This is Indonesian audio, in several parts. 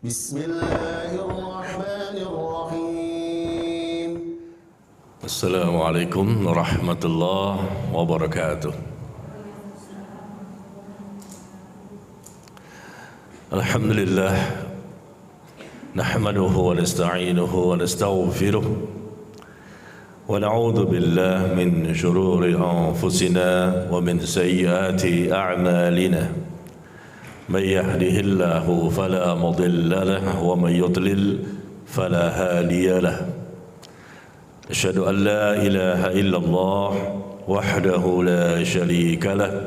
Bismillahirrahmanirrahim. Assalamualaikum warahmatullahi wabarakatuh. Alhamdulillah, nahmaduhu wa nasta'inuhu wa nastaghfiruh wa na'udzu billahi min shururi anfusina wa min sayyiati a'malina. May yahdihillahu fala mudilla lahu wa may yudlil fala hadiya lahu. Asyhadu an la ilaha illallah wahdahu la syarika lah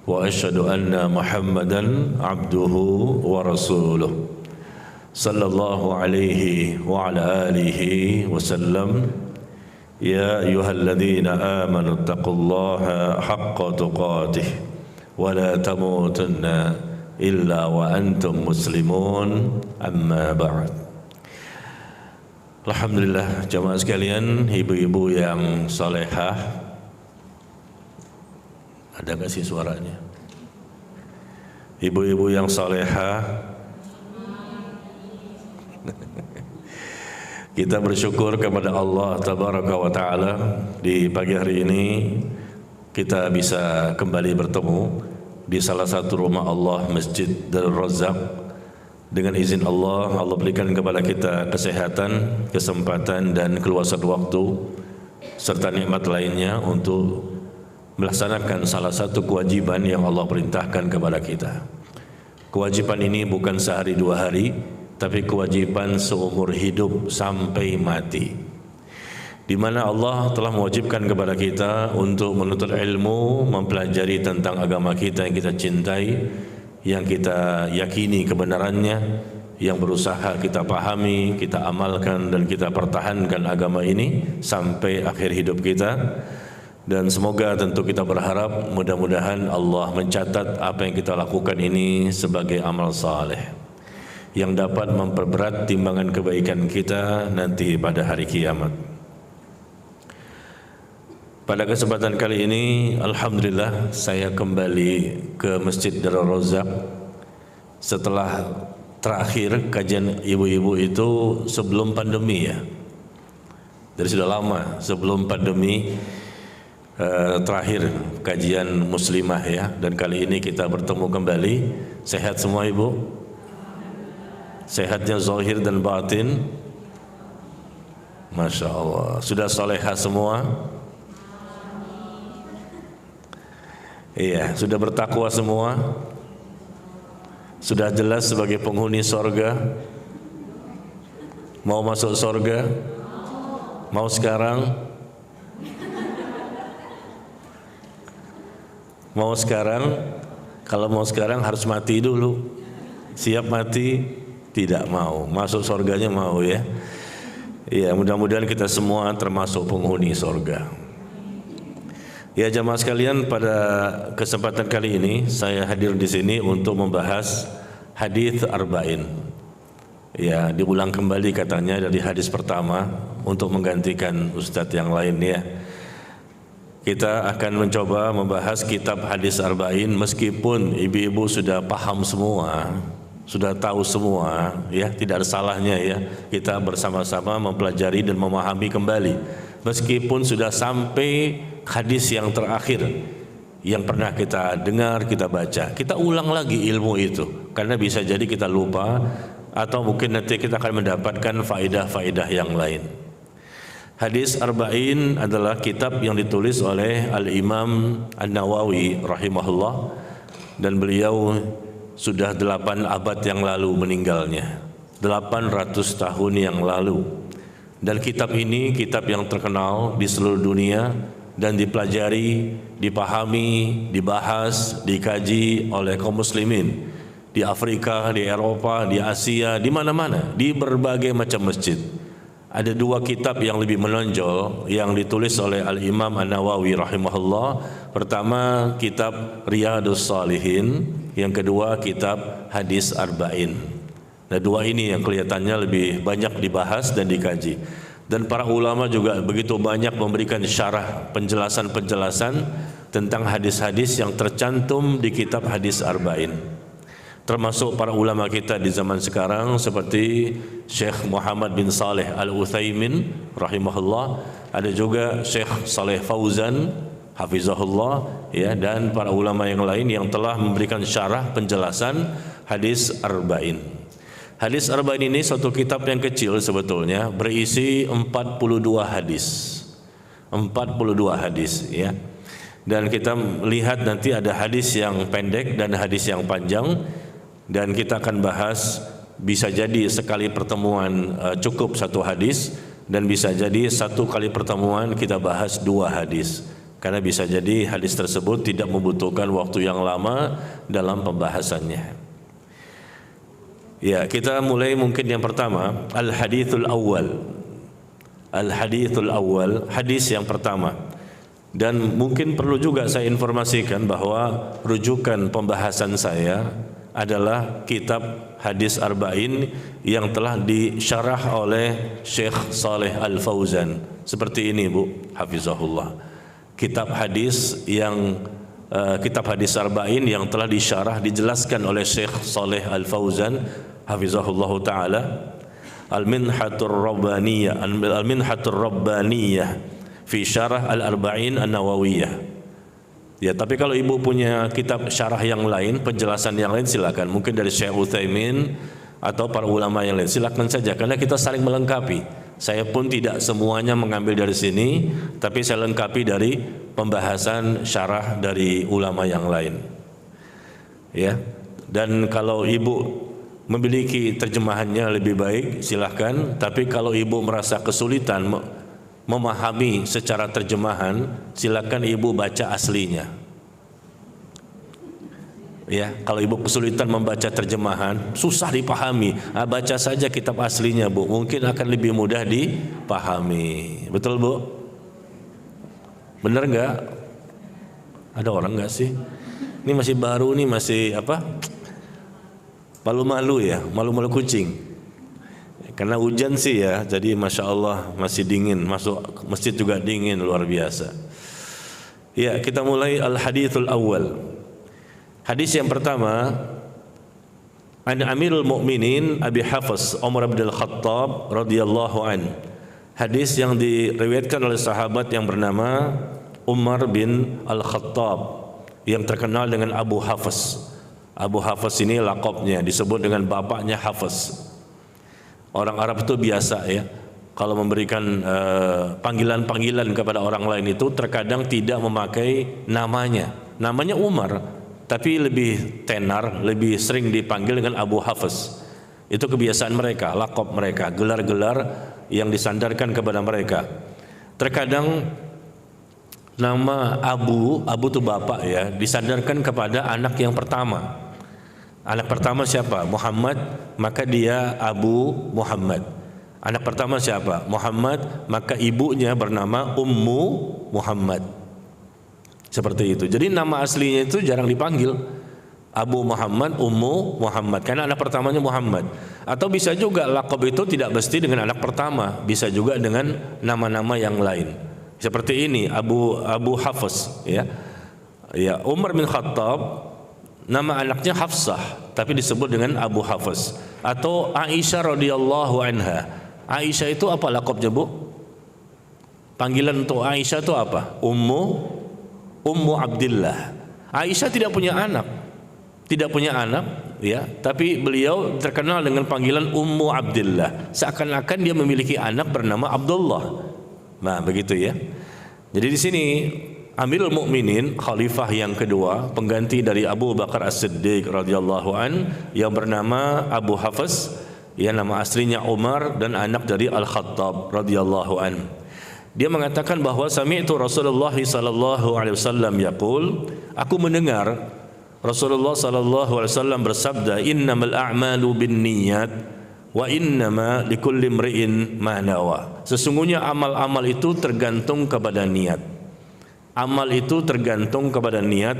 wa asyhadu anna Muhammadan abduhu wa rasuluh sallallahu alaihi wa ala alihi wasallam. Ya ayyuhalladzina amanu taqullaha haqqa tuqatih wa la tamutunna illa wa antum muslimun, amma ba'd. Alhamdulillah jamaah sekalian, ibu-ibu yang salehah. Ada gak sih suaranya? Ibu-ibu yang salehah, kita bersyukur kepada Allah Tabaraka wa Ta'ala di pagi hari ini kita bisa kembali bertemu di salah satu rumah Allah, Masjid Darul Razak. Dengan izin Allah, Allah berikan kepada kita kesehatan, kesempatan dan keluasan waktu serta nikmat lainnya untuk melaksanakan salah satu kewajiban yang Allah perintahkan kepada kita. Kewajiban ini bukan sehari dua hari, tapi kewajiban seumur hidup sampai mati, di mana Allah telah mewajibkan kepada kita untuk menuntut ilmu, mempelajari tentang agama kita yang kita cintai, yang kita yakini kebenarannya, yang berusaha kita pahami, kita amalkan dan kita pertahankan agama ini sampai akhir hidup kita. Dan semoga tentu kita berharap mudah-mudahan Allah mencatat apa yang kita lakukan ini sebagai amal saleh yang dapat memperberat timbangan kebaikan kita nanti pada hari kiamat. Pada kesempatan kali ini, alhamdulillah saya kembali ke Masjid Darul Razak setelah terakhir kajian ibu-ibu itu sebelum pandemi ya. Dari sudah lama sebelum pandemi terakhir kajian muslimah ya, dan kali ini kita bertemu kembali. Sehat semua ibu? Sehatnya zahir dan batin? Masya Allah. Sudah salehah semua? Iya, sudah bertakwa semua? Sudah jelas sebagai penghuni sorga? Mau masuk sorga? Mau sekarang? Mau sekarang? Kalau mau sekarang harus mati dulu. Siap mati? Tidak mau. Masuk surganya mau ya. Ya, mudah-mudahan kita semua termasuk penghuni surga. Ya jamaah sekalian, pada kesempatan kali ini saya hadir di sini untuk membahas hadis arba'in. Ya, diulang kembali katanya dari hadis pertama untuk menggantikan ustadz yang lain ya. Kita akan mencoba membahas kitab hadis arba'in meskipun ibu-ibu sudah paham semua, sudah tahu semua ya, tidak ada salahnya ya kita bersama-sama mempelajari dan memahami kembali meskipun sudah sampai hadis yang terakhir yang pernah kita dengar, kita baca. Kita ulang lagi ilmu itu karena bisa jadi kita lupa atau mungkin nanti kita akan mendapatkan faedah-faedah yang lain. Hadis arba'in adalah kitab yang ditulis oleh Al-Imam An-Nawawi rahimahullah, dan beliau sudah 8 abad yang lalu meninggalnya, 800 tahun yang lalu. Dan kitab ini kitab yang terkenal di seluruh dunia dan dipelajari, dipahami, dibahas, dikaji oleh kaum muslimin di Afrika, di Eropa, di Asia, di mana-mana, di berbagai macam masjid. Ada 2 kitab yang lebih menonjol yang ditulis oleh Al-Imam An-Nawawi rahimahullah. Pertama kitab Riyadhus Shalihin, yang kedua kitab Hadis Arba'in. Nah, 2 ini yang kelihatannya lebih banyak dibahas dan dikaji. Dan para ulama juga begitu banyak memberikan syarah, penjelasan-penjelasan tentang hadis-hadis yang tercantum di kitab Hadis Arba'in. termasuk para ulama kita di zaman sekarang seperti Syekh Muhammad bin Saleh Al-Utsaimin rahimahullah, ada juga Syekh Saleh Fauzan hafizahullah, ya, dan para ulama yang lain yang telah memberikan syarah penjelasan hadis arba'in. Hadis arba'in ini suatu kitab yang kecil sebetulnya, berisi 42 hadis. 42 hadis, ya. Dan kita lihat nanti ada hadis yang pendek dan hadis yang panjang, dan kita akan bahas, bisa jadi sekali pertemuan cukup satu hadis, dan bisa jadi satu kali pertemuan kita bahas 2 hadis, karena bisa jadi hadis tersebut tidak membutuhkan waktu yang lama dalam pembahasannya. Ya, kita mulai mungkin yang pertama, al-hadithul awal. Al-hadithul awal, hadis yang pertama. Dan mungkin perlu juga saya informasikan bahwa rujukan pembahasan saya adalah kitab hadis arba'in yang telah disyarah oleh Syekh Saleh Al-Fauzan. Seperti ini Bu, hafizahullah. Kitab hadis arba'in yang telah disyarah, dijelaskan oleh Syekh Saleh Al-Fauzan hafizahullah taala. Al-Minhatur Rabbaniyah fi syarah Al-Arba'in An-Nawawiyah. Ya, tapi kalau ibu punya kitab syarah yang lain, penjelasan yang lain, silakan. Mungkin dari Syekh Utsaimin atau para ulama yang lain, silakan saja, karena kita saling melengkapi. Saya pun tidak semuanya mengambil dari sini, tapi saya lengkapi dari pembahasan syarah dari ulama yang lain. Ya, dan kalau ibu memiliki terjemahannya lebih baik, silahkan. Tapi kalau ibu merasa kesulitan memahami secara terjemahan, silakan ibu baca aslinya. Ya, kalau ibu kesulitan membaca terjemahan, susah dipahami, baca saja kitab aslinya Bu, mungkin akan lebih mudah dipahami. Betul Bu? Bener nggak? Ada orang nggak sih? Ini masih baru nih, masih apa? Malu-malu ya, malu-malu kucing. Karena hujan sih ya, jadi Masya Allah masih dingin, masuk masjid juga dingin, luar biasa. Ya, kita mulai al-hadithul awal. Hadis yang pertama, an Amirul Mukminin Abi Hafs Umar bin Al-Khattab radhiyallahu an. Hadis yang diriwayatkan oleh sahabat yang bernama Umar bin Al-Khattab, yang terkenal dengan Abu Hafs. Abu Hafs ini lakopnya, disebut dengan bapaknya Hafs. Orang Arab itu biasa ya, kalau memberikan panggilan-panggilan kepada orang lain itu terkadang tidak memakai namanya. Namanya Umar, tapi lebih tenar, lebih sering dipanggil dengan Abu Hafs. Itu kebiasaan mereka, lakop mereka, gelar-gelar yang disandarkan kepada mereka. Terkadang nama Abu itu bapak ya, disandarkan kepada anak yang pertama. Anak pertama siapa? Muhammad, maka dia Abu Muhammad. Anak pertama siapa? Muhammad, maka ibunya bernama Ummu Muhammad. Seperti itu. Jadi nama aslinya itu jarang dipanggil Abu Muhammad, Ummu Muhammad, karena anak pertamanya Muhammad. Atau bisa juga laqab itu tidak mesti dengan anak pertama, bisa juga dengan nama-nama yang lain. Seperti ini Abu Hafs ya. Ya, Umar bin Khattab nama anaknya Hafsah, tapi disebut dengan Abu Hafs. Atau Aisyah radhiyallahu anha. Aisyah itu apa laqabnya Bu? Panggilan untuk Aisyah itu apa? Ummu Abdillah. Aisyah tidak punya anak, ya, tapi beliau terkenal dengan panggilan Ummu Abdillah. Seakan-akan dia memiliki anak bernama Abdullah. Nah, begitu ya. Jadi di sini Amirul Mukminin, khalifah yang kedua, pengganti dari Abu Bakar As-Siddiq radhiyallahu an, yang bernama Abu Hafs, ya, nama aslinya Umar dan anak dari Al-Khattab radhiyallahu an. Dia mengatakan bahwa sami'tu Rasulullah sallallahu alaihi wasallam yaqul, aku mendengar Rasulullah sallallahu alaihi wasallam bersabda, innamal a'malu binniyat wa innama likulli imri'in ma nawa. Sesungguhnya amal-amal itu tergantung kepada niat. Amal itu tergantung kepada niat,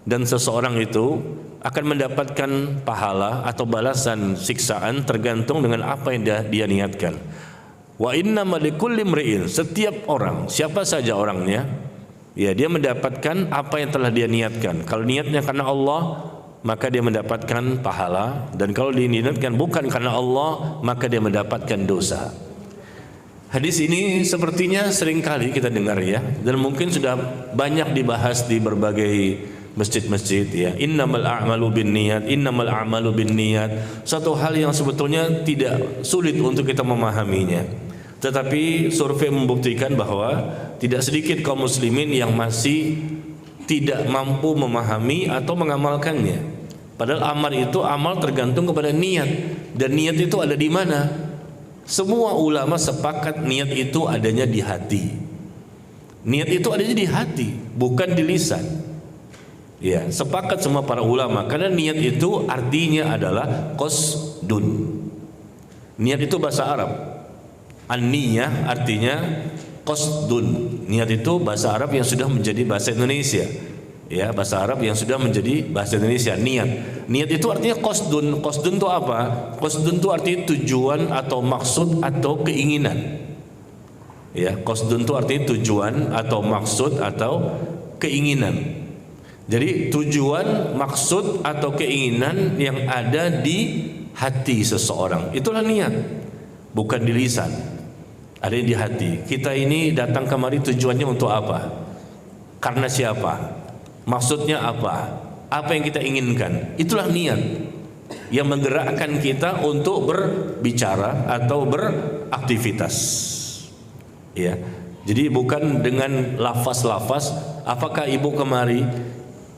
dan seseorang itu akan mendapatkan pahala atau balasan siksaan tergantung dengan apa yang dia niatkan. Wa innama likulli imri'in, setiap orang, siapa saja orangnya, ya, dia mendapatkan apa yang telah dia niatkan. Kalau niatnya karena Allah, maka dia mendapatkan pahala, dan kalau diniatkan bukan karena Allah maka dia mendapatkan dosa. Hadis ini sepertinya seringkali kita dengar ya, dan mungkin sudah banyak dibahas di berbagai masjid-masjid ya. Innamal a'malu binniyat, innamal a'malu binniyat. Satu hal yang sebetulnya tidak sulit untuk kita memahaminya. Tetapi survei membuktikan bahwa tidak sedikit kaum muslimin yang masih tidak mampu memahami atau mengamalkannya. Padahal amal tergantung kepada niat, dan niat itu ada di mana? Semua ulama sepakat niat itu adanya di hati. Niat itu adanya di hati, bukan di lisan. Ya, sepakat semua para ulama, karena niat itu artinya adalah qasdun. Niat itu bahasa Arab. An-niyah artinya qasdun. Niat itu bahasa Arab yang sudah menjadi bahasa Indonesia. Ya, bahasa Arab yang sudah menjadi bahasa Indonesia. Niat itu artinya qasdun. Qasdun itu apa? Qasdun itu artinya tujuan atau maksud atau keinginan. Ya, qasdun itu artinya tujuan atau maksud atau keinginan. Jadi tujuan, maksud atau keinginan yang ada di hati seseorang, itulah niat, bukan di lisan. Ada di hati. Kita ini datang kemari tujuannya untuk apa? Karena siapa? Maksudnya apa? Apa yang kita inginkan? Itulah niat yang menggerakkan kita untuk berbicara atau beraktivitas. Ya. Jadi bukan dengan lafaz-lafaz. Apakah ibu kemari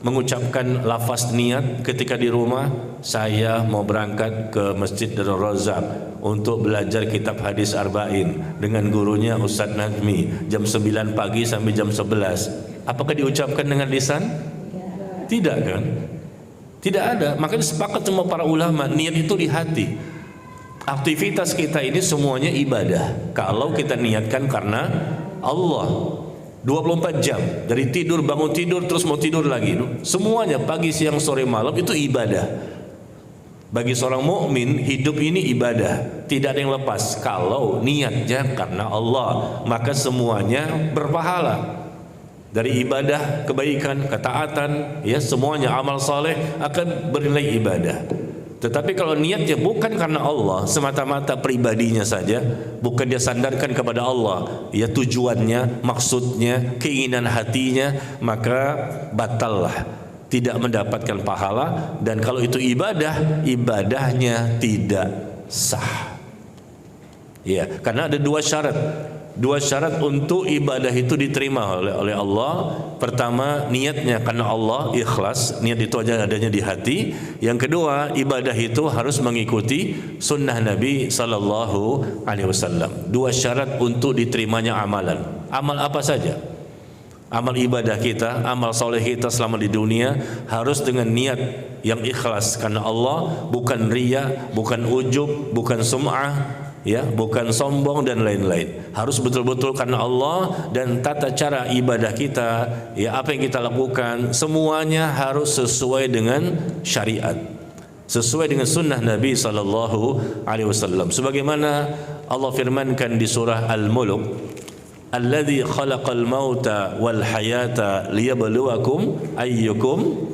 mengucapkan lafaz niat ketika di rumah, saya mau berangkat ke Masjid Darul Razak untuk belajar kitab hadis Arba'in dengan gurunya Ustadz Najmi jam 9 pagi sampai jam 11. Apakah diucapkan dengan lisan? Tidak kan? Tidak ada. Makanya sepakat semua para ulama, niat itu di hati. Aktivitas kita ini semuanya ibadah kalau kita niatkan karena Allah. 24 jam, dari tidur, bangun tidur, terus mau tidur lagi, semuanya pagi, siang, sore, malam itu ibadah. Bagi seorang mukmin, hidup ini ibadah, tidak ada yang lepas. Kalau niatnya karena Allah, maka semuanya berpahala. Dari ibadah, kebaikan, ketaatan, ya semuanya amal saleh akan bernilai ibadah. Tetapi kalau niatnya bukan karena Allah, semata-mata pribadinya saja, bukan dia sandarkan kepada Allah, ya tujuannya, maksudnya, keinginan hatinya, maka batallah, tidak mendapatkan pahala. Dan kalau itu ibadah, ibadahnya tidak sah. Ya, karena ada dua syarat. Dua syarat untuk ibadah itu diterima oleh Allah. Pertama, niatnya karena Allah, ikhlas, niat itu aja adanya di hati. Yang kedua, ibadah itu harus mengikuti sunnah Nabi sallallahu alaihi wasallam. Dua syarat untuk diterimanya amalan. Amal apa saja? Amal ibadah kita, amal soleh kita selama di dunia harus dengan niat yang ikhlas karena Allah, bukan riya, bukan ujub, bukan sum'ah, ya, bukan sombong dan lain-lain. Harus betul-betul karena Allah, dan tata cara ibadah kita, ya apa yang kita lakukan, semuanya harus sesuai dengan syariat, sesuai dengan sunnah Nabi sallallahu alaihi wasallam. Sebagaimana Allah firmankan di surah Al-Mulk, alladzi khalaqal mauta wal hayata liyabluwakum ayyukum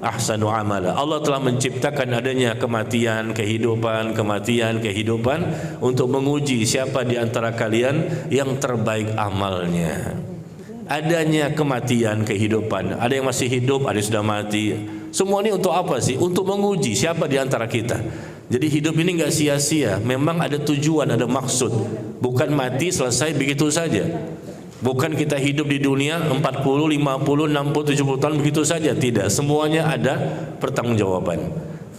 ahsanu amala. Allah telah menciptakan adanya kematian, kehidupan, kematian, kehidupan untuk menguji siapa di antara kalian yang terbaik amalnya. Adanya kematian, kehidupan, ada yang masih hidup, ada yang sudah mati. Semua ini untuk apa sih? Untuk menguji siapa di antara kita. Jadi hidup ini enggak sia-sia, memang ada tujuan, ada maksud. Bukan mati selesai begitu saja. Bukan kita hidup di dunia 40, 50, 60, 70 tahun begitu saja. Tidak, semuanya ada pertanggungjawaban.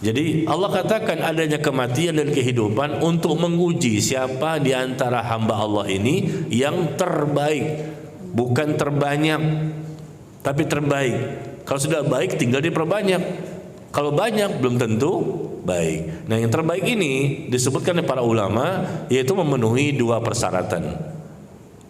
Jadi Allah katakan adanya kematian dan kehidupan untuk menguji siapa di antara hamba Allah ini yang terbaik. Bukan terbanyak, tapi terbaik. Kalau sudah baik tinggal diperbanyak. Kalau banyak belum tentu baik. Nah, yang terbaik ini disebutkan oleh para ulama, yaitu memenuhi dua persyaratan.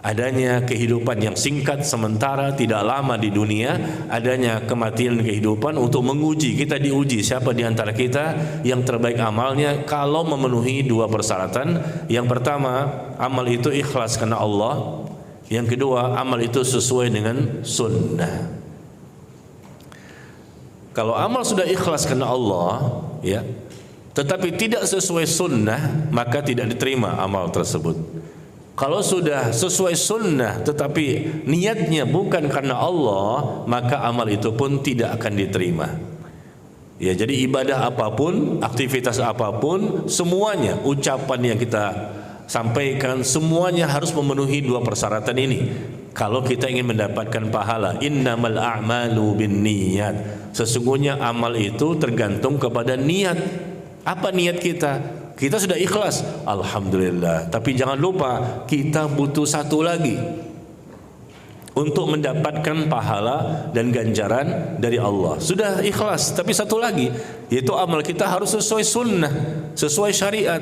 Adanya kehidupan yang singkat sementara, tidak lama di dunia, adanya kematian dan kehidupan untuk menguji, kita diuji siapa di antara kita yang terbaik amalnya kalau memenuhi dua persyaratan. Yang pertama, amal itu ikhlas karena Allah. Yang kedua, amal itu sesuai dengan sunnah. Kalau amal sudah ikhlas karena Allah, ya, tetapi tidak sesuai sunnah, maka tidak diterima amal tersebut. Kalau sudah sesuai sunnah tetapi niatnya bukan karena Allah, maka amal itu pun tidak akan diterima. Ya, jadi ibadah apapun, aktivitas apapun, semuanya, ucapan yang kita sampaikan, semuanya harus memenuhi dua persyaratan ini. Kalau kita ingin mendapatkan pahala, innamal a'malu binniyat. Sesungguhnya amal itu tergantung kepada niat. Apa niat kita? Kita sudah ikhlas, alhamdulillah. Tapi jangan lupa, kita butuh satu lagi untuk mendapatkan pahala dan ganjaran dari Allah. Sudah ikhlas, tapi satu lagi, yaitu amal kita harus sesuai sunnah, sesuai syariat,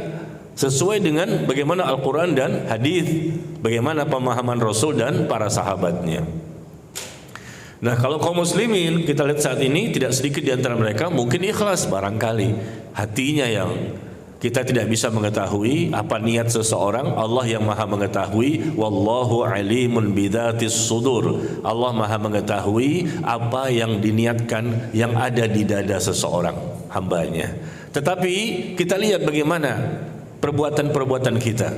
sesuai dengan bagaimana Al-Quran dan hadis, bagaimana pemahaman Rasul dan para sahabatnya. Nah, kalau kaum muslimin kita lihat saat ini, tidak sedikit di antara mereka mungkin ikhlas, barangkali hatinya yang kita tidak bisa mengetahui apa niat seseorang. Allah yang maha mengetahui. Wallahu alimun bidzatis sudur. Allah maha mengetahui apa yang diniatkan, yang ada di dada seseorang hambanya. Tetapi kita lihat bagaimana perbuatan-perbuatan kita,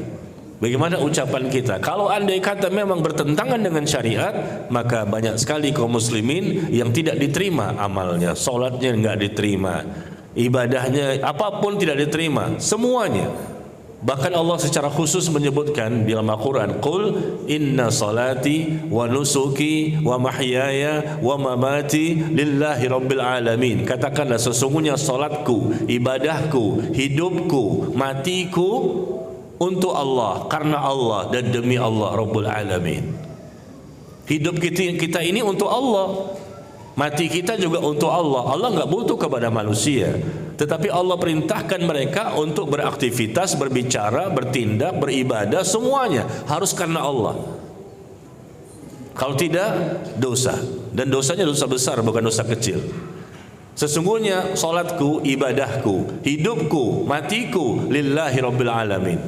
bagaimana ucapan kita. Kalau andai kata memang bertentangan dengan syariat, maka banyak sekali kaum muslimin yang tidak diterima amalnya, solatnya enggak diterima, ibadahnya apapun tidak diterima, semuanya. Bahkan Allah secara khusus menyebutkan di dalam Al-Quran, Qul inna salati wa nusuki wa mahyaya wa mamati lillahi rabbil alamin. Katakanlah, sesungguhnya salatku, ibadahku, hidupku, matiku untuk Allah, karena Allah dan demi Allah Rabbul Alamin. Hidup kita ini untuk Allah, mati kita juga untuk Allah. Allah enggak butuh kepada manusia, tetapi Allah perintahkan mereka untuk beraktivitas, berbicara, bertindak, beribadah, semuanya harus karena Allah. Kalau tidak, dosa, dan dosanya dosa besar, bukan dosa kecil. Sesungguhnya salatku, ibadahku, hidupku, matiku lillahi rabbil alamin.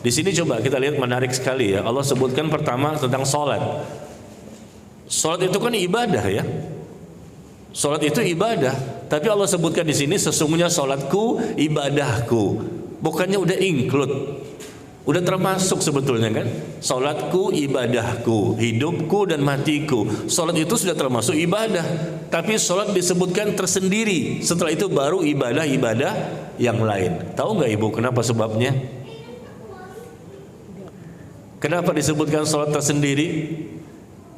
Di sini coba kita lihat, menarik sekali ya. Allah sebutkan pertama tentang salat. Salat itu kan ibadah ya. Salat itu ibadah, tapi Allah sebutkan di sini sesungguhnya salatku, ibadahku. Bukannya udah include, udah termasuk sebetulnya kan? Salatku, ibadahku, hidupku dan matiku. Salat itu sudah termasuk ibadah, tapi salat disebutkan tersendiri. Setelah itu baru ibadah-ibadah yang lain. Tahu nggak Ibu kenapa sebabnya? Kenapa disebutkan salat tersendiri?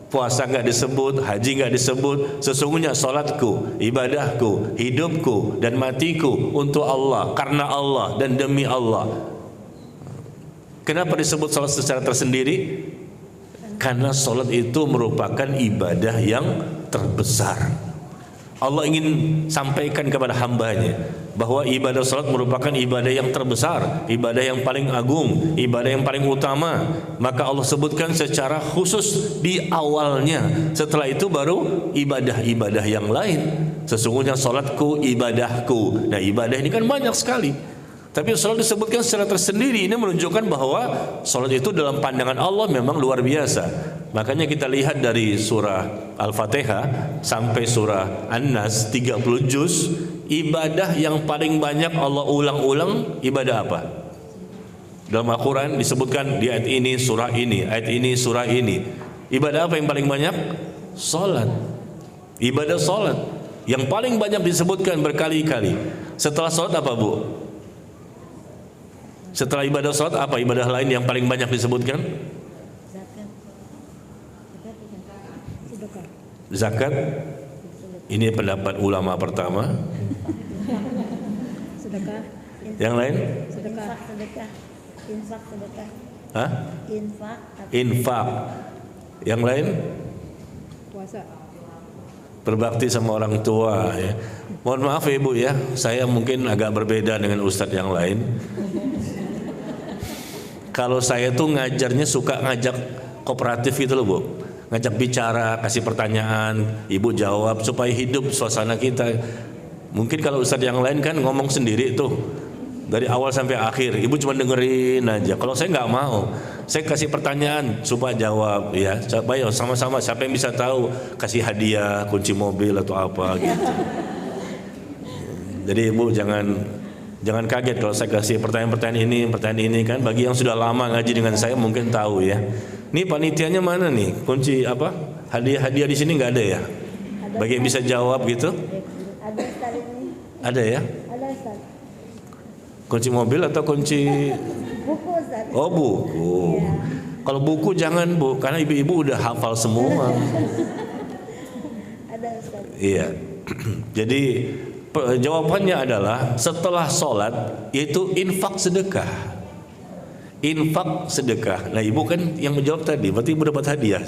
Puasa enggak disebut, haji enggak disebut. Sesungguhnya salatku, ibadahku, hidupku dan matiku untuk Allah, karena Allah dan demi Allah. Kenapa disebut salat secara tersendiri? Karena salat itu merupakan ibadah yang terbesar. Allah ingin sampaikan kepada hambanya bahwa ibadah salat merupakan ibadah yang terbesar, ibadah yang paling agung, ibadah yang paling utama. Maka Allah sebutkan secara khusus di awalnya. Setelah itu baru ibadah-ibadah yang lain. Sesungguhnya salatku, ibadahku. Nah, ibadah ini kan banyak sekali, tapi salat disebutkan secara tersendiri. Ini menunjukkan bahwa salat itu dalam pandangan Allah memang luar biasa. Makanya kita lihat dari surah Al-Fatihah sampai surah An-Nas 30 juz, ibadah yang paling banyak Allah ulang-ulang ibadah apa? Dalam Al-Quran disebutkan di ayat ini, surah ini, ayat ini, surah ini. Ibadah apa yang paling banyak? Salat. Ibadah salat yang paling banyak disebutkan berkali-kali. Setelah salat apa, Bu? Setelah ibadah salat apa ibadah lain yang paling banyak disebutkan? Zakat. Ini pendapat ulama pertama. Sedekah. Yang lain? Sedekah. Infak sedekah. Hah? Infak. Infak. Yang lain? Puasa. Berbakti sama orang tua ya. Mohon maaf ya Ibu ya, saya mungkin agak berbeda dengan ustadz yang lain. Kalau saya tuh ngajarnya suka ngajak kooperatif gitu loh Bu. Ngajak bicara, kasih pertanyaan, Ibu jawab supaya hidup suasana kita. Mungkin kalau ustadz yang lain kan ngomong sendiri tuh dari awal sampai akhir, Ibu cuma dengerin aja. Kalau saya nggak mau, saya kasih pertanyaan supaya jawab ya. Supaya sama-sama siapa yang bisa tahu, kasih hadiah kunci mobil atau apa gitu. Jadi Ibu jangan kaget kalau saya kasih pertanyaan ini kan, bagi yang sudah lama ngaji dengan saya mungkin tahu ya. Ini panitianya mana nih? Kunci apa? Hadiah di sini nggak ada ya? Bagi yang bisa jawab gitu? Ada Ustaz ini. Ada ya? Ada Ustaz. Kunci mobil atau kunci? Buku Ustaz. Oh buku. Kalau buku jangan Bu, karena ibu-ibu udah hafal semua. Ada Ustaz. Iya. Jadi jawabannya adalah setelah sholat yaitu infak sedekah. Infak sedekah. Nah ibu kan yang menjawab tadi, berarti ibu dapat hadiah.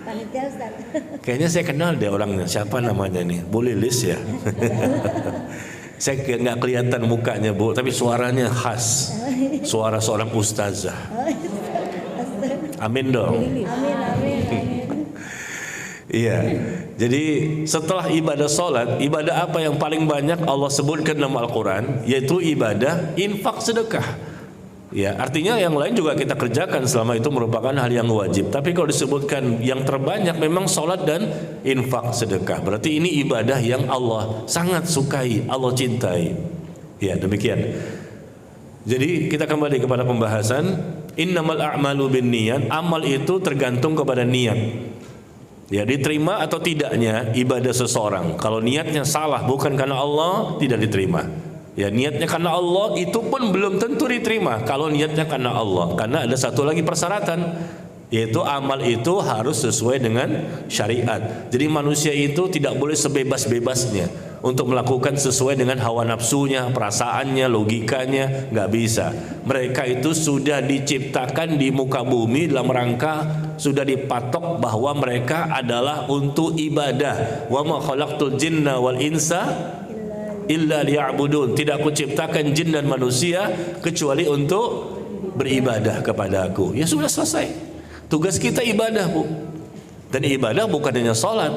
Panitia Ustaz. Kayaknya saya kenal deh orangnya. Siapa namanya nih? Bu Lilis ya. Saya nggak kelihatan mukanya Bu, tapi suaranya khas. Suara seorang ustazah. Amin dong. Amin. Iya. Jadi setelah ibadah sholat, ibadah apa yang paling banyak Allah sebutkan dalam Al-Quran? Yaitu ibadah infak sedekah. Ya, artinya yang lain juga kita kerjakan selama itu merupakan hal yang wajib. Tapi kalau disebutkan yang terbanyak memang sholat dan infak sedekah. Berarti ini ibadah yang Allah sangat sukai, Allah cintai. Ya, demikian. Jadi kita kembali kepada pembahasan innamal a'malu binniyat. Amal itu tergantung kepada niat. Ya, diterima atau tidaknya ibadah seseorang. Kalau niatnya salah bukan karena Allah, tidak diterima. Ya, niatnya karena Allah itu pun belum tentu diterima kalau niatnya karena Allah. Karena ada satu lagi persyaratan, yaitu amal itu harus sesuai dengan syariat. Jadi manusia itu tidak boleh sebebas-bebasnya untuk melakukan sesuai dengan hawa nafsunya, perasaannya, logikanya, nggak bisa. Mereka itu sudah diciptakan di muka bumi dalam rangka sudah dipatok bahwa mereka adalah untuk ibadah. Wa ma khalaqtul jinna wal insa illa liya'budun. Tidak aku ciptakan jin dan manusia kecuali untuk beribadah kepada aku. Ya sudah selesai. Tugas kita ibadah Bu. Dan ibadah bukan hanya sholat,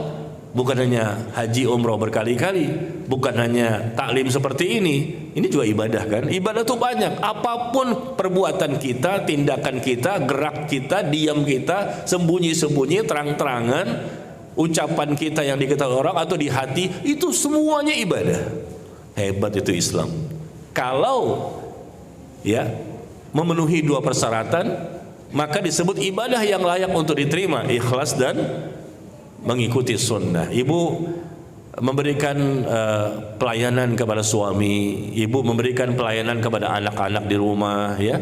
bukan hanya haji umroh berkali-kali, bukan hanya taklim seperti ini. Ini juga ibadah kan? Ibadah itu banyak. Apapun perbuatan kita, tindakan kita, gerak kita, diam kita, sembunyi-sembunyi, terang-terangan, ucapan kita yang diketahui orang atau di hati, itu semuanya ibadah. Hebat itu Islam. Kalau ya memenuhi dua persyaratan, maka disebut ibadah yang layak untuk diterima, ikhlas dan mengikuti sunnah. Ibu memberikan pelayanan kepada suami, ibu memberikan pelayanan kepada anak-anak di rumah, ya,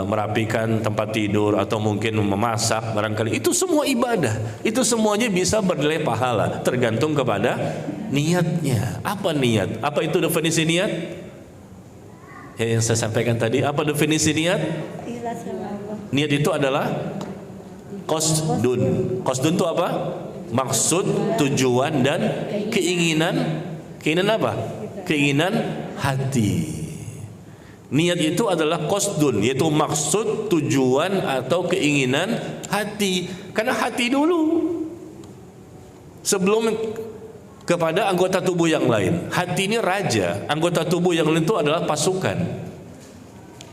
merapikan tempat tidur atau mungkin memasak barangkali, itu semua ibadah. Itu semuanya bisa bernilai pahala, tergantung kepada niatnya. Apa niat? Apa itu definisi niat? Ya, yang saya sampaikan tadi, apa definisi niat? Ikhlas sama Allah. Niat itu adalah qasdun. Qasdun itu apa? Maksud, tujuan dan keinginan. Keinginan apa? Keinginan hati. Niat itu adalah qasdun, yaitu maksud, tujuan atau keinginan hati. Karena hati dulu sebelum kepada anggota tubuh yang lain. Hati ini raja, anggota tubuh yang lain itu adalah pasukan.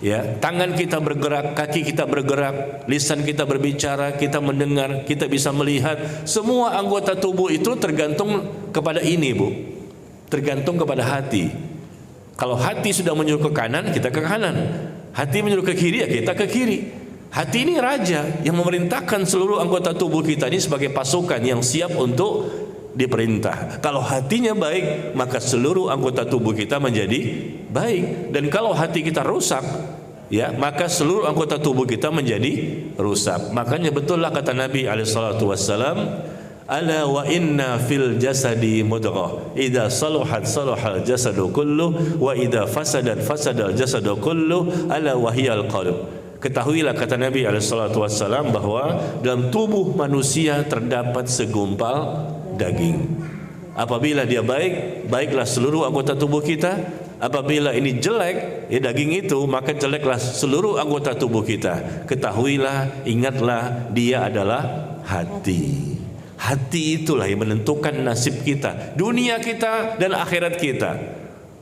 Ya, tangan kita bergerak, kaki kita bergerak, lisan kita berbicara, kita mendengar, kita bisa melihat. Semua anggota tubuh itu tergantung kepada ini, Bu. Tergantung kepada hati. Kalau hati sudah menyuruh ke kanan, kita ke kanan. Hati menyuruh ke kiri, ya kita ke kiri. Hati ini raja yang memerintahkan seluruh anggota tubuh kita ini sebagai pasukan yang siap untuk diperintah. Kalau hatinya baik, maka seluruh anggota tubuh kita menjadi baik. Dan kalau hati kita rusak, ya, maka seluruh anggota tubuh kita menjadi rusak. Makanya betullah kata Nabi SAW, ala wa inna fil jasadi mudghah, idza saluhat salahal jasadu kullu, wa idza fasadat fasadal jasadu kullu, ala wahiyal qalb. Ketahuilah kata Nabi SAW bahwa dalam tubuh manusia terdapat segumpal daging. Apabila dia baik, baiklah seluruh anggota tubuh kita. Apabila ini jelek, ya daging itu, maka jeleklah seluruh anggota tubuh kita. Ketahuilah, ingatlah, dia adalah hati. Hati itulah yang menentukan nasib kita, dunia kita dan akhirat kita.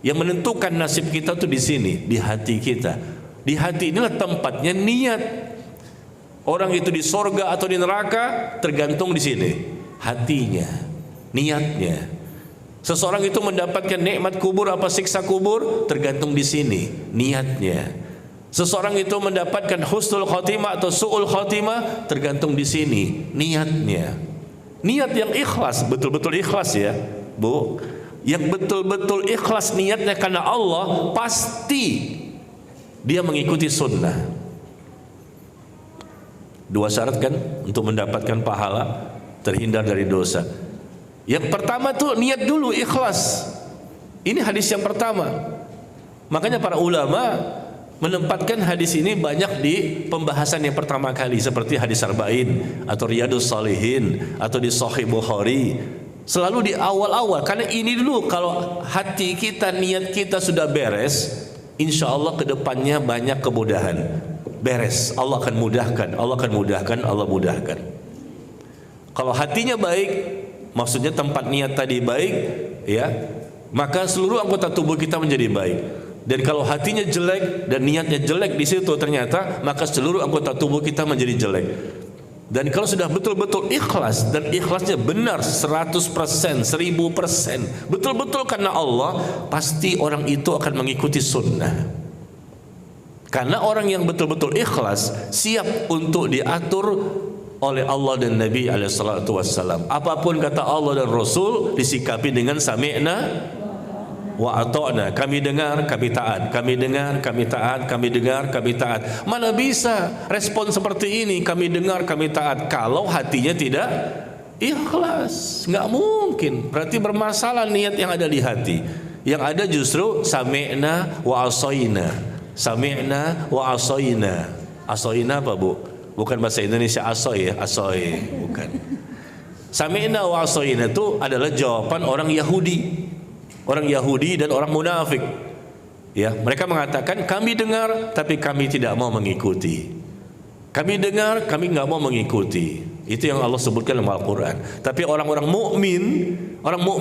Yang menentukan nasib kita tuh di sini, di hati kita. Di hati inilah tempatnya niat. Orang itu di sorga atau di neraka tergantung di sini, hatinya, niatnya. Seseorang itu mendapatkan nikmat kubur apa siksa kubur tergantung di sini niatnya. Seseorang itu mendapatkan husnul khotimah atau su'ul khotimah tergantung di sini niatnya. Niat yang ikhlas, betul-betul ikhlas ya, Bu. Yang betul-betul ikhlas niatnya karena Allah, pasti dia mengikuti sunnah. Dua syarat kan untuk mendapatkan pahala, terhindar dari dosa. Yang pertama tuh niat dulu, ikhlas. Ini hadis yang pertama. Makanya para ulama menempatkan hadis ini banyak di pembahasan yang pertama kali, seperti hadis Arba'in atau Riyadus Shalihin atau di Sahih Bukhari. Selalu di awal-awal, karena ini dulu kalau hati kita, niat kita sudah beres, insya Allah kedepannya banyak kemudahan. Beres, Allah akan mudahkan, Allah akan mudahkan, Allah mudahkan. Kalau hatinya baik, maksudnya tempat niat tadi baik, ya, maka seluruh anggota tubuh kita menjadi baik. Dan kalau hatinya jelek dan niatnya jelek di situ ternyata, maka seluruh anggota tubuh kita menjadi jelek. Dan kalau sudah betul-betul ikhlas dan ikhlasnya benar 100%, 1000%, betul-betul karena Allah, pasti orang itu akan mengikuti sunnah. Karena orang yang betul-betul ikhlas siap untuk diatur oleh Allah dan Nabi SAW. Apapun kata Allah dan Rasul disikapi dengan sami'na wa ata'na. Kami dengar, kami taat. Kami dengar, kami taat. Kami dengar, kami taat. Mana bisa respon seperti ini, kami dengar, kami taat, kalau hatinya tidak ikhlas? Nggak mungkin. Berarti bermasalah niat yang ada di hati. Yang ada justru sami'na wa asaina. Sami'na wa asaina. Asaina apa, Bu? Bukan bahasa Indonesia asoy ya, asoy, bukan. Sami'na wa asaina itu adalah jawaban orang Yahudi. Orang Yahudi dan orang munafik. Ya, mereka mengatakan kami dengar tapi kami tidak mau mengikuti. Kami dengar, kami nggak mau mengikuti. Itu yang Allah sebutkan dalam Al-Quran. Tapi orang-orang mukmin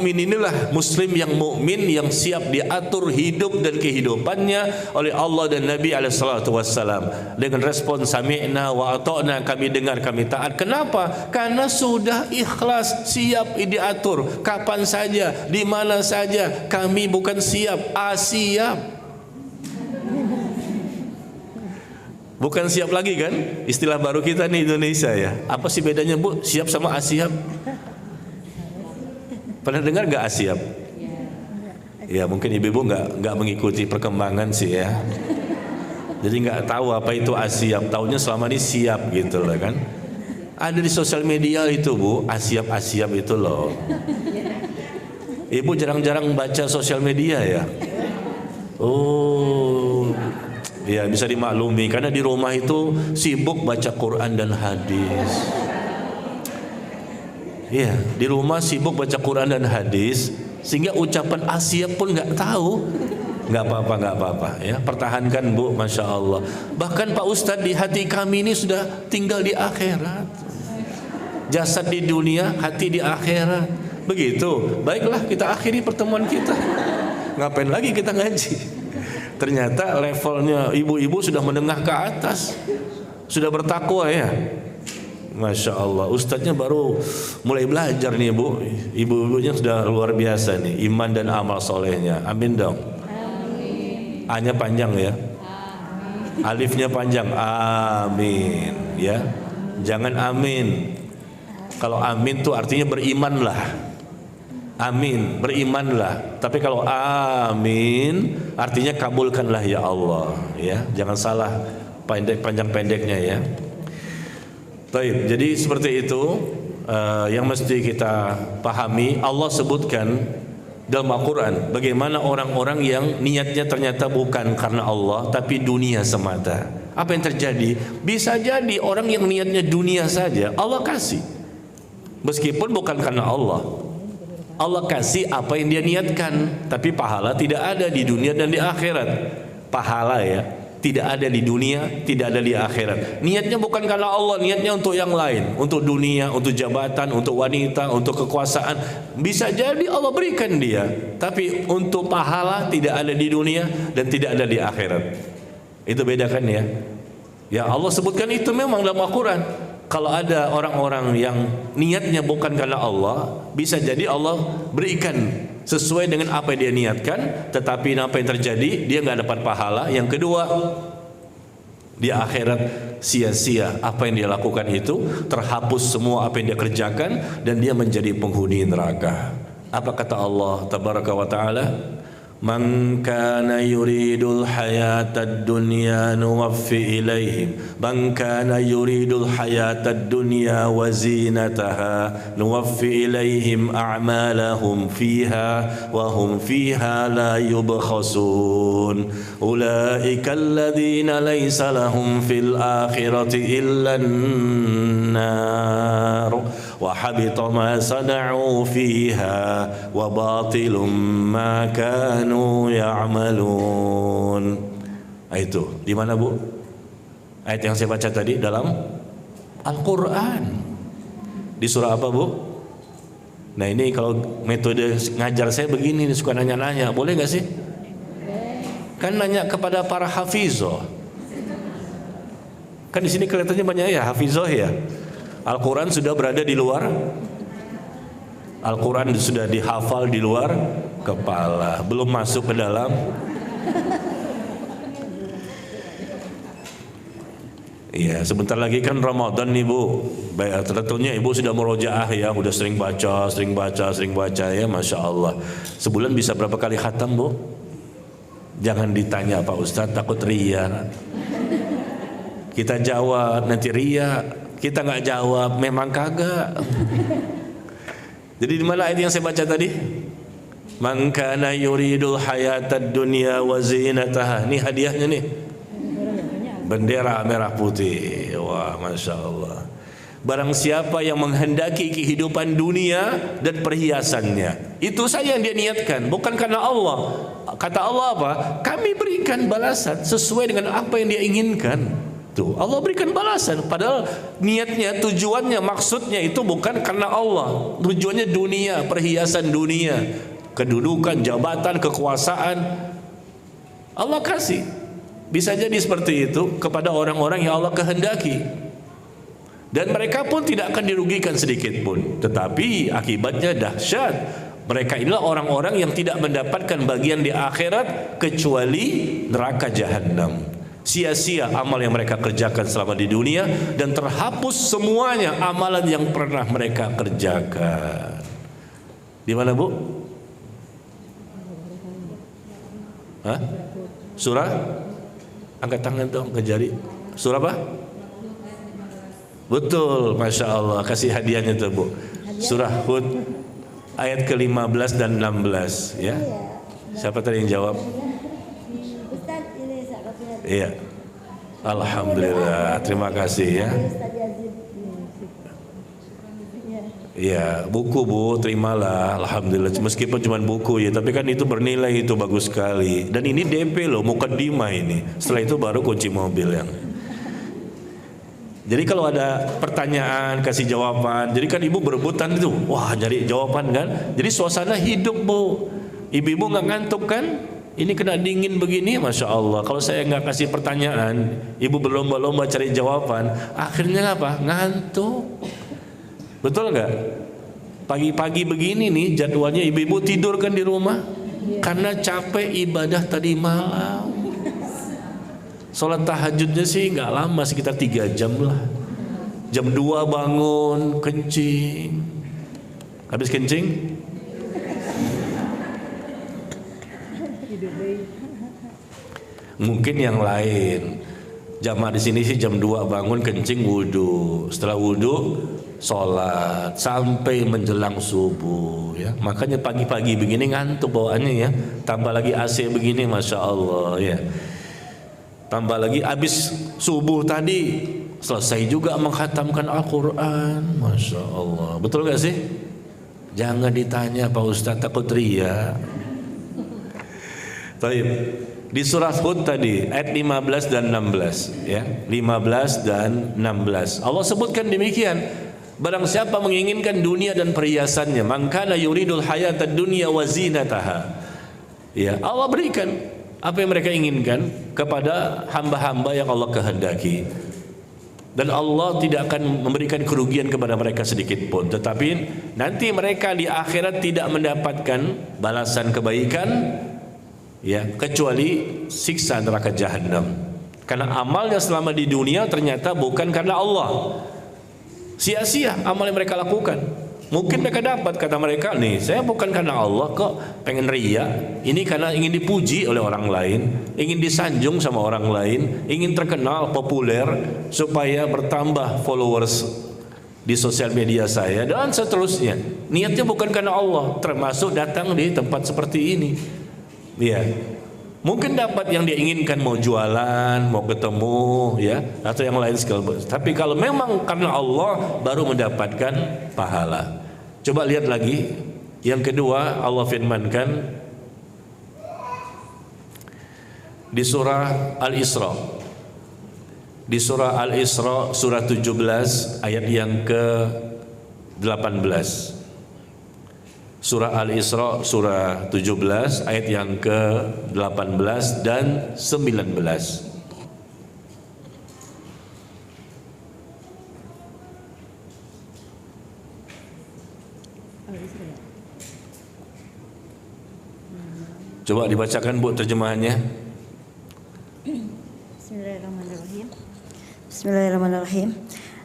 inilah muslim yang mukmin, yang siap diatur hidup dan kehidupannya oleh Allah dan Nabi SAW dengan respon sami'na wa ata'na, kami dengar, kami taat. Kenapa? Karena sudah ikhlas, siap diatur kapan saja, di mana saja. Kami bukan siap, siap. Bukan siap lagi kan? Istilah baru kita nih Indonesia ya. Apa sih bedanya, Bu? Siap sama asiap? Pernah dengar nggak asiap? Ya mungkin ibu-ibu nggak mengikuti perkembangan sih ya. Jadi nggak tahu apa itu asiap. Taunya selama ini siap gitu loh kan? Ada di sosial media itu, Bu, asiap-asiap itu loh. Ibu jarang-jarang baca sosial media ya? Oh. Ya bisa dimaklumi karena di rumah itu sibuk baca Quran dan hadis. Ya, di rumah sibuk baca Quran dan hadis sehingga ucapan asiap pun nggak tahu. Nggak apa-apa ya, pertahankan, Bu, masya Allah. Bahkan Pak Ustadz, di hati kami ini sudah tinggal di akhirat. Jasad di dunia, hati di akhirat. Begitu. Baiklah, kita akhiri pertemuan kita. Ngapain lagi kita ngaji? Ternyata levelnya ibu-ibu sudah menengah ke atas, sudah bertakwa ya. Masya Allah, ustadznya baru mulai belajar nih, Bu. Ibu-ibunya sudah luar biasa nih, iman dan amal solehnya. Amin dong. Amin. A-nya panjang ya. Amin. Alifnya panjang. Amin ya. Jangan amin. Kalau amin tuh artinya berimanlah. Amin, berimanlah. Tapi kalau amin artinya kabulkanlah ya Allah ya. Jangan salah panjang-pendeknya ya. Baik, jadi seperti itu yang mesti kita pahami. Allah sebutkan dalam Al-Quran bagaimana orang-orang yang niatnya ternyata bukan karena Allah tapi dunia semata. Apa yang terjadi? Bisa jadi orang yang niatnya dunia saja Allah kasih, meskipun bukan karena Allah. Allah kasih apa yang dia niatkan, tapi pahala tidak ada di dunia dan di akhirat. Pahala ya, tidak ada di dunia, tidak ada di akhirat. Niatnya bukan karena Allah, niatnya untuk yang lain, untuk dunia, untuk jabatan, untuk wanita, untuk kekuasaan. Bisa jadi Allah berikan dia, tapi untuk pahala tidak ada di dunia dan tidak ada di akhirat. Itu bedakan ya. Ya Allah sebutkan itu memang dalam Al-Quran. Kalau ada orang-orang yang niatnya bukan karena Allah, bisa jadi Allah berikan sesuai dengan apa yang dia niatkan, tetapi apa yang terjadi, dia nggak dapat pahala. Yang kedua, di akhirat sia-sia apa yang dia lakukan itu, terhapus semua apa yang dia kerjakan, dan dia menjadi penghuni neraka. Apa kata Allah tabaraka wa ta'ala? Man kana yuridul hayatad dunya nuwaffi ilaihim man kana yuridul hayatad dunya wa zinataha nuwaffi ilaihim a'malahum fiha wa hum fiha la yubkhasun ulaika alladhina laysa lahum fil akhirati illa an-nar wa habita ma sana'u fiha wa batilum ma kanu ya'malun. Itu di mana, Bu? Ayat yang saya baca tadi dalam Al-Qur'an. Di surah apa, Bu? Nah, ini kalau metode ngajar saya begini, suka nanya-nanya, boleh nggak sih? Kan nanya kepada para hafizoh. Kan di sini kelihatannya banyak ya hafizoh ya. Al-Quran sudah berada di luar, Al-Quran sudah dihafal di luar kepala, belum masuk ke dalam. Iya, sebentar lagi kan Ramadan nih, Bu. Baik, tentunya Ibu sudah murojaah ya, udah sering baca ya, Masya Allah. Sebulan bisa berapa kali khatam, Bu? Jangan ditanya Pak Ustadz, takut ria. Kita jawab nanti ria. Kita nggak jawab, memang kagak. Jadi di mana ayat yang saya baca tadi? Man kana yuridul hayatad dunya wa zinataha. Ini hadiahnya nih. Bendera merah putih. Wah, Masya Allah. Barang siapa yang menghendaki kehidupan dunia dan perhiasannya, itu saja yang dia niatkan, bukan karena Allah. Kata Allah apa? Kami berikan balasan sesuai dengan apa yang dia inginkan. Tuh, Allah berikan balasan, padahal niatnya, tujuannya, maksudnya itu bukan karena Allah. Tujuannya dunia, perhiasan dunia, kedudukan, jabatan, kekuasaan. Allah kasih. Bisa jadi seperti itu kepada orang-orang yang Allah kehendaki. Dan mereka pun tidak akan dirugikan sedikit pun. Tetapi akibatnya dahsyat. Mereka inilah orang-orang yang tidak mendapatkan bagian di akhirat kecuali neraka jahanam. Sia-sia amal yang mereka kerjakan selama di dunia, dan terhapus semuanya amalan yang pernah mereka kerjakan. Di mana, Bu? Hah? Surah? Angkat tangan dong ke jari. Surah apa? Betul, Masya Allah. Kasih hadiahnya tuh, Bu. Surah Hud ayat ke-15 dan 16 ya. Siapa tadi yang jawab? Iya. Alhamdulillah, terima kasih ya. Iya, buku, Bu, terimalah. Alhamdulillah, meskipun cuma buku ya, tapi kan itu bernilai, itu bagus sekali. Dan ini DP loh, mukaddimah ini. Setelah itu baru kunci mobil yang. Jadi kalau ada pertanyaan, kasih jawaban. Jadi kan Ibu berebutan itu, wah nyari jawaban kan. Jadi suasana hidup, Bu. Ibu-ibu nggak ngantuk kan? Ini kena dingin begini, Masya Allah. Kalau saya nggak kasih pertanyaan, Ibu berlomba-lomba cari jawaban, akhirnya apa? Ngantuk. Betul nggak? Pagi-pagi begini nih jadwalnya, ibu-ibu tidur kan di rumah karena capek ibadah tadi malam. Sholat tahajudnya sih nggak lama, sekitar 3 jam lah. Jam 2 bangun, kencing. Habis kencing, mungkin yang lain. Jamaah di sini sih jam 2 bangun, kencing, wudhu. Setelah wudhu, sholat sampai menjelang subuh ya. Makanya pagi-pagi begini ngantuk bawaannya ya. Tambah lagi AC begini, Masya Allah ya. Tambah lagi habis subuh tadi selesai juga menghatamkan Al-Quran, Masya Allah. Betul gak sih? Jangan ditanya Pak Ustadz, takut ria. Baik. Di surah Hud tadi ayat 15 dan 16 ya. 15 dan 16 Allah sebutkan demikian. Barang siapa menginginkan dunia dan perhiasannya, maka yuridul hayatad dunya wa zinataha. Ya, Allah berikan apa yang mereka inginkan kepada hamba-hamba yang Allah kehendaki. Dan Allah tidak akan memberikan kerugian kepada mereka sedikit pun. Tetapi nanti mereka di akhirat tidak mendapatkan balasan kebaikan, ya, kecuali siksa neraka jahanam. Karena amalnya selama di dunia ternyata bukan karena Allah. Sia-sia amal yang mereka lakukan. Mungkin mereka dapat, kata mereka, nih saya bukan karena Allah kok, pengen ria. Ini karena ingin dipuji oleh orang lain, ingin disanjung sama orang lain, ingin terkenal, populer, supaya bertambah followers di sosial media saya, dan seterusnya. Niatnya bukan karena Allah, termasuk datang di tempat seperti ini. Ya, mungkin dapat yang dia inginkan, mau jualan, mau ketemu, ya, atau yang lain segala. Tapi kalau memang karena Allah, baru mendapatkan pahala. Coba lihat lagi. Yang kedua, Allah firmankan di surah Al-Isra. Di surah Al-Isra surah 17 ayat yang ke-18. Surah Al-Isra surah 17 ayat yang ke-18 dan 19. Coba dibacakan Bu terjemahannya. Bismillahirrahmanirrahim. Bismillahirrahmanirrahim.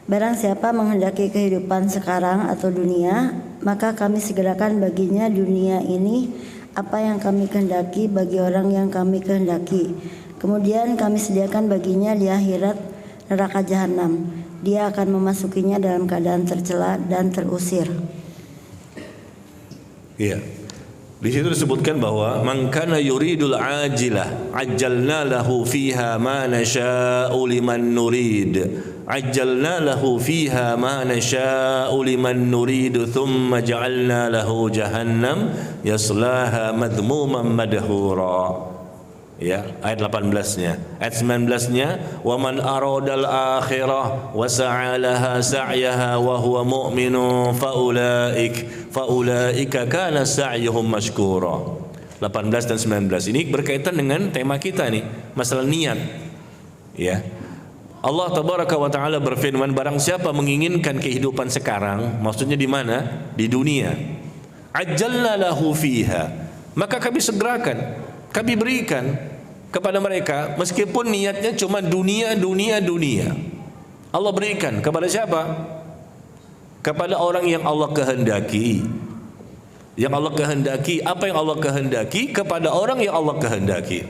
Barang siapa menghendaki kehidupan sekarang atau dunia, maka kami segerakan baginya dunia ini apa yang kami kehendaki bagi orang yang kami kehendaki. Kemudian kami sediakan baginya di akhirat neraka jahanam. Dia akan memasukinya dalam keadaan tercela dan terusir. Iya. Di situ disebutkan bahwa man kana yuridul ajilah ajjalna lahu fiha ma nasha'u liman nurid. Ajjalna lahu fiha ma nasha'u liman nurid thumma ja'alna lahu jahannam yaslaha madhmuman madhura. Ya, ayat 18-nya. Ayat 19-nya, wa man aradal akhirah wa sa'alaha sa'yaha wa huwa mu'minun faulaika kana sa'yuhum mashkura. 18 dan 19. Ini berkaitan dengan tema kita nih, masalah niat. Ya. Allah tabaraka wa taala berfirman, barang siapa menginginkan kehidupan sekarang, maksudnya di mana? Di dunia. Ajjalna lahu fiha. Maka kami segerakan, kami berikan kepada mereka, meskipun niatnya cuma dunia. Allah berikan kepada siapa? Kepada orang yang Allah kehendaki. Yang Allah kehendaki, apa yang Allah kehendaki kepada orang yang Allah kehendaki.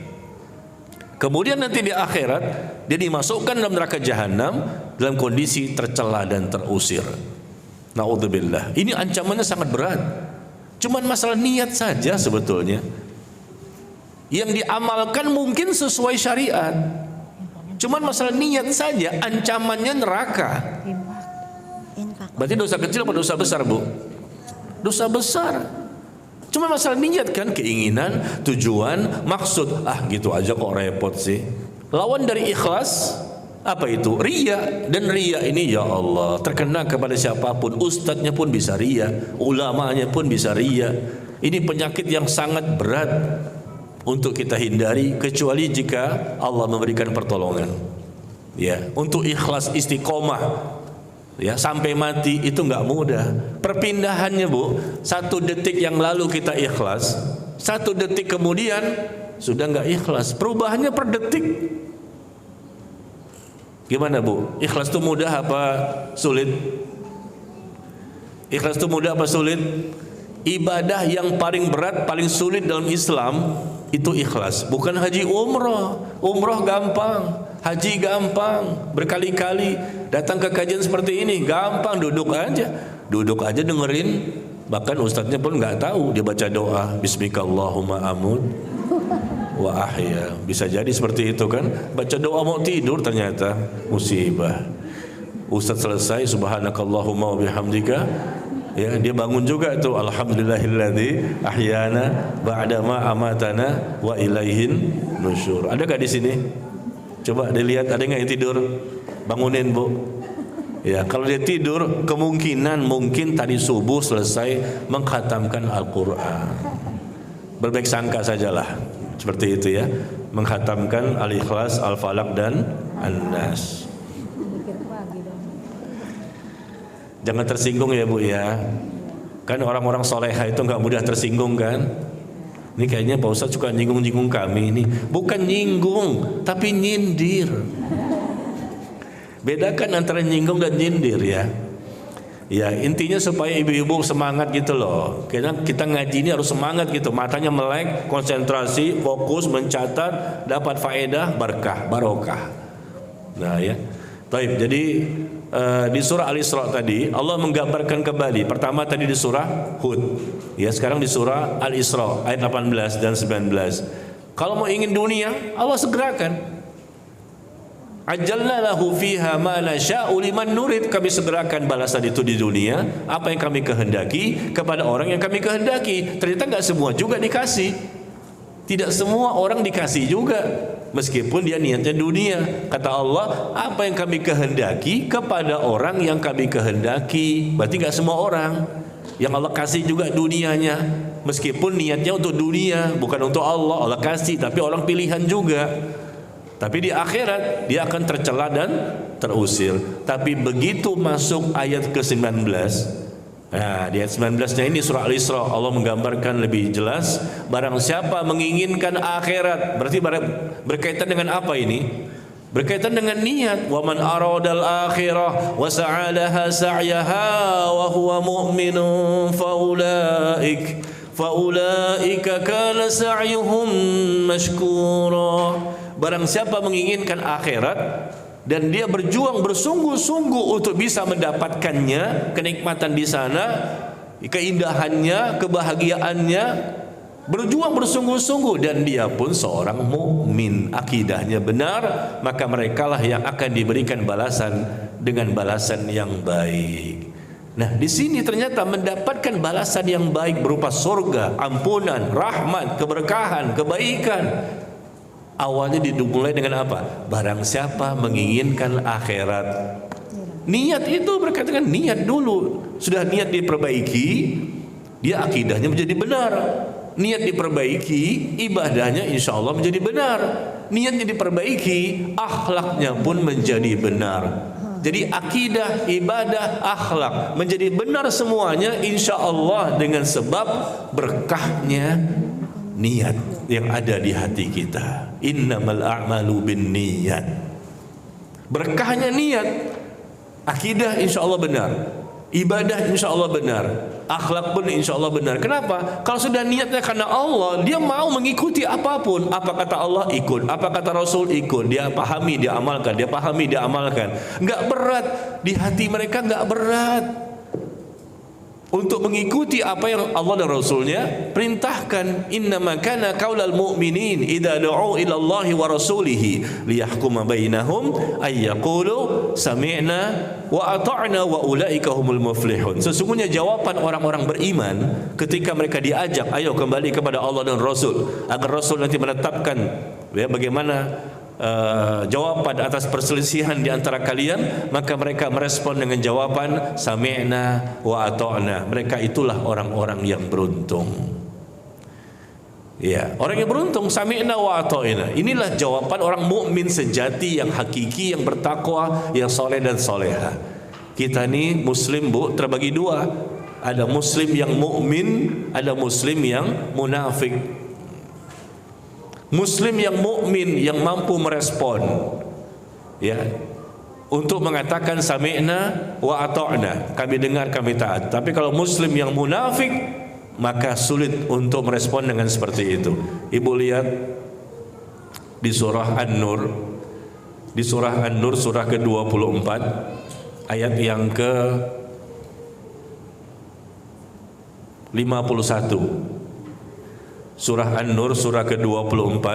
Kemudian nanti di akhirat dia dimasukkan dalam neraka jahanam dalam kondisi tercela dan terusir. Naudzubillah. Ini ancamannya sangat berat. Cuman masalah niat saja sebetulnya. Yang diamalkan mungkin sesuai syariat. Cuman masalah niat saja, ancamannya neraka. Berarti dosa kecil atau dosa besar, Bu? Dosa besar. Cuma masalah niat kan, keinginan, tujuan, maksud. Gitu aja kok repot sih. Lawan dari ikhlas apa itu? Riya. Dan riya ini ya Allah terkena kepada siapapun. Ustadznya pun bisa riya, ulamanya pun bisa riya. Ini penyakit yang sangat berat untuk kita hindari, kecuali jika Allah memberikan pertolongan. Ya, untuk ikhlas istiqomah, ya, sampai mati itu nggak mudah. Perpindahannya, Bu, 1 detik yang lalu kita ikhlas, 1 detik kemudian sudah nggak ikhlas. Perubahannya per detik. Gimana, Bu? Ikhlas itu mudah apa sulit? Ikhlas itu mudah apa sulit? Ibadah yang paling berat, paling sulit dalam Islam itu ikhlas. Bukan haji umroh. Umroh gampang, haji gampang, berkali-kali datang ke kajian seperti ini gampang, duduk aja dengerin. Bahkan ustadznya pun nggak tahu, dia baca doa bismikallahumma amud wa ahya. Bisa jadi seperti itu kan, baca doa mau tidur ternyata musibah. Ustadz selesai subhanakallahumma wa bihamdika, ya, dia bangun juga tuh, alhamdulillahilladzi ahyana ba'da ma amatana wa ilaihin nusyur. Ada gak di sini? Coba dilihat, ada nggak yang tidur? Bangunin, Bu. Ya, kalau dia tidur, kemungkinan mungkin tadi subuh selesai mengkhatamkan Al-Quran. Berbaik sangka sajalah, seperti itu ya, mengkhatamkan Al-Ikhlas, Al-Falaq dan An-Nas. Jangan tersinggung ya Bu ya. Kan orang-orang soleha itu nggak mudah tersinggung kan. Ini kayaknya Pak Ustadz suka nyinggung-nyinggung kami ini. Bukan nyinggung, tapi nyindir. Bedakan antara nyinggung dan nyindir ya. Ya intinya supaya ibu-ibu semangat gitu loh. Kita ngaji ini harus semangat gitu. Matanya melek, konsentrasi, fokus, mencatat, dapat faedah, berkah, barokah. Nah ya. Baik, jadi di surah Al-Isra tadi Allah menggambarkan kembali. Pertama tadi di surah Hud. Ya sekarang di surah Al-Isra ayat 18 dan 19. Kalau mau ingin dunia, Allah segerakan. Ajalna lahu fiha ma nasya'u liman nurid. Kami segerakan balasan itu di dunia, apa yang kami kehendaki kepada orang yang kami kehendaki. Ternyata enggak semua juga dikasih. Tidak semua orang dikasih juga, meskipun dia niatnya dunia. Kata Allah, apa yang kami kehendaki kepada orang yang kami kehendaki. Berarti enggak semua orang yang Allah kasih juga dunianya, meskipun niatnya untuk dunia, bukan untuk Allah. Allah kasih, tapi orang pilihan juga. Tapi di akhirat dia akan tercela dan terusir. Tapi begitu masuk ayat ke-19, nah di ayat 19-nya ini surah Al-Isra Allah menggambarkan lebih jelas. Barang siapa menginginkan akhirat, berarti berkaitan dengan apa ini? Berkaitan dengan niat. Wa man aradal akhirah wa sa'alaha sa'yaha wa huwa mu'minun faulaika kana sa'yuhum mashkura. Barang siapa menginginkan akhirat dan dia berjuang bersungguh-sungguh untuk bisa mendapatkannya, kenikmatan di sana, keindahannya, kebahagiaannya, berjuang bersungguh-sungguh dan dia pun seorang mukmin, akidahnya benar, maka merekalah yang akan diberikan balasan dengan balasan yang baik. Nah, di sini ternyata mendapatkan balasan yang baik berupa surga, ampunan, rahmat, keberkahan, kebaikan. Awalnya dimulai dengan apa? Barang siapa menginginkan akhirat. Niat itu berkaitan dengan niat dulu. Sudah niat diperbaiki, dia akidahnya menjadi benar. Niat diperbaiki, ibadahnya insya Allah menjadi benar. Niatnya diperbaiki, akhlaknya pun menjadi benar. Jadi akidah, ibadah, akhlak menjadi benar semuanya insya Allah dengan sebab berkahnya niat yang ada di hati kita. Innamal a'malu binniyat. Berkahnya niat. Akidah insya Allah benar, ibadah insya Allah benar, akhlak pun insya Allah benar. Kenapa? Kalau sudah niatnya karena Allah, dia mau mengikuti apapun. Apa kata Allah ikut, apa kata Rasul ikut. Dia pahami, dia amalkan, dia pahami, dia amalkan. Enggak berat di hati mereka, enggak berat untuk mengikuti apa yang Allah dan Rasulnya perintahkan. Innama kana qaulal mu'minin idza du'u ila Allahi wa rasulihi liyahkuma bainahum ay yaqulu sami'na wa ata'na wa ulaika humul muflihun. Sesungguhnya jawaban orang-orang beriman ketika mereka diajak ayo kembali kepada Allah dan Rasul, agar Rasul nanti menetapkan ya bagaimana jawaban atas perselisihan di antara kalian, maka mereka merespon dengan jawaban sami'na wa ata'na. Mereka itulah orang-orang yang beruntung. Ya, orang yang beruntung sami'na wa ata'na. Inilah jawaban orang mukmin sejati yang hakiki, yang bertakwa, yang soleh dan soleha. Kita ini muslim Bu terbagi dua. Ada muslim yang mukmin, ada muslim yang munafik. Muslim yang mukmin yang mampu merespon ya untuk mengatakan sami'na wa ata'na, kami dengar kami taat. Tapi kalau muslim yang munafik maka sulit untuk merespon dengan seperti itu. Ibu lihat di surah An-Nur, di surah An-Nur surah ke-24 ayat yang ke 51. Surah An-Nur surah ke-24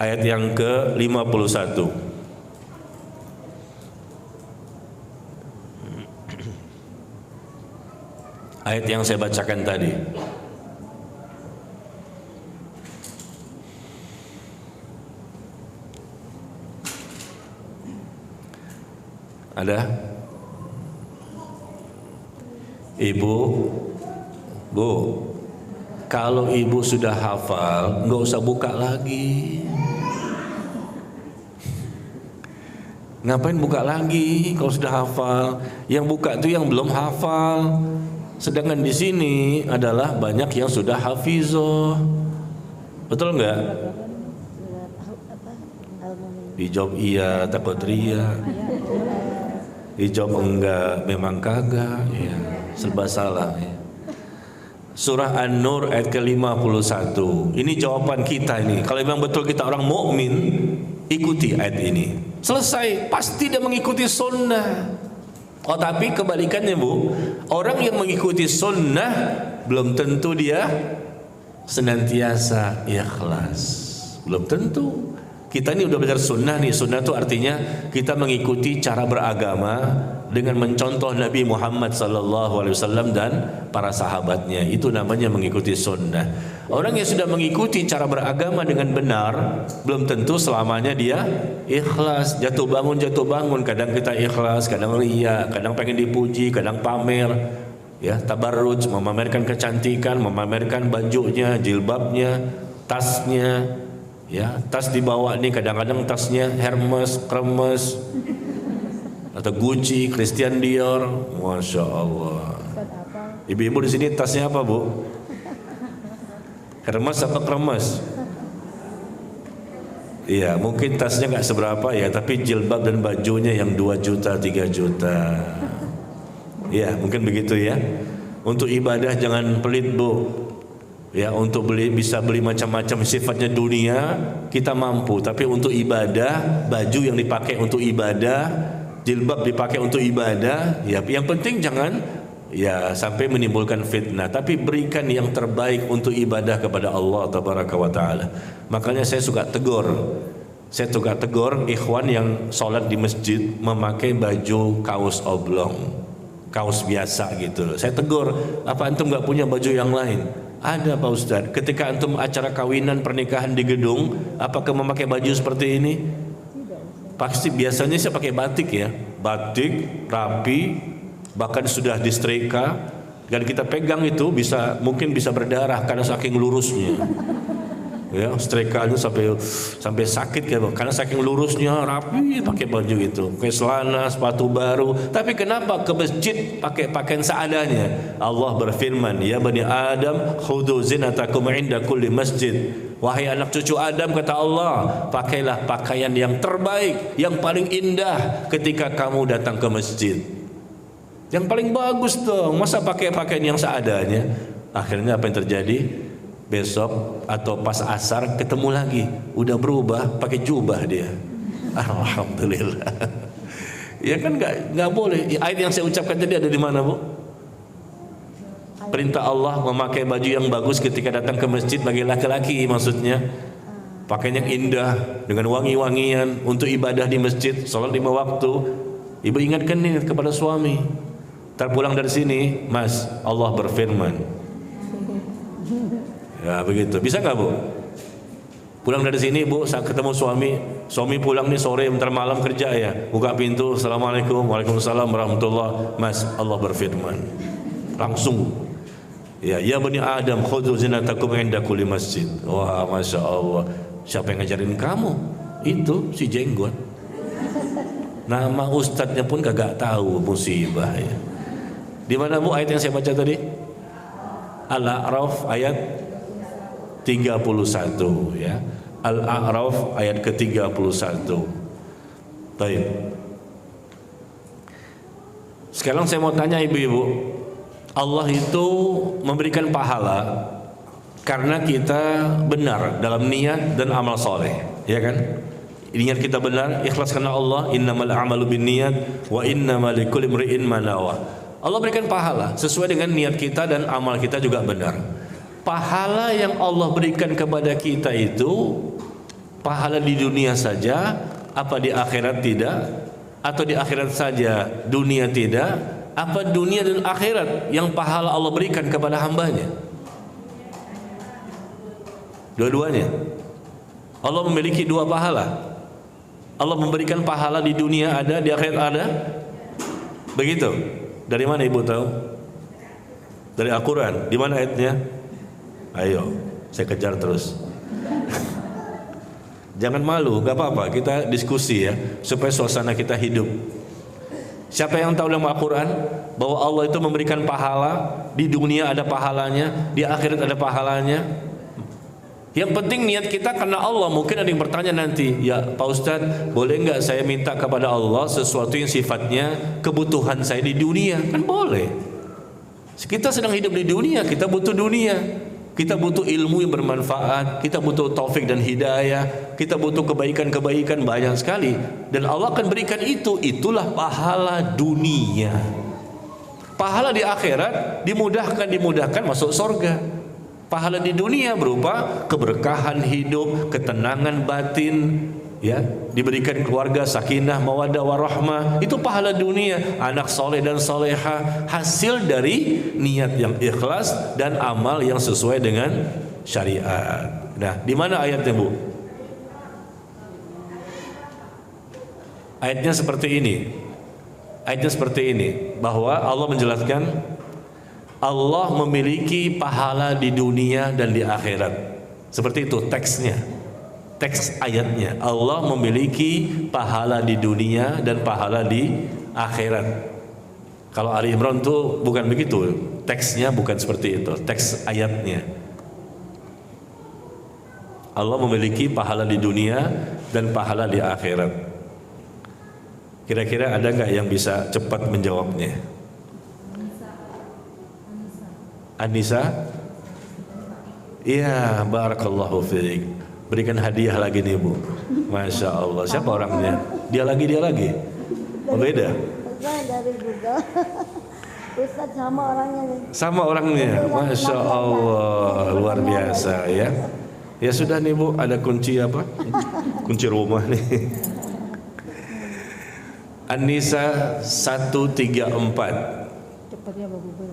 ayat yang ke-51. Ayat yang saya bacakan tadi. Ada? Ibu, Bu, kalau ibu sudah hafal, nggak usah buka lagi. Ngapain buka lagi kalau sudah hafal? Yang buka itu yang belum hafal. Sedangkan di sini adalah banyak yang sudah hafizah. Betul enggak? Dijawab iya, takut ria. Dijawab enggak, memang kagak. Ya, serba salah. Ya. Surah An-Nur ayat ke-51. Ini jawaban kita ini. Kalau memang betul kita orang mukmin, ikuti ayat ini. Selesai, pasti dia mengikuti sunnah. Oh tapi kebalikannya Bu, orang yang mengikuti sunnah belum tentu dia senantiasa ikhlas. Belum tentu. Kita ini udah belajar sunnah nih. Sunnah itu artinya kita mengikuti cara beragama dengan mencontoh Nabi Muhammad SAW dan para sahabatnya. Itu namanya mengikuti sunnah. Orang yang sudah mengikuti cara beragama dengan benar, belum tentu selamanya dia ikhlas. Jatuh bangun. Kadang kita ikhlas, kadang ria, kadang pengen dipuji, kadang pamer. Ya, tabarruj, memamerkan kecantikan, memamerkan bajunya, jilbabnya, tasnya. Ya, tas dibawa nih kadang-kadang tasnya Hermes, Kremes, atau Gucci, Christian Dior, masya Allah. Ibu-ibu di sini tasnya apa Bu? Hermes apa Kremes? Iya, mungkin tasnya nggak seberapa ya, tapi jilbab dan bajunya yang 2 juta, 3 juta. Iya, mungkin begitu ya. Untuk ibadah jangan pelit Bu. Ya, untuk bisa beli macam-macam sifatnya dunia kita mampu, tapi untuk ibadah, baju yang dipakai untuk ibadah, jilbab dipakai untuk ibadah, ya yang penting jangan ya sampai menimbulkan fitnah, tapi berikan yang terbaik untuk ibadah kepada Allah tabaraka wa taala. Makanya saya suka tegur ikhwan yang sholat di masjid memakai baju kaos oblong, kaos biasa gitu. Saya tegur, apa antum nggak punya baju yang lain? Ada Pak Ustadz. Ketika antum acara kawinan pernikahan di gedung, apakah memakai baju seperti ini? Pasti biasanya saya pakai batik ya, batik rapi, bahkan sudah disetrika, dan kita pegang itu mungkin bisa berdarah karena saking lurusnya. Ya, setrikanya sampai sakit ya, karena saking lurusnya, rapi pakai baju itu, pakai celana, sepatu baru. Tapi kenapa ke masjid pakai pakaian seadanya? Allah berfirman, ya bani Adam, khudhu zinatakum inda kulli masjid. Wahai anak cucu Adam, kata Allah, pakailah pakaian yang terbaik, yang paling indah ketika kamu datang ke masjid. Yang paling bagus dong, masa pakai pakaian yang seadanya? Akhirnya apa yang terjadi? Besok atau pas asar ketemu lagi, udah berubah, pakai jubah dia. Alhamdulillah. Ya kan nggak boleh. Ayat yang saya ucapkan tadi ada di mana Bu? Perintah Allah memakai baju yang bagus ketika datang ke masjid bagi laki-laki, maksudnya pakaian yang indah dengan wangi-wangian untuk ibadah di masjid, sholat 5 waktu. Ibu ingatkan nih kepada suami. Terpulang dari sini, Mas, Allah berfirman. Ya begitu, bisa nggak Bu? Pulang dari sini Bu, saat ketemu suami pulang nih sore, bentar malam kerja ya, buka pintu, assalamualaikum, waalaikumsalam warahmatullah. Mas, Allah berfirman, langsung, ya bani Adam, khudhu zinatakum inda kulli masjid. Wah, masya Allah, siapa yang ngajarin kamu? Itu si jenggot. Nama ustadznya pun kagak tahu, musibah ya. Di mana Bu ayat yang saya baca tadi? Al-A'raf ayat 31 ya. Al-A'raf ayat ke-31. Baik. Sekarang saya mau tanya ibu-ibu, Allah itu memberikan pahala karena kita benar dalam niat dan amal soleh, ya kan? Niat kita benar, ikhlas karena Allah, innamal a'malu binniyat wa innamal likulli imri'in ma nawa. Allah berikan pahala sesuai dengan niat kita dan amal kita juga benar. Pahala yang Allah berikan kepada kita itu pahala di dunia saja, apa di akhirat tidak? Atau di akhirat saja, dunia tidak? Apa dunia dan akhirat yang pahala Allah berikan kepada hambanya? Dua-duanya. Allah memiliki 2 pahala. Allah memberikan pahala di dunia ada, di akhirat ada. Begitu. Dari mana ibu tahu? Dari Al-Quran. Di mana ayatnya? Ayo, saya kejar terus. Jangan malu, gak apa-apa, kita diskusi ya, supaya suasana kita hidup. Siapa yang tahu dalam Al-Quran bahwa Allah itu memberikan pahala, di dunia ada pahalanya, di akhirat ada pahalanya. Yang penting niat kita karena Allah. Mungkin ada yang bertanya nanti, ya Pak Ustadz, boleh nggak saya minta kepada Allah sesuatu yang sifatnya kebutuhan saya di dunia? Kan boleh. Kita sedang hidup di dunia, kita butuh dunia. Kita butuh ilmu yang bermanfaat, kita butuh taufik dan hidayah, kita butuh kebaikan-kebaikan banyak sekali. Dan Allah akan berikan itu, itulah pahala dunia. Pahala di akhirat dimudahkan masuk surga. Pahala di dunia berupa keberkahan hidup, ketenangan batin, ya, diberikan keluarga sakinah, mawaddah warahmah. Itu pahala dunia, anak soleh dan soleha, hasil dari niat yang ikhlas dan amal yang sesuai dengan syariat. Nah, di mana ayatnya, Bu? Ayatnya seperti ini. Ayatnya seperti ini, bahwa Allah menjelaskan Allah memiliki pahala di dunia dan di akhirat. Seperti itu teksnya. Teks ayatnya, Allah memiliki pahala di dunia dan pahala di akhirat. Kalau Ali Imran itu bukan begitu, teksnya bukan seperti itu, teks ayatnya. Allah memiliki pahala di dunia dan pahala di akhirat. Kira-kira ada nggak yang bisa cepat menjawabnya? Anissa? Iya, barakallahu fiik. Berikan hadiah lagi nih, Bu. Masya Allah. Siapa orangnya? Dia lagi. Oh, beda. Saya dari Google. Ustaz sama orangnya nih. Sama orangnya. Masya Allah. Luar biasa ya. Ya sudah nih, Bu. Ada kunci apa? Kunci rumah nih. An-Nisa 134.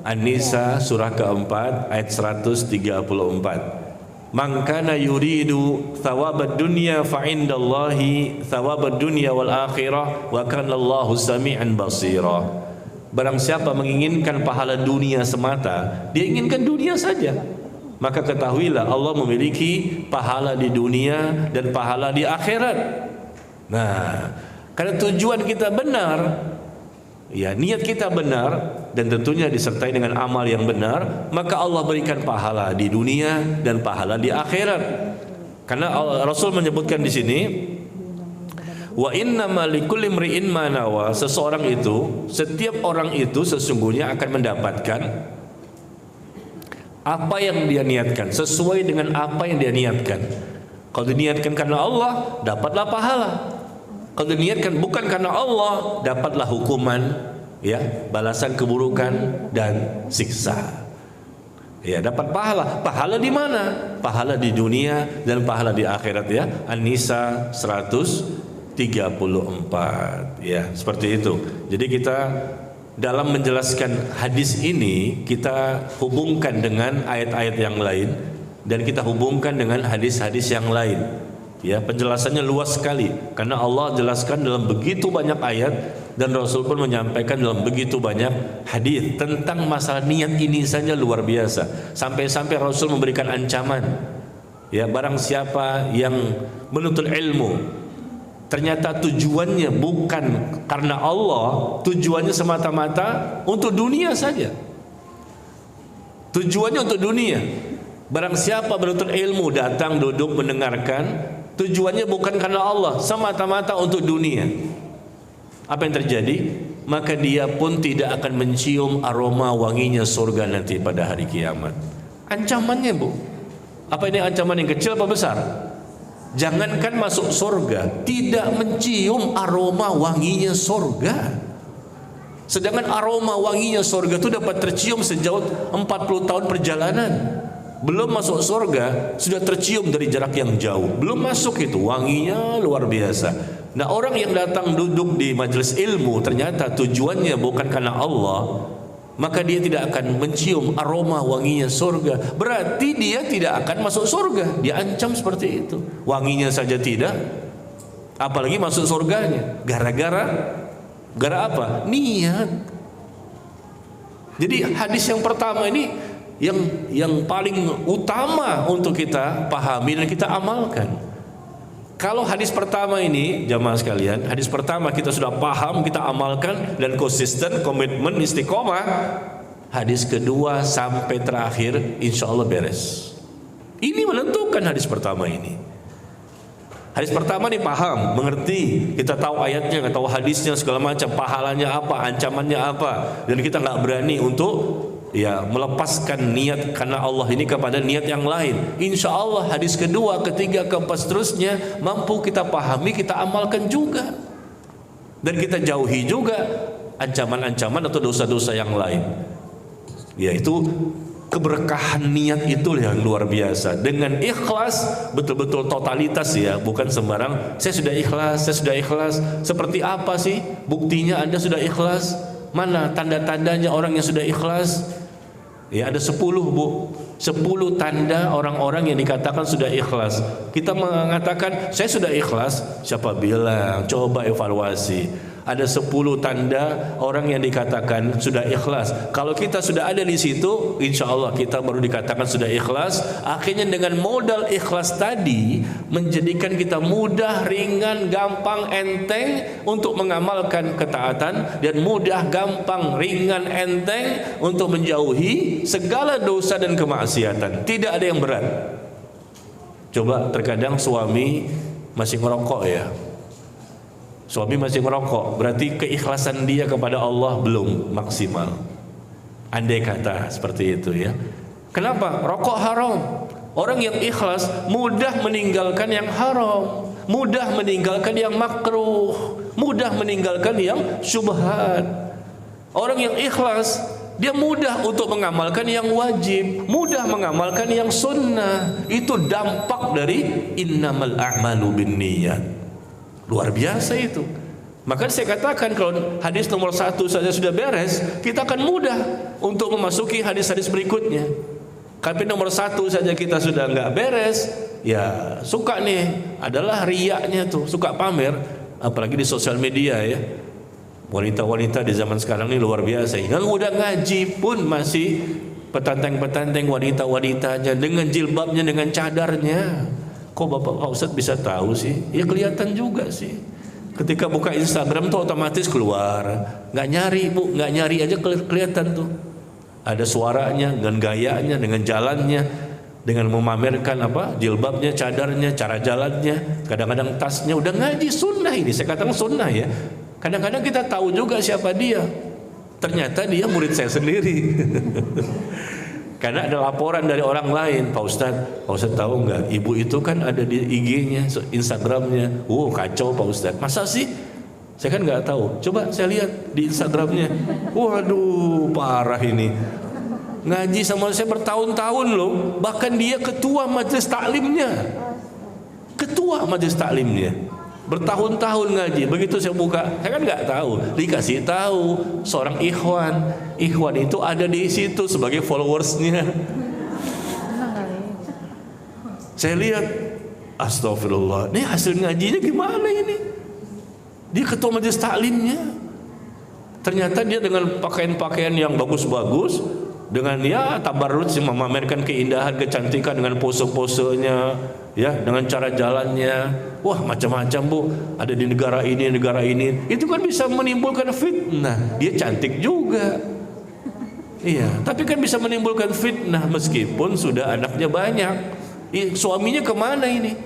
An-Nisa surah keempat ayat 134. Man kana yuridu thawabad dunya fa indallahi thawabad dunya wal akhirah wa kana Allahu sami'an basira. Barang siapa menginginkan pahala dunia semata, dia inginkan dunia saja, maka ketahuilah Allah memiliki pahala di dunia dan pahala di akhirat. Nah, karena tujuan kita benar, ya, niat kita benar dan tentunya disertai dengan amal yang benar, maka Allah berikan pahala di dunia dan pahala di akhirat. Karena Rasul menyebutkan di sini, wa innamal likulli imri'in ma nawa, seseorang itu, setiap orang itu sesungguhnya akan mendapatkan apa yang dia niatkan, sesuai dengan apa yang dia niatkan. Kalau diniatkan karena Allah, dapatlah pahala. Kalau diniatkan bukan karena Allah, dapatlah hukuman, ya, balasan keburukan dan siksa. Ya, dapat pahala. Pahala di mana? Pahala di dunia dan pahala di akhirat, ya. An-Nisa 134. Ya, seperti itu. Jadi kita dalam menjelaskan hadis ini, kita hubungkan dengan ayat-ayat yang lain dan kita hubungkan dengan hadis-hadis yang lain. Ya, penjelasannya luas sekali karena Allah jelaskan dalam begitu banyak ayat dan Rasul pun menyampaikan dalam begitu banyak hadis tentang masalah niat ini saja luar biasa. Sampai-sampai Rasul memberikan ancaman. Ya, barang siapa yang menuntut ilmu ternyata tujuannya bukan karena Allah, tujuannya semata-mata untuk dunia saja. Tujuannya untuk dunia. Barang siapa menuntut ilmu, datang duduk mendengarkan, tujuannya bukan karena Allah, semata-mata untuk dunia. Apa yang terjadi? Maka dia pun tidak akan mencium aroma wanginya surga nanti pada hari kiamat. Ancamannya, Bu. Apa ini ancaman yang kecil apa besar? Jangankan masuk surga, tidak mencium aroma wanginya surga. Sedangkan aroma wanginya surga itu dapat tercium sejauh 40 tahun perjalanan. Belum masuk surga sudah tercium dari jarak yang jauh. Belum masuk itu wanginya luar biasa. Nah, orang yang datang duduk di majelis ilmu ternyata tujuannya bukan karena Allah, maka dia tidak akan mencium aroma wanginya surga. Berarti dia tidak akan masuk surga. Dia ancam seperti itu. Wanginya saja tidak, apalagi masuk surganya. Gara apa? Niat. Jadi hadis yang pertama ini yang paling utama untuk kita pahami dan kita amalkan. Kalau hadis pertama ini, jamaah sekalian, hadis pertama kita sudah paham, kita amalkan dan konsisten, komitmen, istiqomah. Hadis kedua sampai terakhir, insya Allah beres. Ini menentukan hadis pertama ini. Hadis pertama nih paham, mengerti, kita tahu ayatnya, kita tahu hadisnya segala macam, pahalanya apa, ancamannya apa, dan kita nggak berani untuk melepaskan niat karena Allah ini kepada niat yang lain. Insya Allah hadis kedua, ketiga, keempat seterusnya mampu kita pahami, kita amalkan juga, dan kita jauhi juga ancaman-ancaman atau dosa-dosa yang lain. Yaitu keberkahan niat itu yang luar biasa. Dengan ikhlas, betul-betul totalitas ya, bukan sembarang saya sudah ikhlas, saya sudah ikhlas. Seperti apa sih buktinya Anda sudah ikhlas? Mana tanda-tandanya orang yang sudah ikhlas? Ya, ada 10 Bu, 10 tanda orang-orang yang dikatakan sudah ikhlas. Kita mengatakan saya sudah ikhlas, siapa bilang? Coba evaluasi. Ada 10 tanda orang yang dikatakan sudah ikhlas. Kalau kita sudah ada di situ, insya Allah kita baru dikatakan sudah ikhlas. Akhirnya dengan modal ikhlas tadi menjadikan kita mudah, ringan, gampang, enteng untuk mengamalkan ketaatan, dan mudah, gampang, ringan, enteng untuk menjauhi segala dosa dan kemaksiatan. Tidak ada yang berat. Coba terkadang suami masih ngerokok ya. Suami masih merokok, berarti keikhlasan dia kepada Allah belum maksimal. Andai kata seperti itu ya. Kenapa? Rokok haram. Orang yang ikhlas mudah meninggalkan yang haram, mudah meninggalkan yang makruh, mudah meninggalkan yang syubhat. Orang yang ikhlas, dia mudah untuk mengamalkan yang wajib, mudah mengamalkan yang sunnah. Itu dampak dari innamal a'malu binniyat. Luar biasa itu. Maka saya katakan kalau hadis nomor 1 saja sudah beres, kita akan mudah untuk memasuki hadis-hadis berikutnya. Tapi nomor 1 saja kita sudah nggak beres, ya suka nih, adalah riyaknya tuh, suka pamer, apalagi di sosial media ya. Wanita-wanita di zaman sekarang ini luar biasa. Yang udah ngaji pun masih petanteng-petanteng wanita-wanitanya dengan jilbabnya, dengan cadarnya. Kok Pak Ustadz bisa tahu sih? Ya kelihatan juga sih. Ketika buka Instagram tuh otomatis keluar. Nggak nyari Bu, nggak nyari aja kelihatan tuh. Ada suaranya, dengan gayanya, dengan jalannya, dengan memamerkan apa? Jilbabnya, cadarnya, cara jalannya, kadang-kadang tasnya. Udah ngaji sunnah ini, saya katakan sunnah ya. Kadang-kadang kita tahu juga siapa dia. Ternyata dia murid saya sendiri. Karena ada laporan dari orang lain, Pak Ustadz tahu nggak? Ibu itu kan ada di IG-nya, Instagram-nya. Kacau Pak Ustadz. Masa sih? Saya kan nggak tahu. Coba saya lihat di Instagram-nya. Waduh, parah ini. Ngaji sama saya bertahun-tahun loh. Bahkan dia ketua majelis taklimnya. Ketua majelis taklimnya. Bertahun-tahun ngaji. Begitu saya buka, saya kan nggak tahu. Dikasih tahu seorang ikhwan. Ikhwan itu ada di situ sebagai followersnya. Saya lihat, astagfirullah. Ini hasil ngajinya gimana ini? Dia ketua majelis taklimnya. Ternyata dia dengan pakaian-pakaian yang bagus-bagus, dengan tabarruj, memamerkan keindahan, kecantikan dengan pose-posenya, ya, dengan cara jalannya. Wah, macam-macam Bu, ada di negara ini. Itu kan bisa menimbulkan fitnah. Dia cantik juga. Iya, tapi kan bisa menimbulkan fitnah meskipun sudah anaknya banyak. Suaminya kemana ini?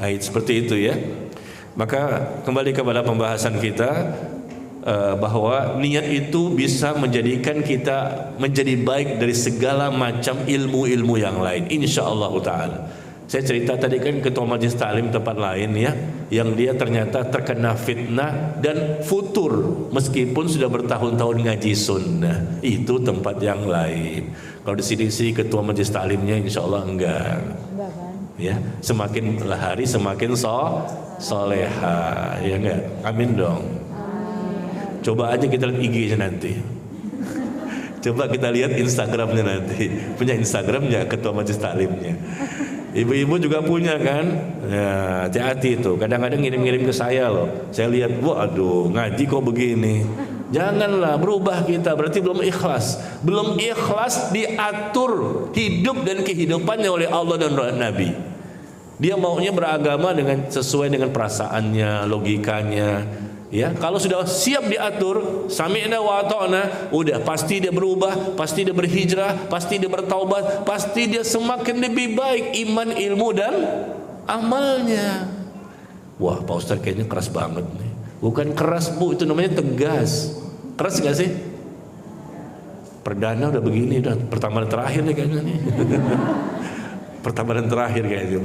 Nah, seperti itu ya. Maka kembali kepada pembahasan kita, bahwa niat itu bisa menjadikan kita menjadi baik dari segala macam ilmu-ilmu yang lain, insyaallah ta'ala. Saya cerita tadi kan ketua majelis taklim tempat lain ya, yang dia ternyata terkena fitnah dan futur meskipun sudah bertahun-tahun ngaji sunnah. Itu tempat yang lain. Kalau di sini sih ketua majelis taklimnya insyaallah enggak kan? Ya, semakin hari semakin soleha, ya enggak? Amin dong. Coba aja kita lihat IG-nya nanti. Coba kita lihat Instagram-nya nanti. Punya Instagram-nya ketua majelis taklimnya. Ibu-ibu juga punya kan? Ya, hati-hati itu. Kadang-kadang ngirim-ngirim ke saya loh. Saya lihat, waduh, ngaji kok begini. Janganlah, berubah kita. Berarti belum ikhlas. Belum ikhlas diatur hidup dan kehidupannya oleh Allah dan Nabi. Dia maunya beragama dengan sesuai dengan perasaannya, logikanya. Ya, kalau sudah siap diatur, sami'na wa ata'na, udah pasti dia berubah, pasti dia berhijrah, pasti dia bertaubat, pasti dia semakin lebih baik iman, ilmu dan amalnya. Wah, Pak Ustaz kayaknya keras banget nih. Bukan keras Bu, itu namanya tegas. Keras gak sih? Perdana udah begini, udah pertama dan terakhir nih kayaknya nih. Pertama dan terakhir kayaknya.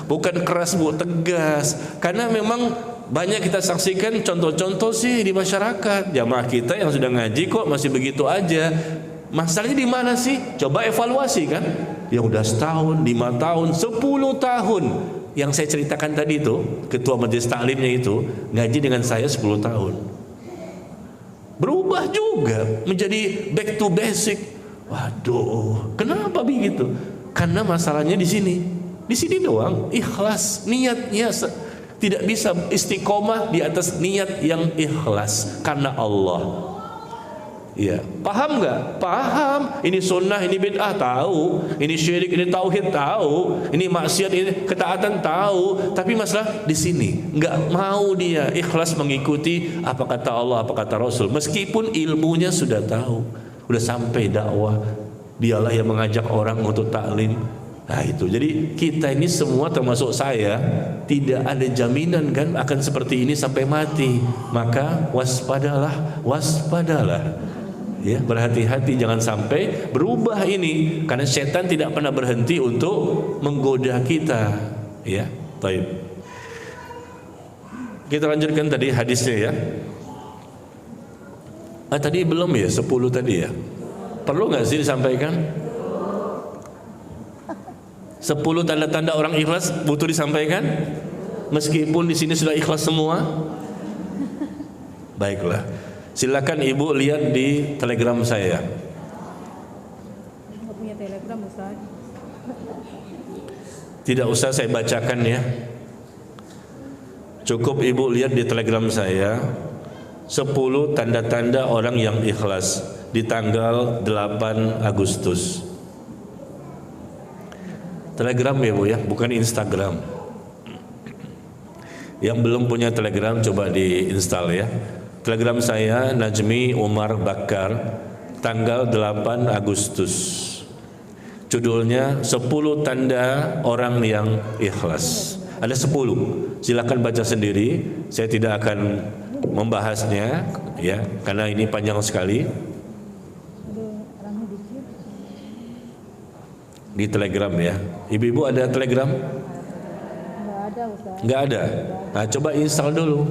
Bukan keras Bu, tegas. Karena memang banyak kita saksikan contoh-contoh sih di masyarakat. Jamaah kita yang sudah ngaji kok masih begitu aja. Masalahnya di mana sih? Coba evaluasi kan. Yang udah setahun, 5 tahun, 10 tahun. Yang saya ceritakan tadi itu, ketua majelis taklimnya itu ngaji dengan saya 10 tahun. Berubah juga menjadi back to basic. Waduh, kenapa begitu? Karena masalahnya di sini. Di sini doang, ikhlas, niatnya tidak bisa istiqomah di atas niat yang ikhlas karena Allah. Iya, paham nggak? Paham. Ini sunnah, ini bid'ah tahu, ini syirik, ini tauhid tahu, ini maksiat, ini ketaatan tahu. Tapi masalah di sini nggak mau dia ikhlas mengikuti apa kata Allah, apa kata Rasul. Meskipun ilmunya sudah tahu, sudah sampai dakwah, dialah yang mengajak orang untuk taklim. Nah itu, jadi kita ini semua termasuk saya tidak ada jaminan kan akan seperti ini sampai mati. Maka waspadalah, waspadalah. Ya, berhati-hati jangan sampai berubah ini, karena setan tidak pernah berhenti untuk menggoda kita. Ya, baik. Kita lanjutkan tadi hadisnya ya. Tadi belum ya, 10 tadi ya. Perlu nggak sih disampaikan? 10 tanda-tanda orang ikhlas butuh disampaikan, meskipun di sini sudah ikhlas semua. Baiklah, silakan ibu lihat di telegram saya. Nggak punya telegram Ustaz. Tidak usah saya bacakan ya, cukup ibu lihat di telegram saya 10 tanda-tanda orang yang ikhlas di tanggal 8 Agustus. Telegram ya Bu ya, bukan Instagram. Yang belum punya Telegram coba diinstal ya. Telegram saya Najmi Umar Bakar, tanggal 8 Agustus. Judulnya 10 tanda orang yang ikhlas. Ada 10. Silakan baca sendiri. Saya tidak akan membahasnya ya, karena ini panjang sekali. Di Telegram ya. Ibu-ibu ada Telegram? Nggak ada Ustaz. Nggak ada. Nah, coba install dulu.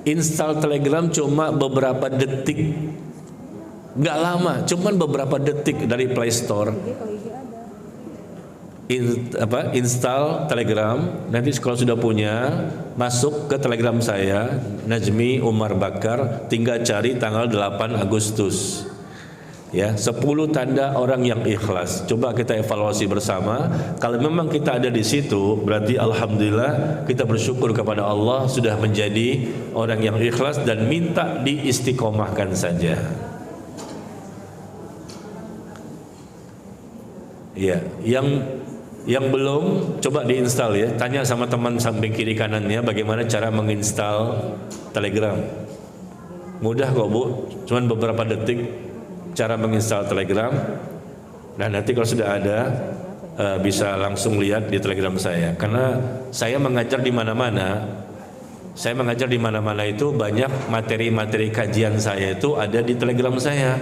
Install Telegram cuma beberapa detik. Nggak lama, cuma beberapa detik dari Play Store. Kalau IG ada. Install Telegram. Nanti kalau sudah punya, masuk ke Telegram saya Najmi Umar Bakar, tinggal cari tanggal 8 Agustus. Ya, 10 tanda orang yang ikhlas. Coba kita evaluasi bersama. Kalau memang kita ada di situ, berarti alhamdulillah kita bersyukur kepada Allah sudah menjadi orang yang ikhlas dan minta diistiqomahkan saja. Ya, yang belum coba diinstal ya. Tanya sama teman samping kiri kanannya bagaimana cara menginstal Telegram. Mudah kok Bu, cuman beberapa detik cara menginstal Telegram. Nah nanti kalau sudah ada bisa langsung lihat di Telegram saya. Karena saya mengajar di mana-mana. Saya mengajar di mana-mana itu banyak materi-materi kajian saya itu ada di Telegram saya.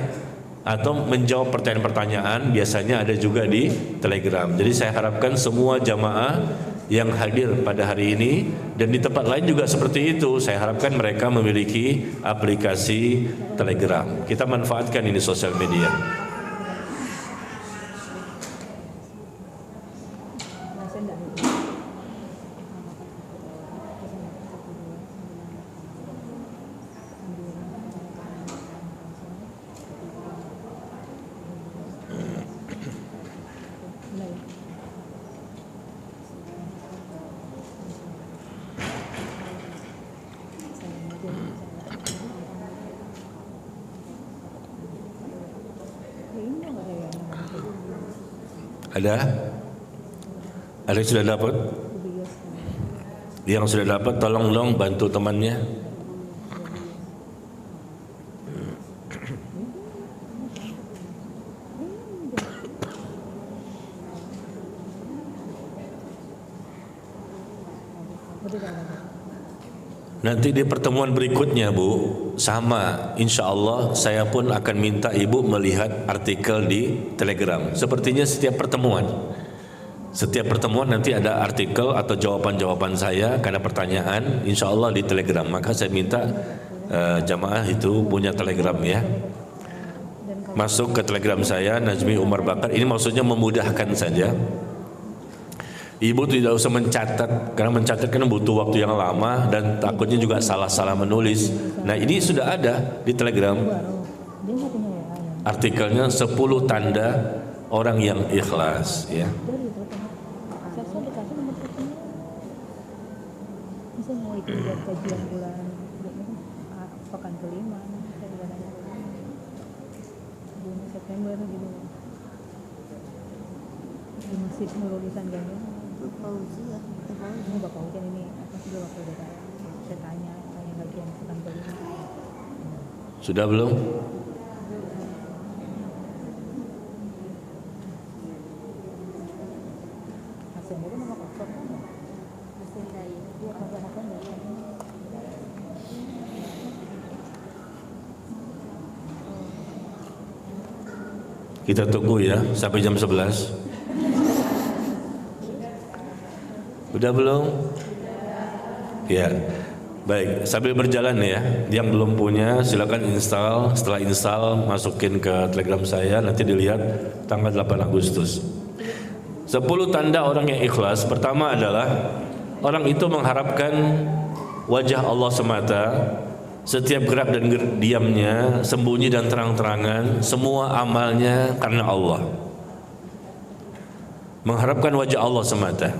Atau menjawab pertanyaan-pertanyaan biasanya ada juga di Telegram. Jadi saya harapkan semua jamaah yang hadir pada hari ini dan di tempat lain juga seperti itu, saya harapkan mereka memiliki aplikasi Telegram. Kita manfaatkan ini sosial media. Ada? Ada yang sudah dapat? Yang sudah dapat tolong dong bantu temannya. Nanti di pertemuan berikutnya Bu, sama insya Allah saya pun akan minta Ibu melihat artikel di Telegram. Sepertinya setiap pertemuan nanti ada artikel atau jawaban-jawaban saya karena pertanyaan insya Allah di Telegram. Maka saya minta jamaah itu punya Telegram ya. Masuk ke Telegram saya Najmi Umar Bakar. Ini maksudnya memudahkan saja. Ibu tidak usah mencatat, karena mencatat kan butuh waktu yang lama dan takutnya juga salah-salah menulis. Nah ini sudah ada di Telegram. Artikelnya 10 tanda orang yang ikhlas ya. Kajian bulan pekan kelima bulan September gitu di Masjid Nurul Ihsan Gandeng. Ini Bapak Ujian ini apa sih waktu saya tanya kajian pekan kelima. Sudah belum? Hasilnya itu nomor kosong kan? Hasil dari dia kosong dari Kita tunggu ya sampai jam 11. Udah belum? Ya. Baik, sambil berjalan ya. Yang belum punya silakan install. Setelah install masukin ke Telegram saya, nanti dilihat tanggal 8 Agustus. 10 tanda orang yang ikhlas. Pertama adalah orang itu mengharapkan wajah Allah semata. Setiap gerak dan diamnya, sembunyi dan terang-terangan, semua amalnya karena Allah. Mengharapkan wajah Allah semata.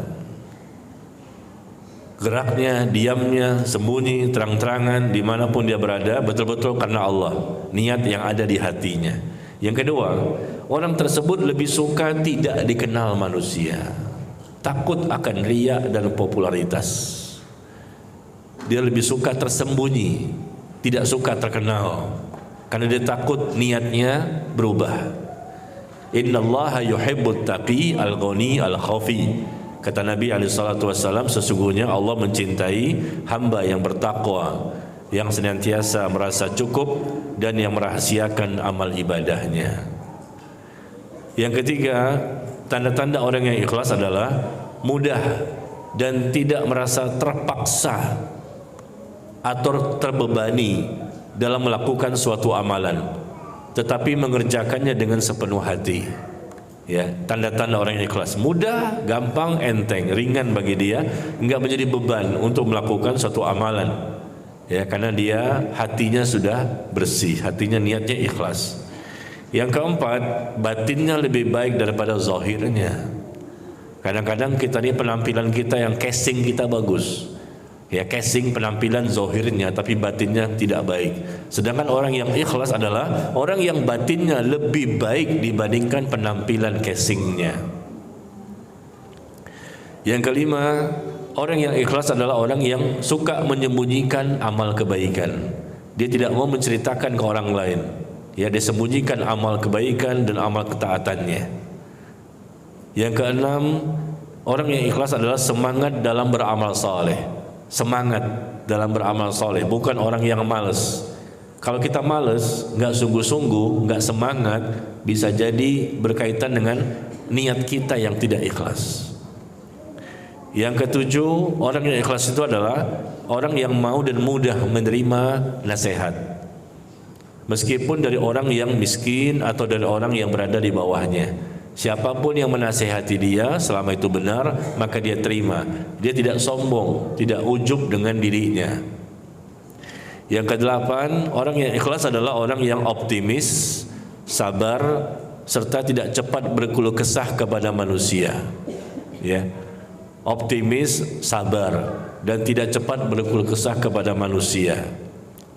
Geraknya, diamnya, sembunyi, terang-terangan, dimanapun dia berada, betul-betul karena Allah. Niat yang ada di hatinya. Yang kedua, orang tersebut lebih suka tidak dikenal manusia. Takut akan riya dan popularitas. Dia lebih suka tersembunyi, tidak suka terkenal, karena dia takut niatnya berubah. Innallaha yuhibbut taqi al-ghani al-khafi. Kata Nabi SAW, sesungguhnya Allah mencintai hamba yang bertakwa, yang senantiasa merasa cukup dan yang merahasiakan amal ibadahnya. Yang ketiga, tanda-tanda orang yang ikhlas adalah mudah dan tidak merasa terpaksa atau terbebani dalam melakukan suatu amalan, tetapi mengerjakannya dengan sepenuh hati. Ya, tanda-tanda orang yang ikhlas: mudah, gampang, enteng, ringan bagi dia, enggak menjadi beban untuk melakukan suatu amalan. Ya, karena dia hatinya sudah bersih, hatinya niatnya ikhlas. Yang keempat, batinnya lebih baik daripada zahirnya. Kadang-kadang kita ini penampilan kita yang casing kita bagus. Ya, casing penampilan zahirnya tapi batinnya tidak baik. Sedangkan orang yang ikhlas adalah orang yang batinnya lebih baik dibandingkan penampilan casingnya. Yang kelima, orang yang ikhlas adalah orang yang suka menyembunyikan amal kebaikan. Dia tidak mau menceritakan ke orang lain. Ya, dia sembunyikan amal kebaikan dan amal ketaatannya. Yang keenam, orang yang ikhlas adalah semangat dalam beramal saleh. Semangat dalam beramal soleh, bukan orang yang malas. Kalau kita malas, nggak sungguh-sungguh, nggak semangat, bisa jadi berkaitan dengan niat kita yang tidak ikhlas. Yang ketujuh, orang yang ikhlas itu adalah orang yang mau dan mudah menerima nasihat, meskipun dari orang yang miskin atau dari orang yang berada di bawahnya. Siapapun yang menasihati dia selama itu benar, maka dia terima. Dia tidak sombong, tidak ujub dengan dirinya. Yang kedelapan, orang yang ikhlas adalah orang yang optimis, sabar, serta tidak cepat berkeluh kesah kepada manusia. Ya, optimis, sabar, dan tidak cepat berkeluh kesah kepada manusia.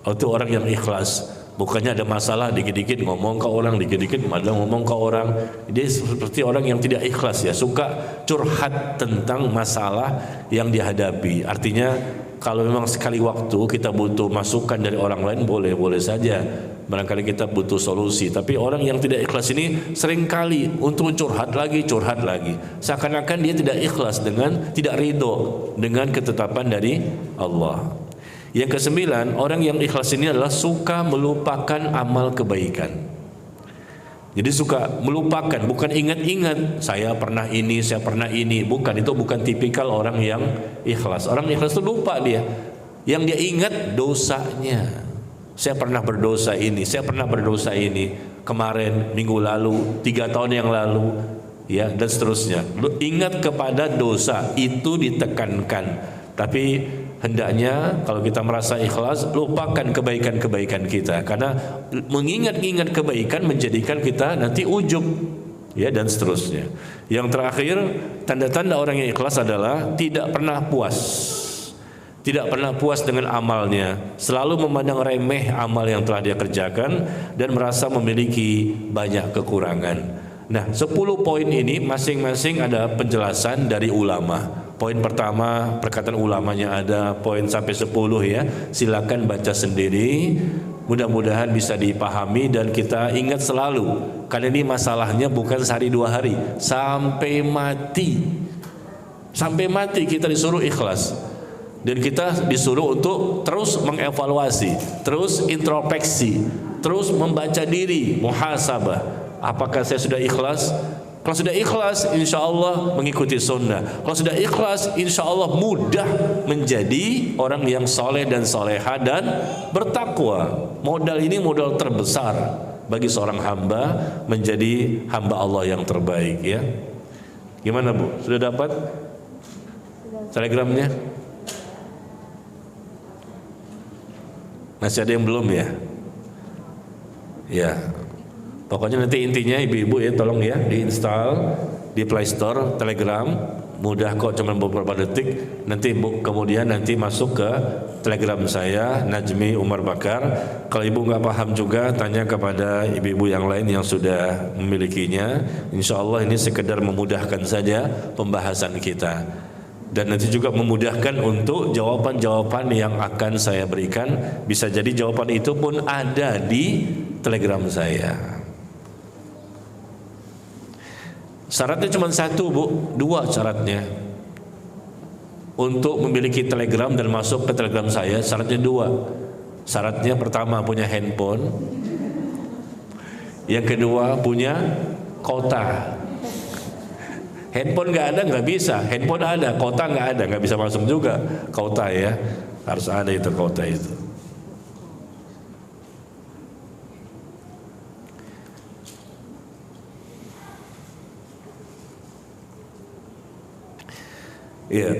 Itu orang yang ikhlas. Bukannya ada masalah dikit-dikit ngomong ke orang, dikit-dikit malah ngomong ke orang. Dia seperti orang yang tidak ikhlas ya, suka curhat tentang masalah yang dihadapi. Artinya kalau memang sekali waktu kita butuh masukan dari orang lain, boleh saja. Barangkali kita butuh solusi. Tapi orang yang tidak ikhlas ini seringkali untuk curhat lagi. Seakan-akan dia tidak ikhlas tidak ridho dengan ketetapan dari Allah. Yang kesembilan, orang yang ikhlas ini adalah suka melupakan amal kebaikan. Jadi suka melupakan, bukan ingat-ingat saya pernah ini, bukan, itu bukan tipikal orang yang ikhlas. Orang ikhlas itu lupa dia. Yang dia ingat dosanya. Saya pernah berdosa ini kemarin, minggu lalu, 3 tahun yang lalu, ya, dan seterusnya. Ingat kepada dosa itu ditekankan. Tapi hendaknya kalau kita merasa ikhlas, lupakan kebaikan-kebaikan kita, karena mengingat-ingat kebaikan menjadikan kita nanti ujub, ya, dan seterusnya. Yang terakhir, tanda-tanda orang yang ikhlas adalah tidak pernah puas dengan amalnya, selalu memandang remeh amal yang telah dia kerjakan dan merasa memiliki banyak kekurangan. Nah, 10 poin ini masing-masing ada penjelasan dari ulama. Poin pertama, perkataan ulamanya ada, poin sampai 10 ya. Silakan baca sendiri. Mudah-mudahan bisa dipahami dan kita ingat selalu. Karena ini masalahnya bukan sehari 2 hari, sampai mati. Sampai mati kita disuruh ikhlas. Dan kita disuruh untuk terus mengevaluasi, terus introspeksi, terus membaca diri, muhasabah. Apakah saya sudah ikhlas? Kalau sudah ikhlas, insya Allah mengikuti sunnah. Kalau sudah ikhlas, insya Allah mudah menjadi orang yang soleh dan soleha dan bertakwa. Modal ini modal terbesar bagi seorang hamba menjadi hamba Allah yang terbaik, ya. Gimana Bu? Sudah dapat telegramnya? Masih ada yang belum ya? Ya. Pokoknya nanti intinya ibu-ibu ya, tolong ya diinstal di Play Store Telegram, mudah kok, cuma beberapa detik. Nanti kemudian masuk ke Telegram saya, Najmi Umar Bakar. Kalau ibu nggak paham juga, tanya kepada ibu-ibu yang lain yang sudah memilikinya. Insya Allah ini sekedar memudahkan saja pembahasan kita, dan nanti juga memudahkan untuk jawaban-jawaban yang akan saya berikan. Bisa jadi jawaban itu pun ada di Telegram saya. Syaratnya cuma 1 Bu, 2 syaratnya. Untuk memiliki Telegram dan masuk ke Telegram saya, syaratnya 2. Syaratnya pertama punya handphone, yang kedua punya kota. Handphone nggak ada nggak bisa, handphone ada, kota nggak ada, nggak bisa masuk juga. Kota ya, harus ada itu kota itu. Iya.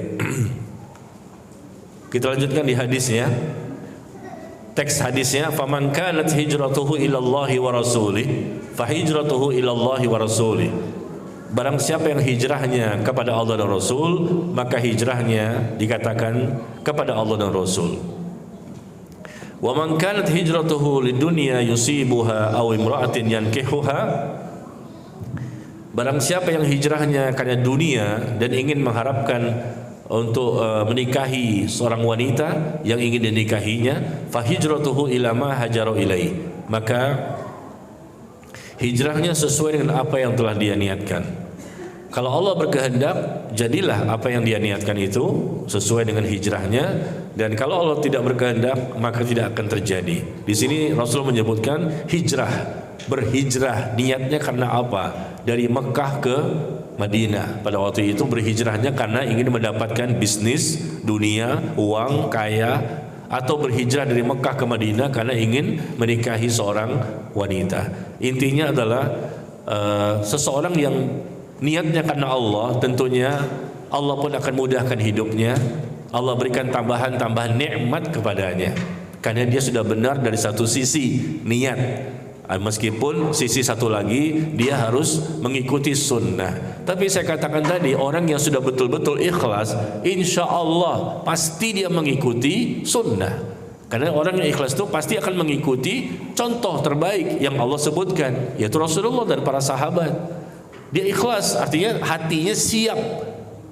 Kita lanjutkan di hadisnya. Teks hadisnya, faman kanat hijratuhu ilallahi wa rasulih, fa hijratuhu ilallahi wa rasulih. Barang siapa yang hijrahnya kepada Allah dan Rasul, maka hijrahnya dikatakan kepada Allah dan Rasul. Wa man kanat hijratuhu lidunya yusibuha aw imra'atin yankihuha. Barang siapa yang hijrahnya karena dunia dan ingin mengharapkan untuk menikahi seorang wanita yang ingin dinikahinya, fa hijratuhu ila ma hajaru ilai, maka hijrahnya sesuai dengan apa yang telah dia niatkan. Kalau Allah berkehendak, jadilah apa yang dia niatkan itu sesuai dengan hijrahnya, dan kalau Allah tidak berkehendak, maka tidak akan terjadi. Di sini Rasul menyebutkan hijrah, berhijrah, niatnya karena apa? Dari Mekah ke Madinah. Pada waktu itu berhijrahnya karena ingin mendapatkan bisnis, dunia, uang, kaya, atau berhijrah dari Mekah ke Madinah karena ingin menikahi seorang wanita. Intinya adalah seseorang yang niatnya karena Allah, tentunya Allah pun akan mudahkan hidupnya. Allah berikan tambahan-tambahan nikmat kepadanya karena dia sudah benar dari satu sisi niat. Meskipun sisi satu lagi dia harus mengikuti sunnah. Tapi saya katakan tadi, orang yang sudah betul-betul ikhlas, insya Allah pasti dia mengikuti sunnah. Karena orang yang ikhlas itu pasti akan mengikuti contoh terbaik yang Allah sebutkan, yaitu Rasulullah dan para sahabat. Dia ikhlas, artinya hatinya siap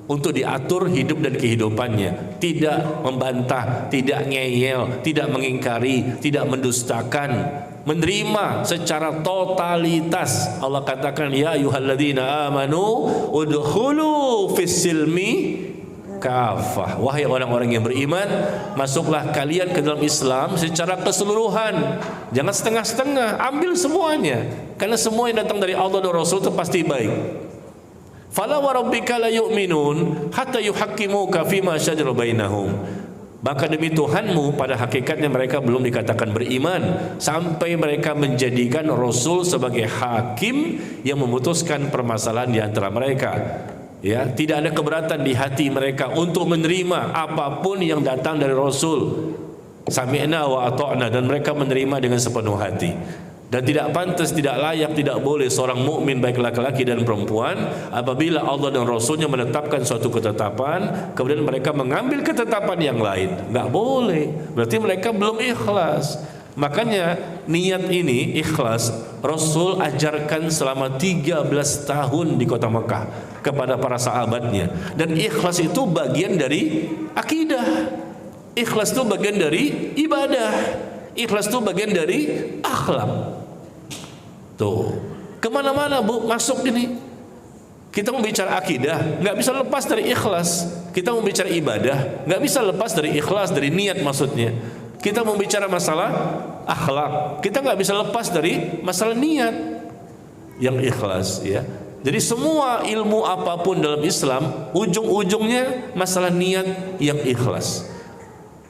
untuk diatur hidup dan kehidupannya, tidak membantah, tidak ngeyel, tidak mengingkari, tidak mendustakan, menerima secara totalitas. Allah katakan, ya ayyuhalladzina amanu udkhulu fis-silmi kafah. Wahai orang-orang yang beriman, masuklah kalian ke dalam Islam secara keseluruhan. Jangan setengah-setengah, ambil semuanya. Karena semua yang datang dari Allah dan Rasul itu pasti baik. Fala wa rabbika la yu'minun hatta yuhaqqimuka fima syajara bainahum. Maka demi Tuhanmu, pada hakikatnya mereka belum dikatakan beriman sampai mereka menjadikan Rasul sebagai hakim yang memutuskan permasalahan di antara mereka. Ya, tidak ada keberatan di hati mereka untuk menerima apapun yang datang dari Rasul. Sami'na wa ata'na, dan mereka menerima dengan sepenuh hati. Dan tidak pantas, tidak layak, tidak boleh seorang mukmin baik laki-laki dan perempuan apabila Allah dan Rasulnya menetapkan suatu ketetapan kemudian mereka mengambil ketetapan yang lain. Nggak boleh, berarti mereka belum ikhlas. Makanya niat ini ikhlas Rasul ajarkan selama 13 tahun di kota Mekah kepada para sahabatnya. Dan ikhlas itu bagian dari akidah, ikhlas itu bagian dari ibadah, ikhlas itu bagian dari akhlak. Tuh, kemana-mana Bu masuk ini. Kita mau bicara akidah, nggak bisa lepas dari ikhlas. Kita mau bicara ibadah, nggak bisa lepas dari ikhlas, dari niat maksudnya. Kita mau bicara masalah akhlak, kita nggak bisa lepas dari masalah niat yang ikhlas, ya. Jadi semua ilmu apapun dalam Islam, ujung-ujungnya masalah niat yang ikhlas.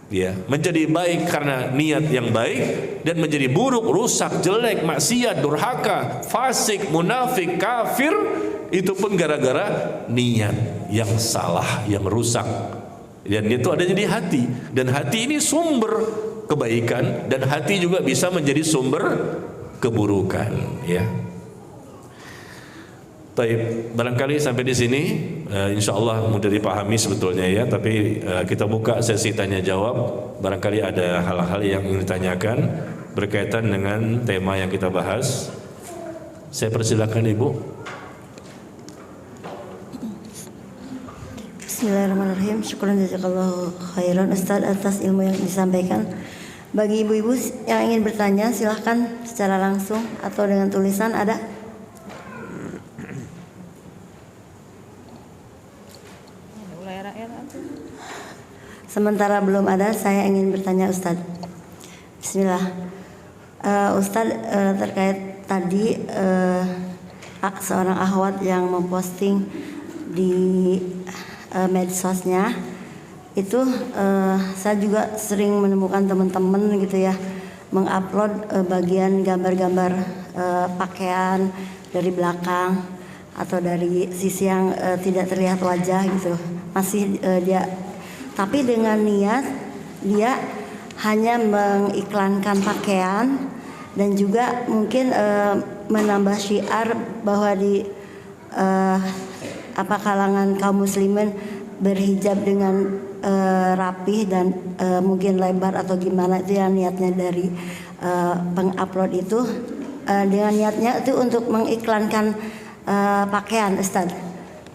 Ya, menjadi baik karena niat yang baik, dan menjadi buruk, rusak, jelek, maksiat, durhaka, fasik, munafik, kafir, itu pun gara-gara niat yang salah, yang rusak. Dan itu adanya di hati, dan hati ini sumber kebaikan, dan hati juga bisa menjadi sumber keburukan, ya. Baik, barangkali sampai di sini insya Allah mudah dipahami sebetulnya, ya. Tapi kita buka sesi tanya jawab. Barangkali ada hal-hal yang ingin ditanyakan berkaitan dengan tema yang kita bahas. Saya persilakan Ibu. Bismillahirrahmanirrahim. Syukran jazakallahu khairan Ustaz atas ilmu yang disampaikan. Bagi ibu-ibu yang ingin bertanya, silahkan secara langsung atau dengan tulisan ada. Sementara belum ada, saya ingin bertanya Ustaz. Bismillah. Ustaz, terkait tadi seorang akhwat yang memposting di medsosnya itu, saya juga sering menemukan teman-teman gitu ya mengupload bagian gambar-gambar pakaian dari belakang atau dari sisi yang tidak terlihat wajah gitu. Masih dia, tapi dengan niat dia hanya mengiklankan pakaian dan juga mungkin menambah syiar bahwa di kalangan kaum muslimin berhijab dengan rapih dan mungkin lebar atau gimana, itu yang niatnya dari pengupload itu, dengan niatnya itu untuk mengiklankan pakaian. Ustaz,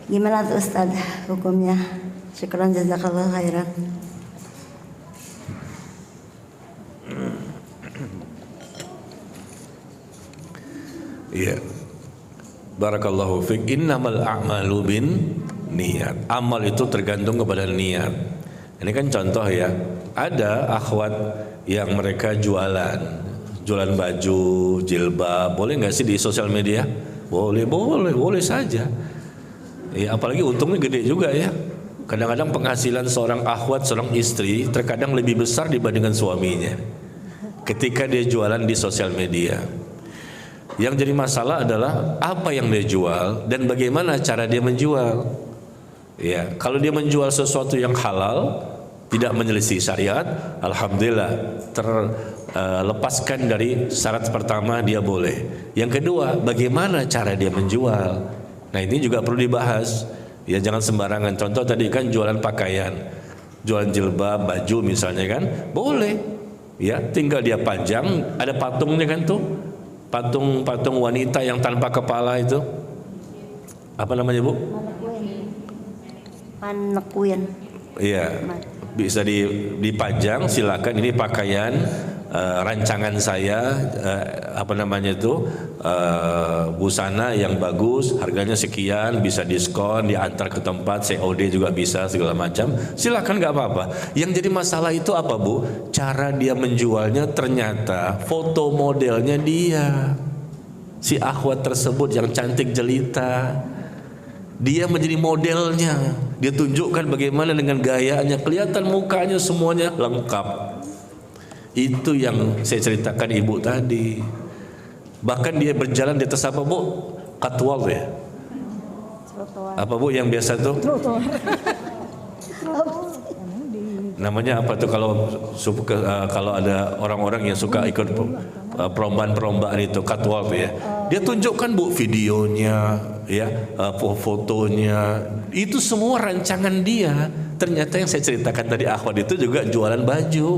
gimana tuh Ustaz hukumnya? Syukran jazakallahu khairan. Iya. Barakallahu fiik. Innamal a'malu bin niat. Amal itu tergantung kepada niat. Ini kan contoh ya. Ada akhwat yang mereka jualan baju, jilbab. Boleh nggak sih di sosial media? Boleh saja. Ya, apalagi untungnya gede juga ya. Kadang-kadang penghasilan seorang akhwat, seorang istri terkadang lebih besar dibandingkan suaminya ketika dia jualan di sosial media. Yang jadi masalah adalah apa yang dia jual dan bagaimana cara dia menjual. Ya, kalau dia menjual sesuatu yang halal, tidak menyelisih syariat, alhamdulillah terlepaskan dari syarat pertama, dia boleh. Yang kedua, bagaimana cara dia menjual. Nah, ini juga perlu dibahas. Ya, jangan sembarangan. Contoh tadi kan jualan pakaian, jualan jilbab, baju misalnya kan, boleh. Ya, tinggal dia pajang, ada patungnya kan tuh, patung wanita yang tanpa kepala itu, apa namanya Bu? Manekuin. Iya, bisa dipajang. Silakan, ini pakaian rancangan saya, apa namanya itu, busana yang bagus, harganya sekian, bisa diskon, diantar ke tempat, COD juga bisa, segala macam. Silakan, nggak apa-apa. Yang jadi masalah itu apa Bu? Cara dia menjualnya, ternyata foto modelnya dia, si akhwat tersebut yang cantik jelita. Dia menjadi modelnya, dia tunjukkan bagaimana dengan gayanya, kelihatan mukanya semuanya lengkap. Itu yang saya ceritakan ibu tadi. Bahkan dia berjalan di atas apa Bu? Catwalk ya? Apa Bu yang biasa tuh? Namanya apa tuh kalau ada orang-orang yang suka ikut perlombaan-perlombaan itu, catwalk ya. Dia tunjukkan Bu videonya, ya, fotonya. Itu semua rancangan dia. Ternyata yang saya ceritakan tadi akhwat itu juga jualan baju.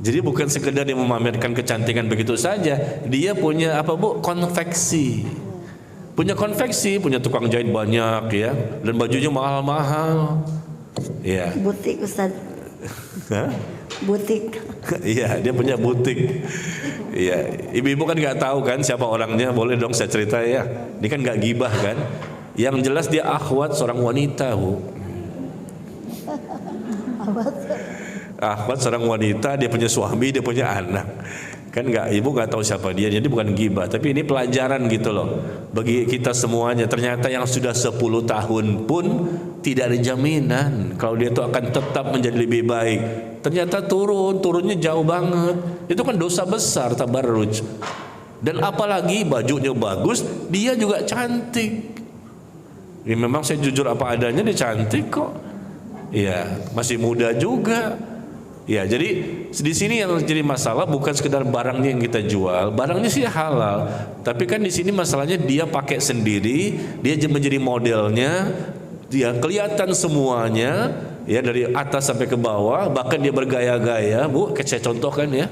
Jadi bukan sekedar dia memamerkan kecantikan begitu saja, dia punya apa Bu? Konveksi. Punya konveksi, punya tukang jahit banyak ya, dan bajunya mahal-mahal. Ya. Butik Ustaz. Hah? Butik. Iya, dia punya butik. Iya, ibu-ibu kan nggak tahu kan siapa orangnya, boleh dong saya cerita ya. Ini kan nggak gibah kan. Yang jelas dia akhwat seorang wanita Bu. Akhwat seorang wanita, dia punya suami, dia punya anak. Kan ibu nggak tahu siapa dia, jadi bukan gibah, tapi ini pelajaran gitu loh bagi kita semuanya. Ternyata yang sudah 10 tahun pun tidak ada jaminan kalau dia itu akan tetap menjadi lebih baik. Ternyata turunnya jauh banget. Itu kan dosa besar, tabarruj. Dan apalagi bajunya bagus, dia juga cantik. Ya memang saya jujur apa adanya, dia cantik kok. Iya, masih muda juga. Ya, jadi di sini yang jadi masalah bukan sekedar barangnya yang kita jual, barangnya sih halal, tapi kan di sini masalahnya dia pakai sendiri, dia menjadi modelnya, dia kelihatan semuanya, ya dari atas sampai ke bawah, bahkan dia bergaya-gaya, Bu, saya contohkan ya,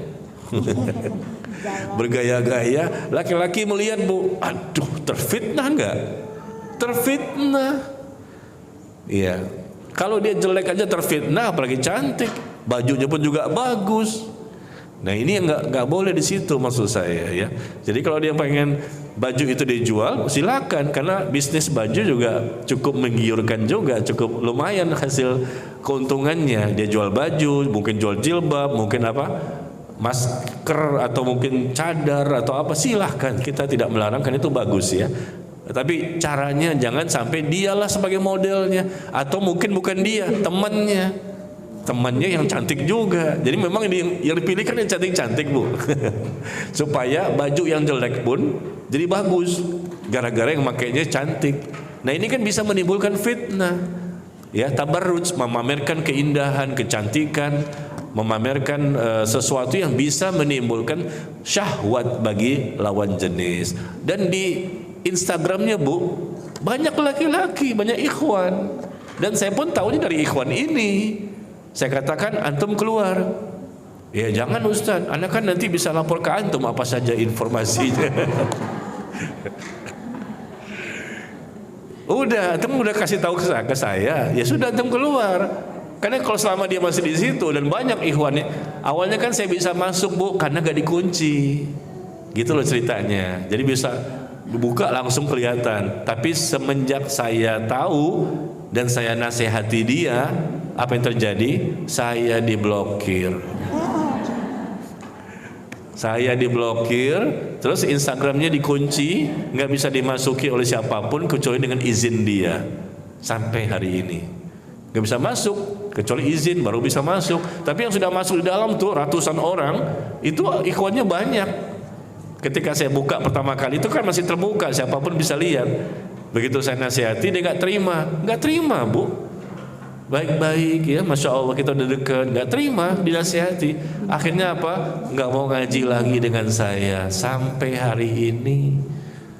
bergaya-gaya, laki-laki melihat Bu, aduh terfitnah nggak? Terfitnah, iya. Kalau dia jelek aja terfitnah, apalagi cantik. Bajunya pun juga bagus. Nah ini yang nggak boleh di situ maksud saya ya. Jadi kalau dia pengen baju itu dijual, silakan, karena bisnis baju juga cukup menggiurkan juga, cukup lumayan hasil keuntungannya. Dia jual baju, mungkin jual jilbab, mungkin apa, masker atau mungkin cadar atau apa, silahkan. Kita tidak melarang, kan itu bagus ya. Tapi caranya jangan sampai dialah sebagai modelnya, atau mungkin bukan dia, temannya yang cantik juga. Jadi memang yang dipilih kan yang cantik-cantik Bu. Supaya baju yang jelek pun jadi bagus, gara-gara yang makainya cantik. Nah ini kan bisa menimbulkan fitnah, ya, tabarruj, memamerkan keindahan, kecantikan, memamerkan sesuatu yang bisa menimbulkan syahwat bagi lawan jenis. Dan di Instagramnya Bu, banyak laki-laki, banyak ikhwan. Dan saya pun tahunya dari ikhwan ini. Saya katakan, antum keluar. Ya jangan Ustaz, anak kan nanti bisa lapor ke antum apa saja informasinya. Antum udah kasih tahu ke saya, ya sudah antum keluar. Karena kalau selama dia masih di situ dan banyak ikhwannya, awalnya kan saya bisa masuk Bu, karena gak dikunci. Gitu loh ceritanya. Jadi bisa dibuka langsung kelihatan. Tapi semenjak saya tahu dan saya nasihati dia, apa yang terjadi? Saya diblokir. Saya diblokir, terus Instagramnya dikunci, nggak bisa dimasuki oleh siapapun kecuali dengan izin dia. Sampai hari ini nggak bisa masuk kecuali izin baru bisa masuk. Tapi yang sudah masuk di dalam tuh ratusan orang, itu ikhwannya banyak. Ketika saya buka pertama kali itu kan masih terbuka, siapapun bisa lihat. Begitu saya nasihati dia nggak terima Bu. Baik-baik ya, Masya Allah kita udah dekat, nggak terima, dinasihati. Akhirnya apa? Nggak mau ngaji lagi dengan saya sampai hari ini.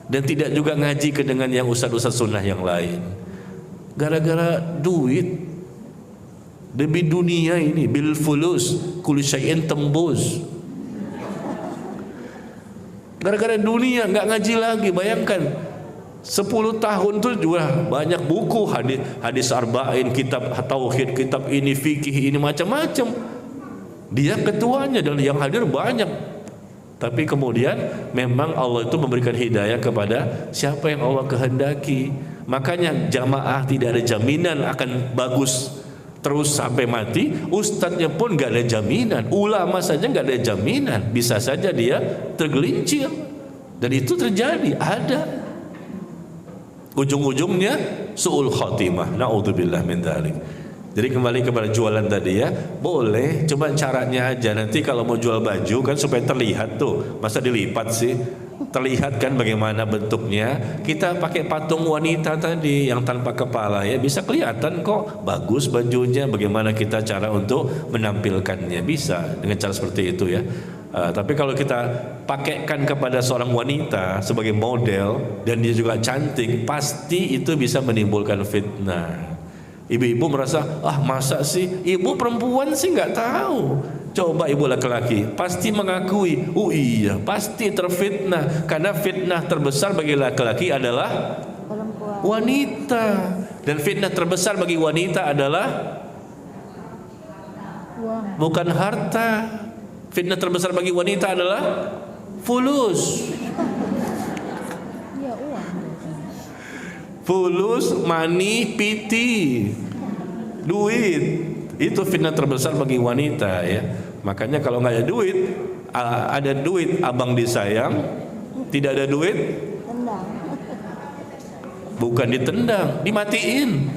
Dan tidak juga ngaji dengan yang ustadz-ustadz sunnah yang lain. Gara-gara duit. demi dunia ini, bil fulus kullu syai'in tembus. Gara-gara dunia nggak ngaji lagi. Bayangkan 10 tahun tuh juga banyak buku hadis arba'in, kitab tauhid, kitab ini fikih, ini macam-macam. Dia ketuanya dan yang hadir banyak. Tapi kemudian memang Allah itu memberikan hidayah kepada siapa yang Allah kehendaki. Makanya jamaah tidak ada jaminan akan bagus terus sampai mati. Ustadznya pun gak ada jaminan, ulama saja gak ada jaminan, bisa saja dia tergelincir. Dan itu terjadi, ada. Ujung-ujungnya su'ul khatimah, na'udzubillah min dzalik. Jadi kembali kepada jualan tadi ya, boleh, cuma caranya aja. Nanti kalau mau jual baju kan supaya terlihat tuh, masa dilipat sih? Terlihat kan bagaimana bentuknya. Kita pakai patung wanita tadi yang tanpa kepala ya, bisa kelihatan kok bagus bajunya. Bagaimana kita cara untuk menampilkannya, bisa dengan cara seperti itu ya. Tapi kalau kita pakaikan kepada seorang wanita sebagai model dan dia juga cantik, pasti itu bisa menimbulkan fitnah. Ibu-ibu merasa, masa sih ibu perempuan sih nggak tahu. Coba ibu laki-laki pasti mengakui, oh iya pasti terfitnah. Karena fitnah terbesar bagi laki-laki adalah wanita. Dan fitnah terbesar bagi wanita adalah bukan harta. Fitnah terbesar bagi wanita adalah fulus. Fulus, money, piti, duit. Itu fitnah terbesar bagi wanita ya. Makanya kalau nggak ada duit abang disayang, tidak ada duit bukan ditendang, dimatiin.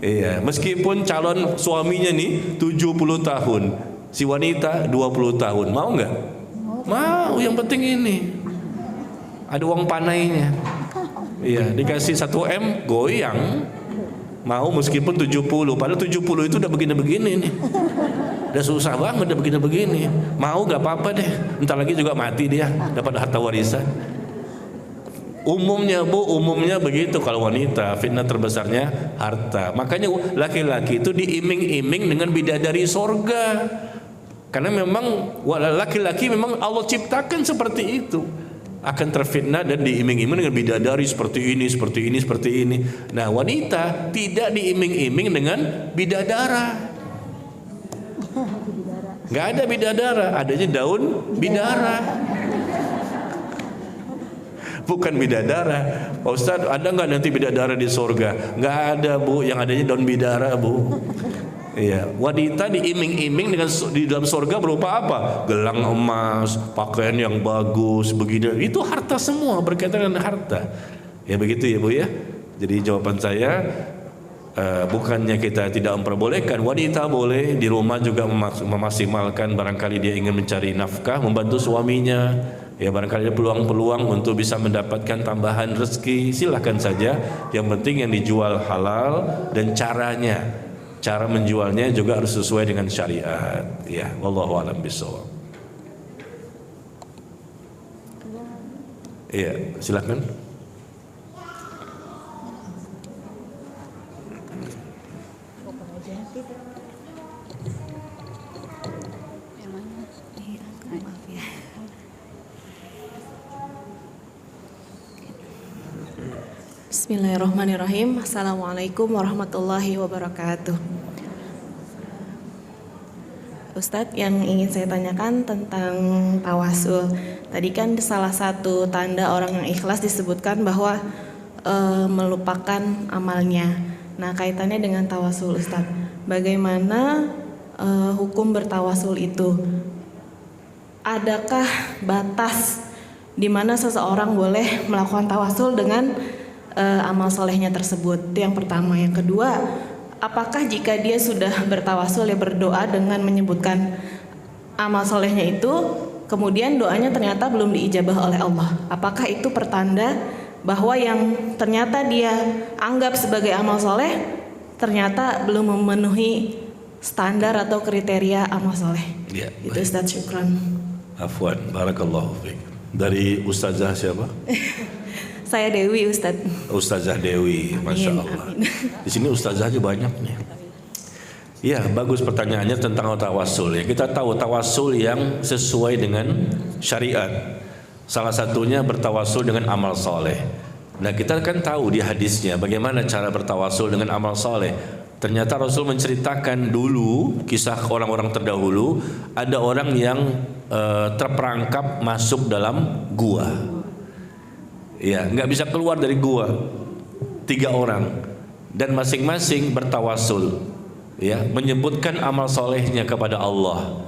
Iya, meskipun calon suaminya nih 70 tahun, si wanita 20 tahun, mau nggak? Mau, yang penting ini ada uang panainya. Iya, dikasih 1 M goyang. Mau meskipun 70, padahal 70 itu udah begini-begini nih. Udah susah banget udah begini-begini. Mau gak apa-apa deh, entar lagi juga mati dia, dapat harta warisan. Umumnya begitu kalau wanita, fitnah terbesarnya harta. Makanya laki-laki itu diiming-iming dengan bidadari sorga. Karena memang laki-laki memang Allah ciptakan seperti itu. Akan terfitnah dan diiming-iming dengan bidadari seperti ini, seperti ini, seperti ini. Nah, wanita tidak diiming-iming dengan bidadara. Nggak ada bidadara, adanya daun bidara. Bukan bidadara. Pak Ustadz, ada nggak nanti bidadara di surga? Nggak ada bu, yang adanya daun bidara bu. Iya, wanita diiming-iming dengan di dalam surga berupa apa? Gelang emas, pakaian yang bagus, begini. Itu harta semua, berkaitan dengan harta. Ya begitu ya bu ya. Jadi jawaban saya, bukannya kita tidak memperbolehkan, wanita boleh di rumah juga memaksimalkan, barangkali dia ingin mencari nafkah, membantu suaminya. Ya barangkali ada peluang-peluang untuk bisa mendapatkan tambahan rezeki, silahkan saja. Yang penting yang dijual halal dan caranya. Cara menjualnya juga harus sesuai dengan syariat. Ya, wallahu a'lam bishawab. Iya, silakan. Bismillahirrahmanirrahim. Assalamualaikum warahmatullahi wabarakatuh. Ustadz, yang ingin saya tanyakan tentang tawasul. Tadi kan salah satu tanda orang yang ikhlas disebutkan bahwa melupakan amalnya. Nah, kaitannya dengan tawasul, Ustadz. Bagaimana hukum bertawasul itu? Adakah batas di mana seseorang boleh melakukan tawasul dengan amal solehnya tersebut? Itu yang pertama. Yang kedua, apakah jika dia sudah bertawasul, ya berdoa dengan menyebutkan amal solehnya itu, kemudian doanya ternyata belum diijabah oleh Allah, apakah itu pertanda bahwa yang ternyata dia anggap sebagai amal soleh ternyata belum memenuhi standar atau kriteria amal soleh? Ya, itu Ustaz, syukran. Afwan, barakallahu fiik. Dari Ustazah siapa? Saya Dewi, Ustadz. Ustazah Dewi, masya Allah. Di sini ustazahnya banyak nih. Ya, bagus pertanyaannya tentang tawasul. Ya, kita tahu tawasul yang sesuai dengan syariat. Salah satunya bertawasul dengan amal soleh. Nah, kita kan tahu di hadisnya bagaimana cara bertawasul dengan amal soleh. Ternyata Rasul menceritakan dulu kisah orang-orang terdahulu. Ada orang yang terperangkap masuk dalam gua. Ya, nggak bisa keluar dari gua. 3 orang dan masing-masing bertawasul. Ya, menyebutkan amal solehnya kepada Allah.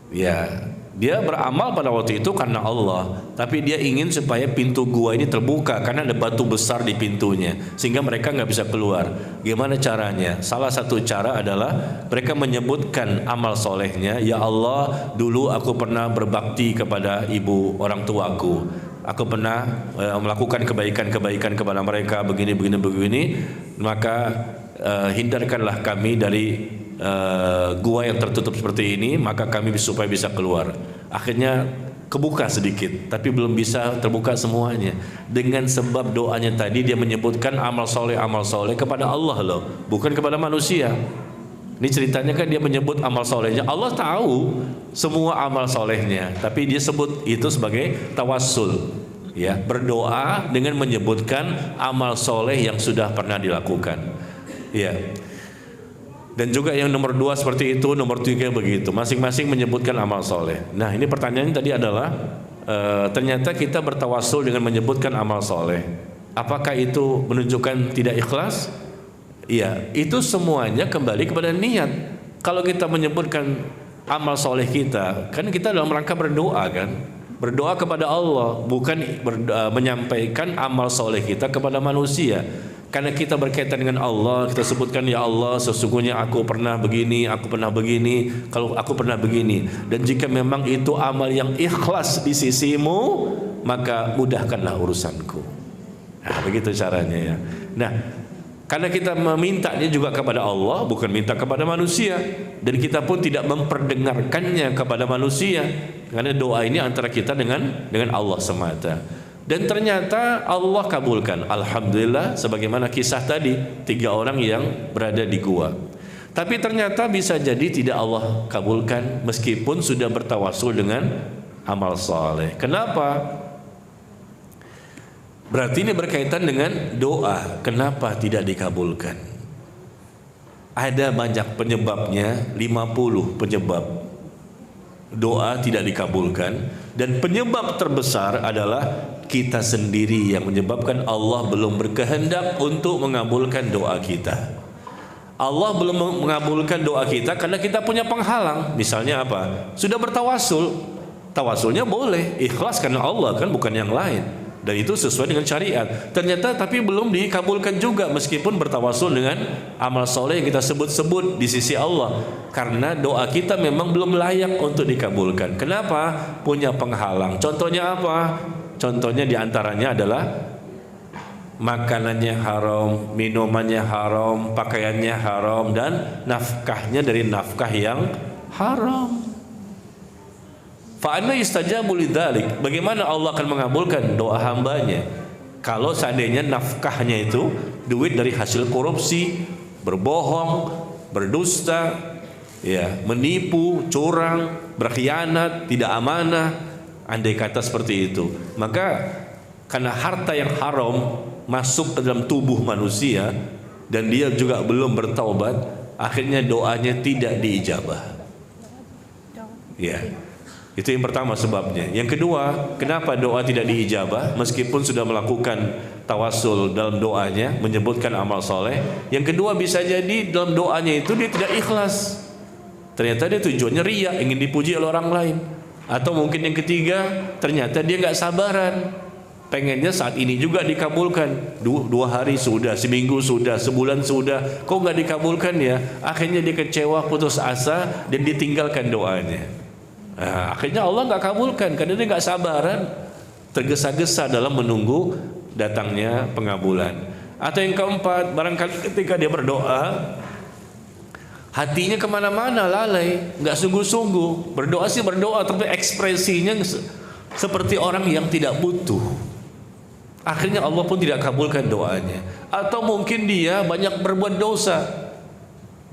Ya, dia beramal pada waktu itu karena Allah, tapi dia ingin supaya pintu gua ini terbuka karena ada batu besar di pintunya, sehingga mereka nggak bisa keluar. Gimana caranya? Salah satu cara adalah mereka menyebutkan amal solehnya. Ya Allah, dulu aku pernah berbakti kepada ibu orang tuaku. Aku pernah melakukan kebaikan-kebaikan kepada mereka begini. Maka hindarkanlah kami dari gua yang tertutup seperti ini, maka kami supaya bisa keluar. Akhirnya kebuka sedikit, tapi belum bisa terbuka semuanya. Dengan sebab doanya tadi, dia menyebutkan amal soleh kepada Allah loh, bukan kepada manusia. Ini ceritanya kan dia menyebut amal solehnya. Allah tahu semua amal solehnya, tapi dia sebut itu sebagai tawassul. Ya, berdoa dengan menyebutkan amal soleh yang sudah pernah dilakukan. Ya. Dan juga yang nomor 2 seperti itu, nomor 3 begitu. Masing-masing menyebutkan amal soleh. Nah, ini pertanyaannya tadi adalah ternyata kita bertawasul dengan menyebutkan amal soleh. Apakah itu menunjukkan tidak ikhlas? Iya, itu semuanya kembali kepada niat. Kalau kita menyebutkan amal soleh kita, kan kita dalam rangka berdoa kan, berdoa kepada Allah, bukan menyampaikan amal soleh kita kepada manusia. Karena kita berkaitan dengan Allah, kita sebutkan, ya Allah, sesungguhnya aku pernah begini, kalau aku pernah begini. Dan jika memang itu amal yang ikhlas di sisimu, maka mudahkanlah urusanku. Nah, begitu caranya ya. Nah, karena kita memintanya juga kepada Allah, bukan minta kepada manusia, dan kita pun tidak memperdengarkannya kepada manusia, karena doa ini antara kita dengan Allah semata. Dan ternyata Allah kabulkan, alhamdulillah, sebagaimana kisah tadi 3 orang yang berada di gua. Tapi ternyata bisa jadi tidak Allah kabulkan meskipun sudah bertawasul dengan amal soleh. Kenapa? Berarti ini berkaitan dengan doa. Kenapa tidak dikabulkan? Ada banyak penyebabnya, 50 penyebab doa tidak dikabulkan. Dan penyebab terbesar adalah kita sendiri yang menyebabkan Allah belum berkehendak untuk mengabulkan doa kita. Allah belum mengabulkan doa kita karena kita punya penghalang. Misalnya apa? Sudah bertawasul, tawasulnya boleh, ikhlas karena Allah kan, bukan yang lain. Dan itu sesuai dengan syariat. Ternyata tapi belum dikabulkan juga meskipun bertawasul dengan amal soleh yang kita sebut-sebut di sisi Allah. Karena doa kita memang belum layak untuk dikabulkan. Kenapa? Punya penghalang. Contohnya apa? Contohnya diantaranya adalah makanannya haram, minumannya haram, pakaiannya haram, dan nafkahnya dari nafkah yang haram. Fa'anna yustajabu lidzalik. Bagaimana Allah akan mengabulkan doa hambanya kalau seandainya nafkahnya itu duit dari hasil korupsi, berbohong, berdusta, ya, menipu, curang, berkhianat, tidak amanah, andai kata seperti itu. Maka karena harta yang haram masuk ke dalam tubuh manusia dan dia juga belum bertaubat, akhirnya doanya tidak diijabah. Ya. Itu yang pertama sebabnya. Yang kedua, kenapa doa tidak diijabah meskipun sudah melakukan tawasul dalam doanya, menyebutkan amal soleh. Yang kedua, bisa jadi dalam doanya itu dia tidak ikhlas. Ternyata dia tujuannya riya, ingin dipuji oleh orang lain. Atau mungkin yang ketiga, ternyata dia nggak sabaran, pengennya saat ini juga dikabulkan. 2 hari sudah, seminggu sudah, sebulan sudah, kok nggak dikabulkan ya? Akhirnya dia kecewa, putus asa, dan ditinggalkan doanya. Nah, akhirnya Allah nggak kabulkan karena dia nggak sabaran, tergesa-gesa dalam menunggu datangnya pengabulan. Atau yang keempat, barangkali ketika dia berdoa hatinya kemana-mana, lalai, nggak sungguh-sungguh. Berdoa sih berdoa, tapi ekspresinya seperti orang yang tidak butuh. Akhirnya Allah pun tidak kabulkan doanya. Atau mungkin dia banyak berbuat dosa.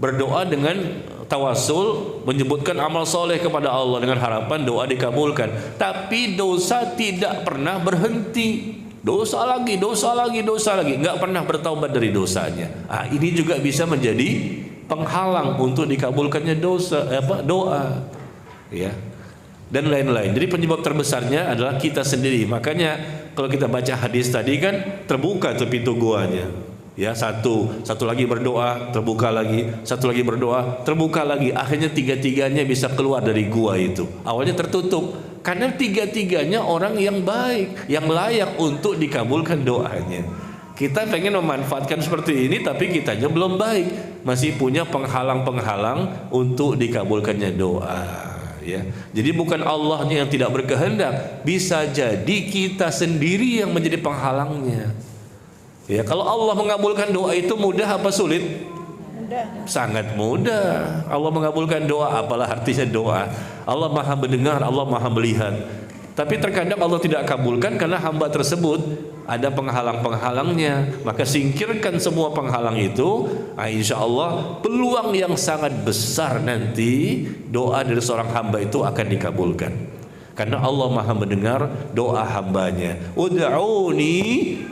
berdoa dengan tawasul, menyebutkan amal soleh kepada Allah dengan harapan doa dikabulkan. Tapi dosa tidak pernah berhenti. Dosa lagi, nggak pernah bertaubat dari dosanya. Ini juga bisa menjadi penghalang untuk dikabulkannya doa, ya, dan lain-lain. Jadi penyebab terbesarnya adalah kita sendiri. Makanya kalau kita baca hadis tadi kan terbuka tuh pintu guanya. Ya, satu lagi berdoa, terbuka lagi, satu lagi berdoa, terbuka lagi. Akhirnya tiga-tiganya bisa keluar dari gua itu. Awalnya tertutup karena tiga-tiganya orang yang baik, yang layak untuk dikabulkan doanya. Kita pengen memanfaatkan seperti ini, tapi kitanya belum baik, masih punya penghalang-penghalang untuk dikabulkannya doa. Ya, jadi bukan Allahnya yang tidak berkehendak, bisa jadi kita sendiri yang menjadi penghalangnya. Ya, kalau Allah mengabulkan doa itu mudah apa sulit? Mudah. Sangat mudah. Allah mengabulkan doa, apalah artinya doa. Allah Maha mendengar, Allah Maha melihat. Tapi terkadang Allah tidak kabulkan karena hamba tersebut ada penghalang-penghalangnya. Maka singkirkan semua penghalang itu, insya Allah peluang yang sangat besar nanti doa dari seorang hamba itu akan dikabulkan. Karena Allah Maha mendengar doa hambanya. Ud'uni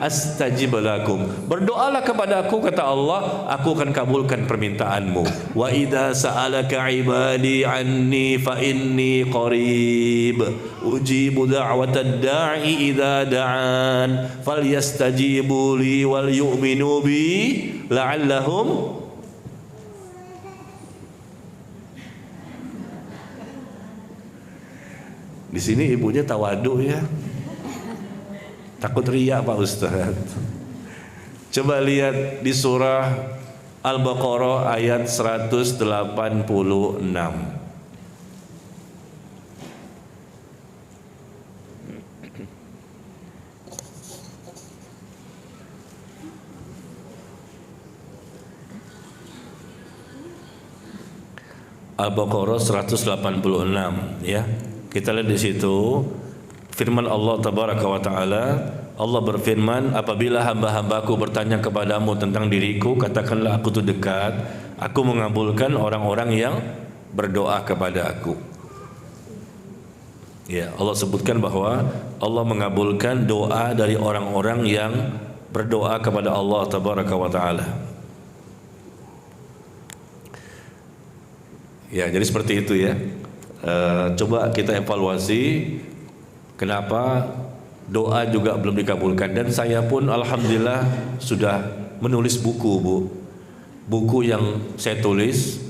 astajib lakum. Berdoalah kepada aku, kata Allah, aku akan kabulkan permintaanmu. Wa idza sa'alaka ibadi anni fa inni qarib. Ujibu da'watad da'i idza da'an. Falyastajibu li wal yu'minu bi la'allahum Di sini ibunya tawadu ya. Takut riya Pak Ustaz. Coba lihat di surah Al-Baqarah ayat 186. Al-Baqarah 186 ya. Kita lihat di situ firman Allah tabaraka wa taala. Allah berfirman, apabila hamba-hambaku bertanya kepadamu tentang diriku, katakanlah aku itu dekat. Aku mengabulkan orang-orang yang berdoa kepada aku. Ya, Allah sebutkan bahwa Allah mengabulkan doa dari orang-orang yang berdoa kepada Allah tabaraka wa taala. Ya, jadi seperti itu ya. Coba kita evaluasi kenapa doa juga belum dikabulkan. Dan saya pun alhamdulillah sudah menulis buku, Bu. Buku yang saya tulis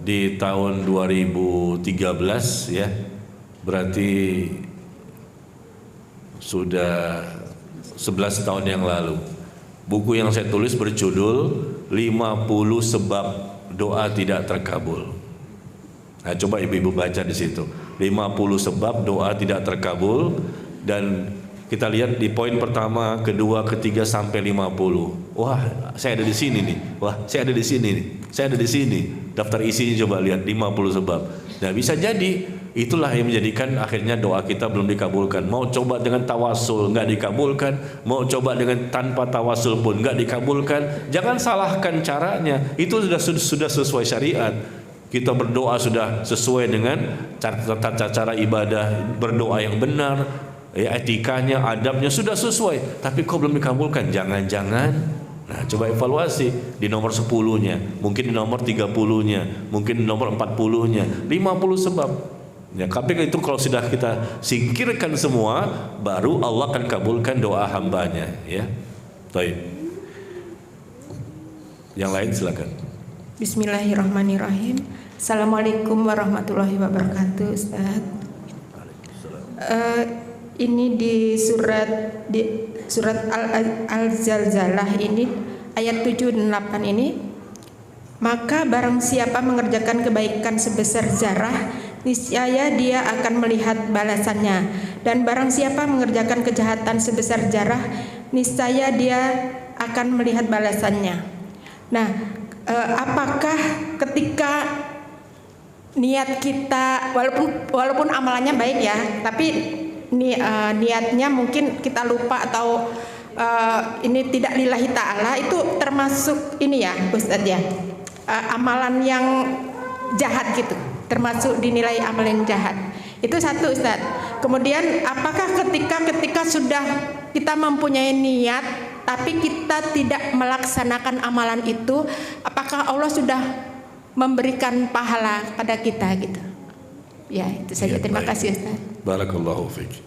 di tahun 2013 ya. Berarti sudah 11 tahun yang lalu. Buku yang saya tulis berjudul 50 sebab doa tidak terkabul. Nah, coba ibu-ibu baca di situ. 50 sebab doa tidak terkabul, dan kita lihat di poin pertama, kedua, ketiga sampai 50. Wah, saya ada di sini nih. Wah, saya ada di sini nih. Saya ada di sini. Daftar isinya coba lihat 50 sebab. Nah, bisa jadi itulah yang menjadikan akhirnya doa kita belum dikabulkan. Mau coba dengan tawasul nggak dikabulkan, mau coba dengan tanpa tawasul pun nggak dikabulkan. Jangan salahkan caranya. Itu sudah sesuai syariat. Kita berdoa sudah sesuai dengan tata cara ibadah, berdoa yang benar, ya, etikanya, adabnya sudah sesuai. Tapi kok belum dikabulkan? Jangan-jangan. Nah, coba evaluasi di nomor 10-nya, mungkin di nomor 30-nya, mungkin di nomor 40-nya, 50 sebab. Ya, tapi itu kalau sudah kita singkirkan semua, baru Allah akan kabulkan doa hambanya. Ya, baik. Yang lain silakan. Bismillahirrahmanirrahim. Assalamualaikum warahmatullahi wabarakatuh, Ustaz. Ini di surat Al-Zalzalah ini ayat 7 dan 8 ini. Maka barang siapa mengerjakan kebaikan sebesar zarah, niscaya dia akan melihat balasannya. Dan barang siapa mengerjakan kejahatan sebesar zarah, niscaya dia akan melihat balasannya. Nah, apakah ketika niat kita, walaupun amalannya baik ya, tapi niatnya mungkin kita lupa atau ini tidak lillahi ta'ala, itu termasuk ini ya Ustadz ya, amalan yang jahat gitu, termasuk dinilai amalan jahat. Itu satu Ustadz. Kemudian apakah ketika sudah kita mempunyai niat tapi kita tidak melaksanakan amalan itu, apakah Allah sudah memberikan pahala pada kita gitu? Ya, itu saja. Terima kasih Ustaz. Barakallahu fiik.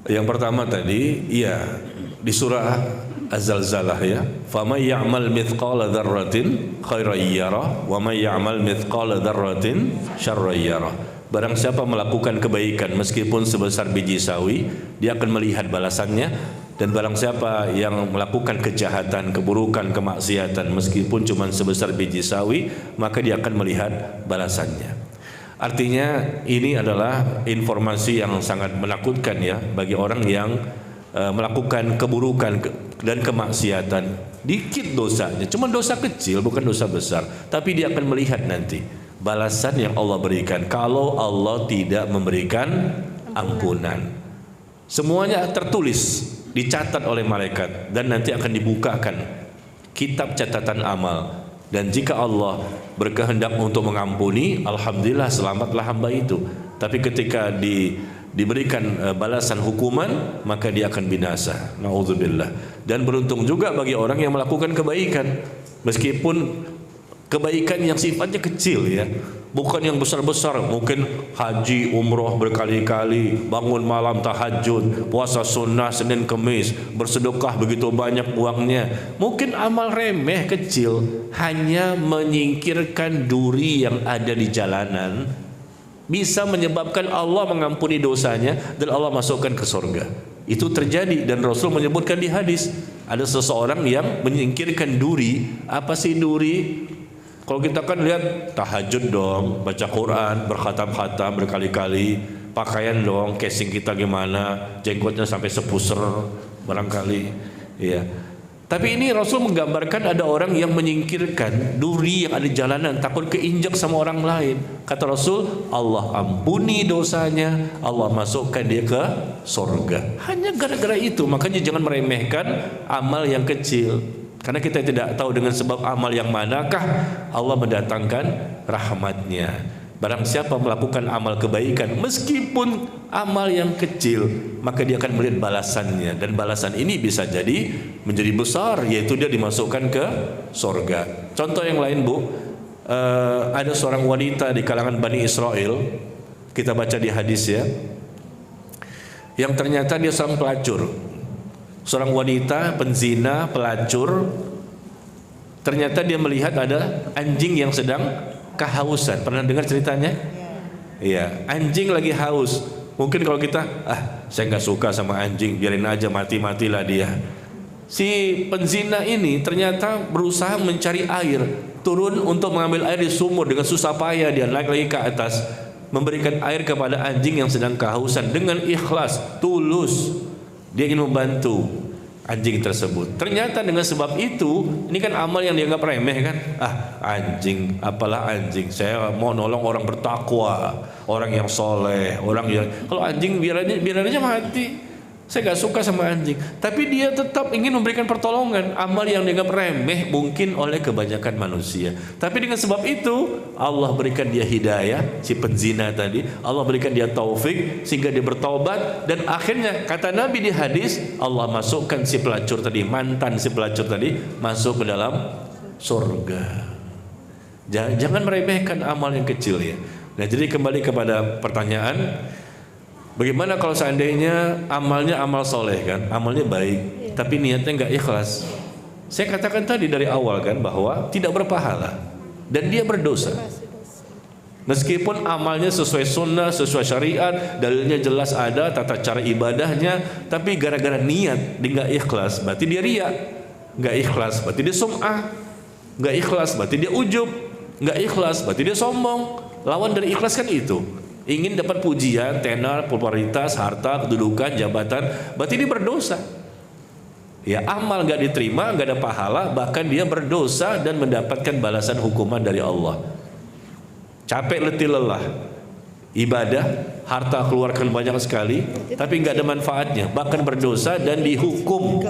Yang pertama tadi, iya, di surah Az-Zalzalah ya, "Faman ya'mal mithqala dzarratin khairan yarah wa man ya'mal mithqala dzarratin syarran yarah." Barang siapa melakukan kebaikan meskipun sebesar biji sawi, dia akan melihat balasannya. Dan barang siapa yang melakukan kejahatan, keburukan, kemaksiatan meskipun cuma sebesar biji sawi, maka dia akan melihat balasannya. Artinya ini adalah informasi yang sangat menakutkan ya bagi orang yang melakukan keburukan dan kemaksiatan. Dikit dosanya, cuma dosa kecil bukan dosa besar, tapi dia akan melihat nanti balasan yang Allah berikan kalau Allah tidak memberikan ampunan. Semuanya tertulis, dicatat oleh malaikat dan nanti akan dibukakan kitab catatan amal. Dan jika Allah berkehendak untuk mengampuni, alhamdulillah selamatlah hamba itu. Tapi ketika diberikan balasan hukuman, maka dia akan binasa. Nauzubillah. Dan beruntung juga bagi orang yang melakukan kebaikan, meskipun kebaikan yang sifatnya kecil ya, bukan yang besar-besar. Mungkin haji, umroh berkali-kali, bangun malam tahajud, puasa sunnah Senin Kemis, bersedekah begitu banyak uangnya. Mungkin amal remeh kecil, hanya menyingkirkan duri yang ada di jalanan, bisa menyebabkan Allah mengampuni dosanya dan Allah masukkan ke surga. Itu terjadi dan Rasul menyebutkan di hadis, ada seseorang yang menyingkirkan duri. Apa sih duri? Kalau kita kan lihat tahajud dong, baca Quran, berkhatam-khatam berkali-kali, pakaian dong, casing kita gimana, jenggotnya sampai sepuser barangkali, ya. Tapi ini Rasul menggambarkan ada orang yang menyingkirkan duri yang ada di jalanan, takut keinjak sama orang lain. Kata Rasul, Allah ampuni dosanya, Allah masukkan dia ke surga. Hanya gara-gara itu, makanya jangan meremehkan amal yang kecil. Karena kita tidak tahu dengan sebab amal yang manakah Allah mendatangkan rahmatnya. Barang siapa melakukan amal kebaikan meskipun amal yang kecil, maka dia akan melihat balasannya. Dan balasan ini bisa jadi menjadi besar, yaitu dia dimasukkan ke surga. Contoh yang lain Bu, ada seorang wanita di kalangan Bani Israel, kita baca di hadis ya, yang ternyata dia seorang pelacur. Seorang wanita penzina, pelacur, ternyata dia melihat ada anjing yang sedang kehausan. Pernah dengar ceritanya? Iya, anjing lagi haus. Mungkin kalau kita, saya nggak suka sama anjing, biarin aja, mati-matilah dia. Si penzina ini ternyata berusaha mencari air, turun untuk mengambil air di sumur dengan susah payah, dia naik lagi ke atas, memberikan air kepada anjing yang sedang kehausan dengan ikhlas, tulus. Dia ingin membantu anjing tersebut. Ternyata dengan sebab itu, ini kan amal yang dianggap remeh kan. Anjing, apalah anjing. Saya mau nolong orang bertakwa, orang yang soleh, orang yang, kalau anjing biar aja mati. Saya gak suka sama anjing. Tapi dia tetap ingin memberikan pertolongan. Amal yang dianggap remeh mungkin oleh kebanyakan manusia. Tapi dengan sebab itu Allah berikan dia hidayah, si penzina tadi. Allah berikan dia taufik sehingga dia bertaubat. Dan akhirnya kata Nabi di hadis, Allah masukkan si pelacur tadi, mantan si pelacur tadi, masuk ke dalam surga. Jangan meremehkan amal yang kecil ya. Nah, jadi kembali kepada pertanyaan, bagaimana kalau seandainya amalnya amal soleh kan, amalnya baik, tapi niatnya nggak ikhlas? Saya katakan tadi dari awal kan bahwa tidak berpahala dan dia berdosa. Meskipun amalnya sesuai sunnah, sesuai syariat, dalilnya jelas ada, tata cara ibadahnya, tapi gara-gara niat dia nggak ikhlas, berarti dia riya. Nggak ikhlas, berarti dia sum'ah. Nggak ikhlas, berarti dia ujub. Nggak ikhlas, berarti dia sombong. Lawan dari ikhlas kan itu. Ingin dapat pujian, tenar, popularitas, harta, kedudukan, jabatan, berarti dia berdosa. Ya, amal nggak diterima, nggak ada pahala, bahkan dia berdosa dan mendapatkan balasan hukuman dari Allah. Capek letih lelah, ibadah, harta keluarkan banyak sekali, tapi nggak ada manfaatnya, bahkan berdosa dan dihukum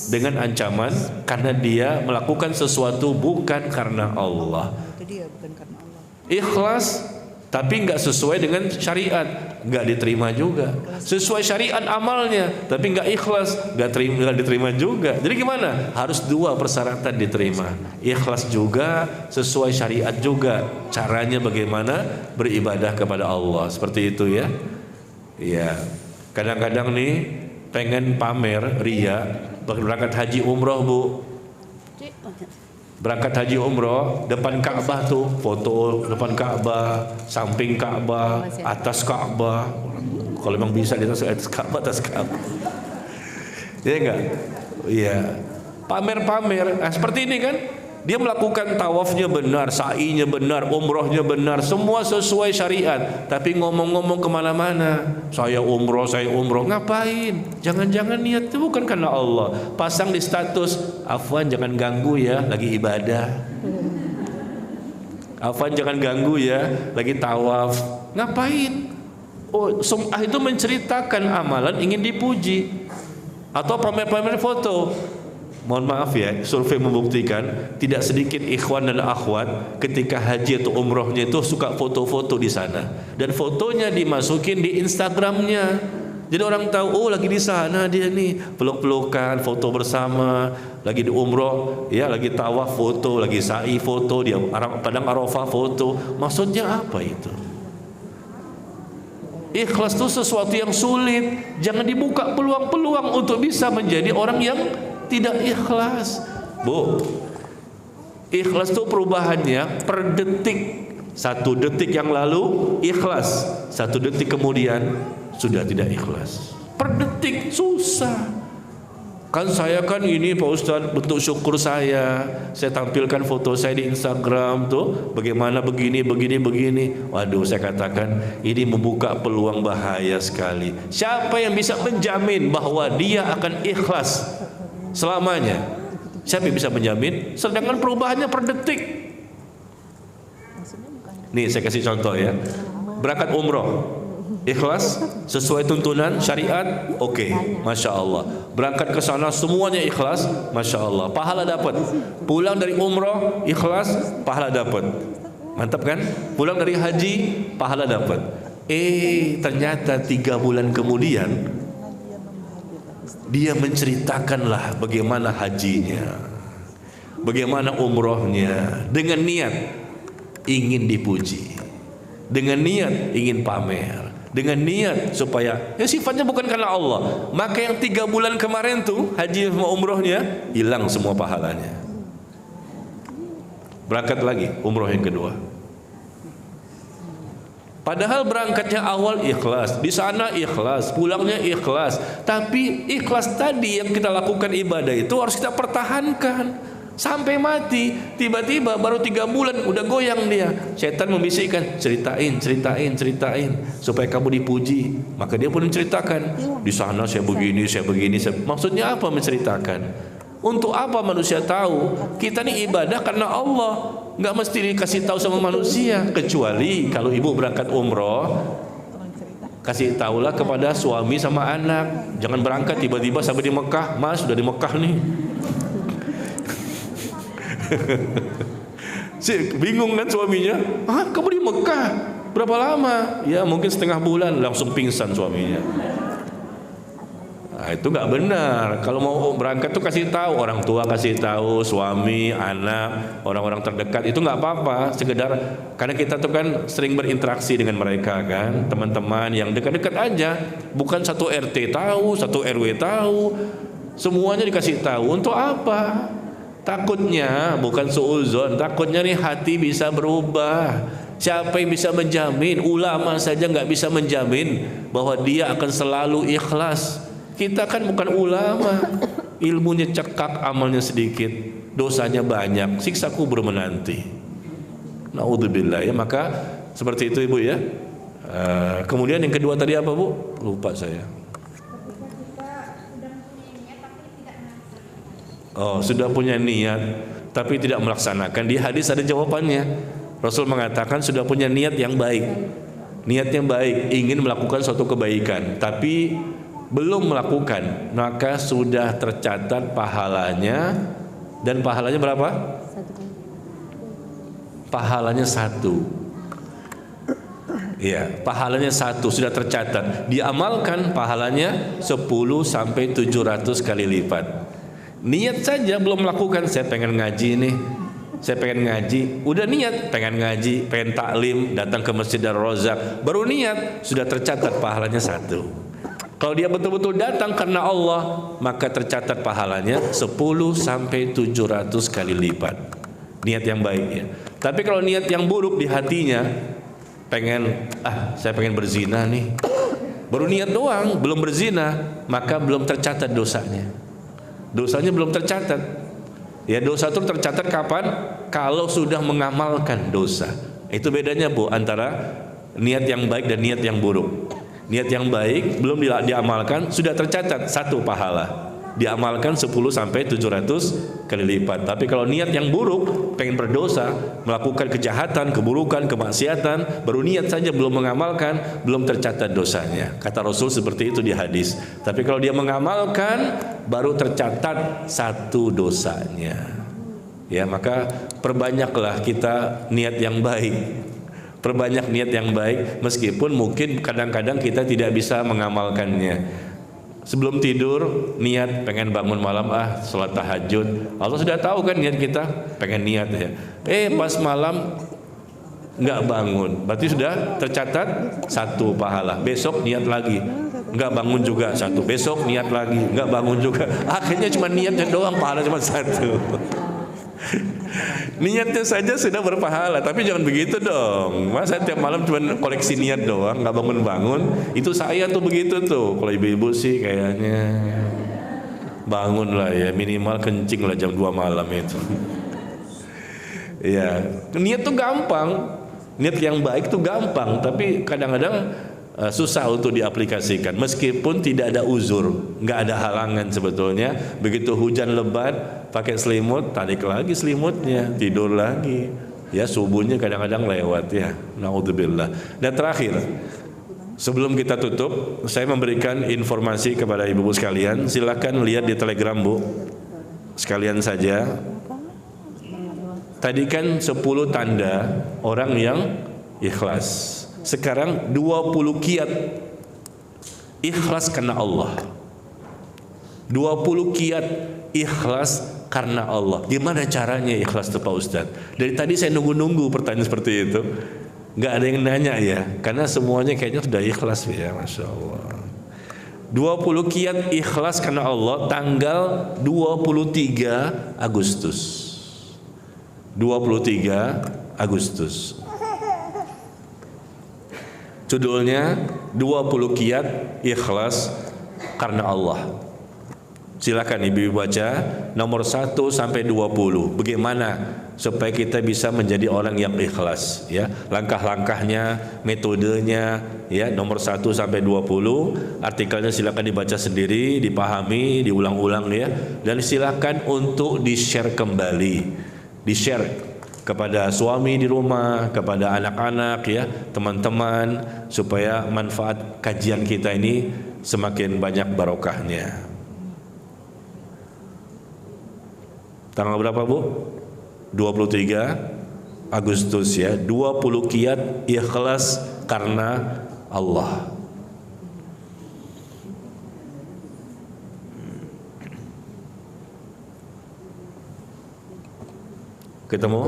dengan ancaman karena dia melakukan sesuatu bukan karena Allah. Ikhlas tapi nggak sesuai dengan syariat, nggak diterima juga. Sesuai syariat amalnya, tapi nggak ikhlas, nggak diterima juga. Jadi gimana? Harus dua persyaratan diterima. Ikhlas juga, sesuai syariat juga. Caranya bagaimana beribadah kepada Allah, seperti itu ya. Iya. Kadang-kadang nih pengen pamer, ria, berangkat haji umroh bu. Berangkat haji umroh, depan Ka'bah tuh, foto depan Ka'bah, samping Ka'bah, atas Ka'bah. Kalau memang bisa di atas Ka'bah, atas Ka'bah. Iya enggak? Iya. Pamer-pamer. Nah, seperti ini kan? Dia melakukan tawafnya benar, sa'inya benar, umrohnya benar, semua sesuai syariat. Tapi ngomong-ngomong kemana-mana, saya umroh, ngapain? Jangan-jangan niat itu bukan karena Allah. Pasang di status, Afwan jangan ganggu ya, lagi ibadah. Afwan jangan ganggu ya, lagi tawaf. Ngapain? Oh, sum'ah itu menceritakan amalan ingin dipuji. Atau pamer-pamer foto. Mohon maaf ya, survei membuktikan tidak sedikit ikhwan dan akhwat ketika haji atau umrohnya itu suka foto-foto di sana, dan fotonya dimasukin di Instagramnya. Jadi orang tahu, oh lagi di sana dia nih, peluk-pelukan, foto bersama, lagi di umroh, ya lagi tawaf foto, lagi sa'i foto, dia padang Arafah foto. Maksudnya apa itu? Ikhlas itu sesuatu yang sulit. Jangan dibuka peluang-peluang untuk bisa menjadi orang yang tidak ikhlas. Bu, ikhlas itu perubahannya per detik. 1 detik yang lalu ikhlas, 1 detik kemudian sudah tidak ikhlas. Per detik susah. Kan saya kan ini Pak Ustadz, bentuk syukur saya tampilkan foto saya di Instagram tuh, bagaimana begini. Waduh, saya katakan ini membuka peluang bahaya sekali. Siapa yang bisa menjamin bahwa dia akan ikhlas selamanya? Siapa yang bisa menjamin? Sedangkan perubahannya per detik. Nih saya kasih contoh ya. Berangkat umroh, ikhlas sesuai tuntunan syariat, oke, masya Allah. Berangkat ke sana semuanya ikhlas, masya Allah, pahala dapat. Pulang dari umroh ikhlas, pahala dapat. Mantap kan? Pulang dari haji, pahala dapat. Ternyata 3 bulan kemudian dia menceritakanlah bagaimana hajinya, bagaimana umrohnya, dengan niat ingin dipuji, dengan niat ingin pamer, dengan niat supaya ya sifatnya bukan karena Allah. Maka yang 3 bulan kemarin tuh haji sama umrohnya hilang semua pahalanya. Berangkat lagi umroh yang kedua. Padahal berangkatnya awal ikhlas, di sana ikhlas, pulangnya ikhlas. Tapi ikhlas tadi yang kita lakukan ibadah itu harus kita pertahankan sampai mati. Tiba-tiba baru 3 bulan udah goyang dia. Setan membisikkan, ceritain supaya kamu dipuji. Maka dia pun menceritakan, di sana saya begini. Maksudnya apa menceritakan? Untuk apa manusia tahu? Kita ini ibadah karena Allah, nggak mesti dikasih tahu sama manusia. Kecuali kalau ibu berangkat umroh, kasih tahulah kepada suami sama anak. Jangan berangkat tiba-tiba sampai di Mekah, Mas sudah di Mekah nih. Bingung kan suaminya, kamu di Mekah berapa lama? Ya mungkin setengah bulan, langsung pingsan suaminya. Nah, itu nggak benar. Kalau mau berangkat tuh kasih tahu, orang tua kasih tahu, suami, anak, orang-orang terdekat, itu nggak apa-apa. Sekedar karena kita tuh kan sering berinteraksi dengan mereka kan, teman-teman yang dekat-dekat aja, bukan satu RT tahu, satu RW tahu, semuanya dikasih tahu. Untuk apa? Takutnya bukan suuzon, takutnya nih hati bisa berubah. Siapa yang bisa menjamin? Ulama saja nggak bisa menjamin bahwa dia akan selalu ikhlas. Kita kan bukan ulama, ilmunya cekak, amalnya sedikit, dosanya banyak, siksa kubur menanti. Naudzubillah ya. Maka seperti itu ibu ya. Kemudian yang kedua tadi apa bu? Lupa saya. Oh, sudah punya niat tapi tidak melaksanakan. Di hadis ada jawabannya. Rasul mengatakan sudah punya niat yang baik, niatnya baik, ingin melakukan suatu kebaikan, tapi belum melakukan, maka sudah tercatat pahalanya. Dan pahalanya berapa? Pahalanya 1. Iya, pahalanya 1 sudah tercatat. Diamalkan pahalanya 10 sampai 700 kali lipat. Niat saja belum melakukan, saya pengen ngaji nih, saya pengen ngaji, udah niat pengen ngaji, pengen taklim, datang ke Masjid Ar-Razak, baru niat, sudah tercatat pahalanya 1. Kalau dia betul-betul datang karena Allah, maka tercatat pahalanya 10 sampai 700 kali lipat. Niat yang baik ya. Tapi kalau niat yang buruk di hatinya, saya pengen berzina nih, baru niat doang, belum berzina, maka belum tercatat dosanya. Dosanya belum tercatat. Ya, dosa itu tercatat kapan? Kalau sudah mengamalkan dosa. Itu bedanya Bu antara niat yang baik dan niat yang buruk. Niat yang baik belum diamalkan, sudah tercatat 1 pahala. Diamalkan 10 sampai 700 kali lipat. Tapi kalau niat yang buruk, pengen berdosa, melakukan kejahatan, keburukan, kemaksiatan, baru niat saja belum mengamalkan, belum tercatat dosanya. Kata Rasul seperti itu di hadis. Tapi kalau dia mengamalkan, baru tercatat 1 dosanya. Ya, maka perbanyaklah kita niat yang baik. Perbanyak niat yang baik, meskipun mungkin kadang-kadang kita tidak bisa mengamalkannya. Sebelum tidur niat pengen bangun malam, sholat tahajud. Allah sudah tahu kan niat kita, pengen niat ya. Pas malam nggak bangun, berarti sudah tercatat 1 pahala. Besok niat lagi, nggak bangun juga 1. Besok niat lagi, nggak bangun juga. Akhirnya cuma niatnya doang, pahala cuma 1. Niatnya saja sudah berpahala, tapi jangan begitu dong. Masa tiap malam cuma koleksi niat doang, nggak bangun-bangun. Itu saya tuh begitu tuh. Kalau ibu-ibu sih kayaknya bangun lah ya, minimal kencing lah jam 2 malam itu. Ya, niat tuh gampang. Niat yang baik tuh gampang, tapi kadang-kadang susah untuk diaplikasikan. Meskipun tidak ada uzur, nggak ada halangan sebetulnya. Begitu hujan lebat, pakai selimut, tarik lagi selimutnya, tidur lagi. Ya, subuhnya kadang-kadang lewat ya. Naudzubillah. Dan terakhir, sebelum kita tutup, saya memberikan informasi kepada ibu-ibu sekalian. Silakan lihat di Telegram Bu, sekalian saja. Tadi kan 10 tanda orang yang ikhlas. Sekarang 20 kiat ikhlas karena Allah. 20 kiat ikhlas karena Allah. Gimana caranya ikhlas tuh Pak Ustadz? Dari tadi saya nunggu-nunggu pertanyaan seperti itu. Nggak ada yang nanya ya, karena semuanya kayaknya sudah ikhlas ya, Masya Allah. 20 kiat ikhlas karena Allah, tanggal 23 Agustus. 23 Agustus. Judulnya 20 kiat ikhlas karena Allah. Silakan ibu-ibu baca nomor 1 sampai 20. Bagaimana supaya kita bisa menjadi orang yang ikhlas ya. Langkah-langkahnya, metodenya ya, nomor 1 sampai 20. Artikelnya silakan dibaca sendiri, dipahami, diulang-ulang ya. Dan silakan untuk di-share kembali. Di-share kepada suami di rumah, kepada anak-anak ya, teman-teman, supaya manfaat kajian kita ini semakin banyak barokahnya. Tanggal berapa Bu? 23 Agustus ya. 20 kiat ikhlas karena Allah. Ketemu?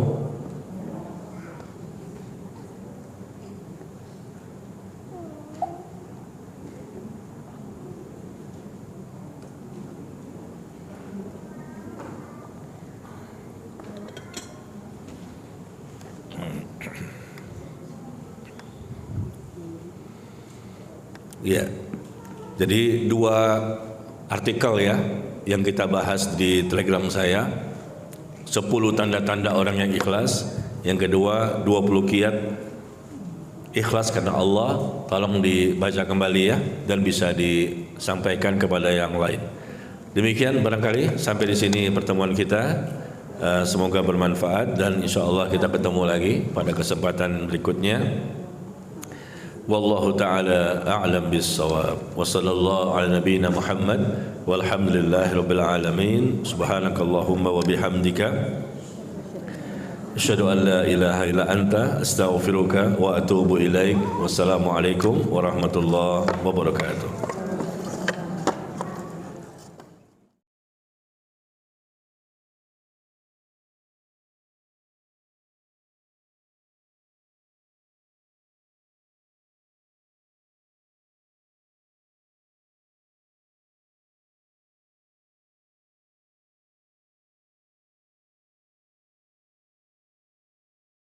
Ya. Jadi 2 artikel ya yang kita bahas di Telegram saya. 10 tanda-tanda orang yang ikhlas. Yang kedua 20 kiat ikhlas karena Allah. Tolong dibaca kembali ya, dan bisa disampaikan kepada yang lain. Demikian barangkali sampai di sini pertemuan kita. Semoga bermanfaat dan insya Allah kita ketemu lagi pada kesempatan berikutnya. Wallahu ta'ala a'lam bis-shawab. Wa sallallahu ala nabiyyina Muhammad walhamdulillahi rabbil alamin. Subhanakallahumma wa bihamdika asyhadu an la ilaha illa anta astaghfiruka wa atubu ilaik. Wassalamualaikum warahmatullahi wabarakatuh.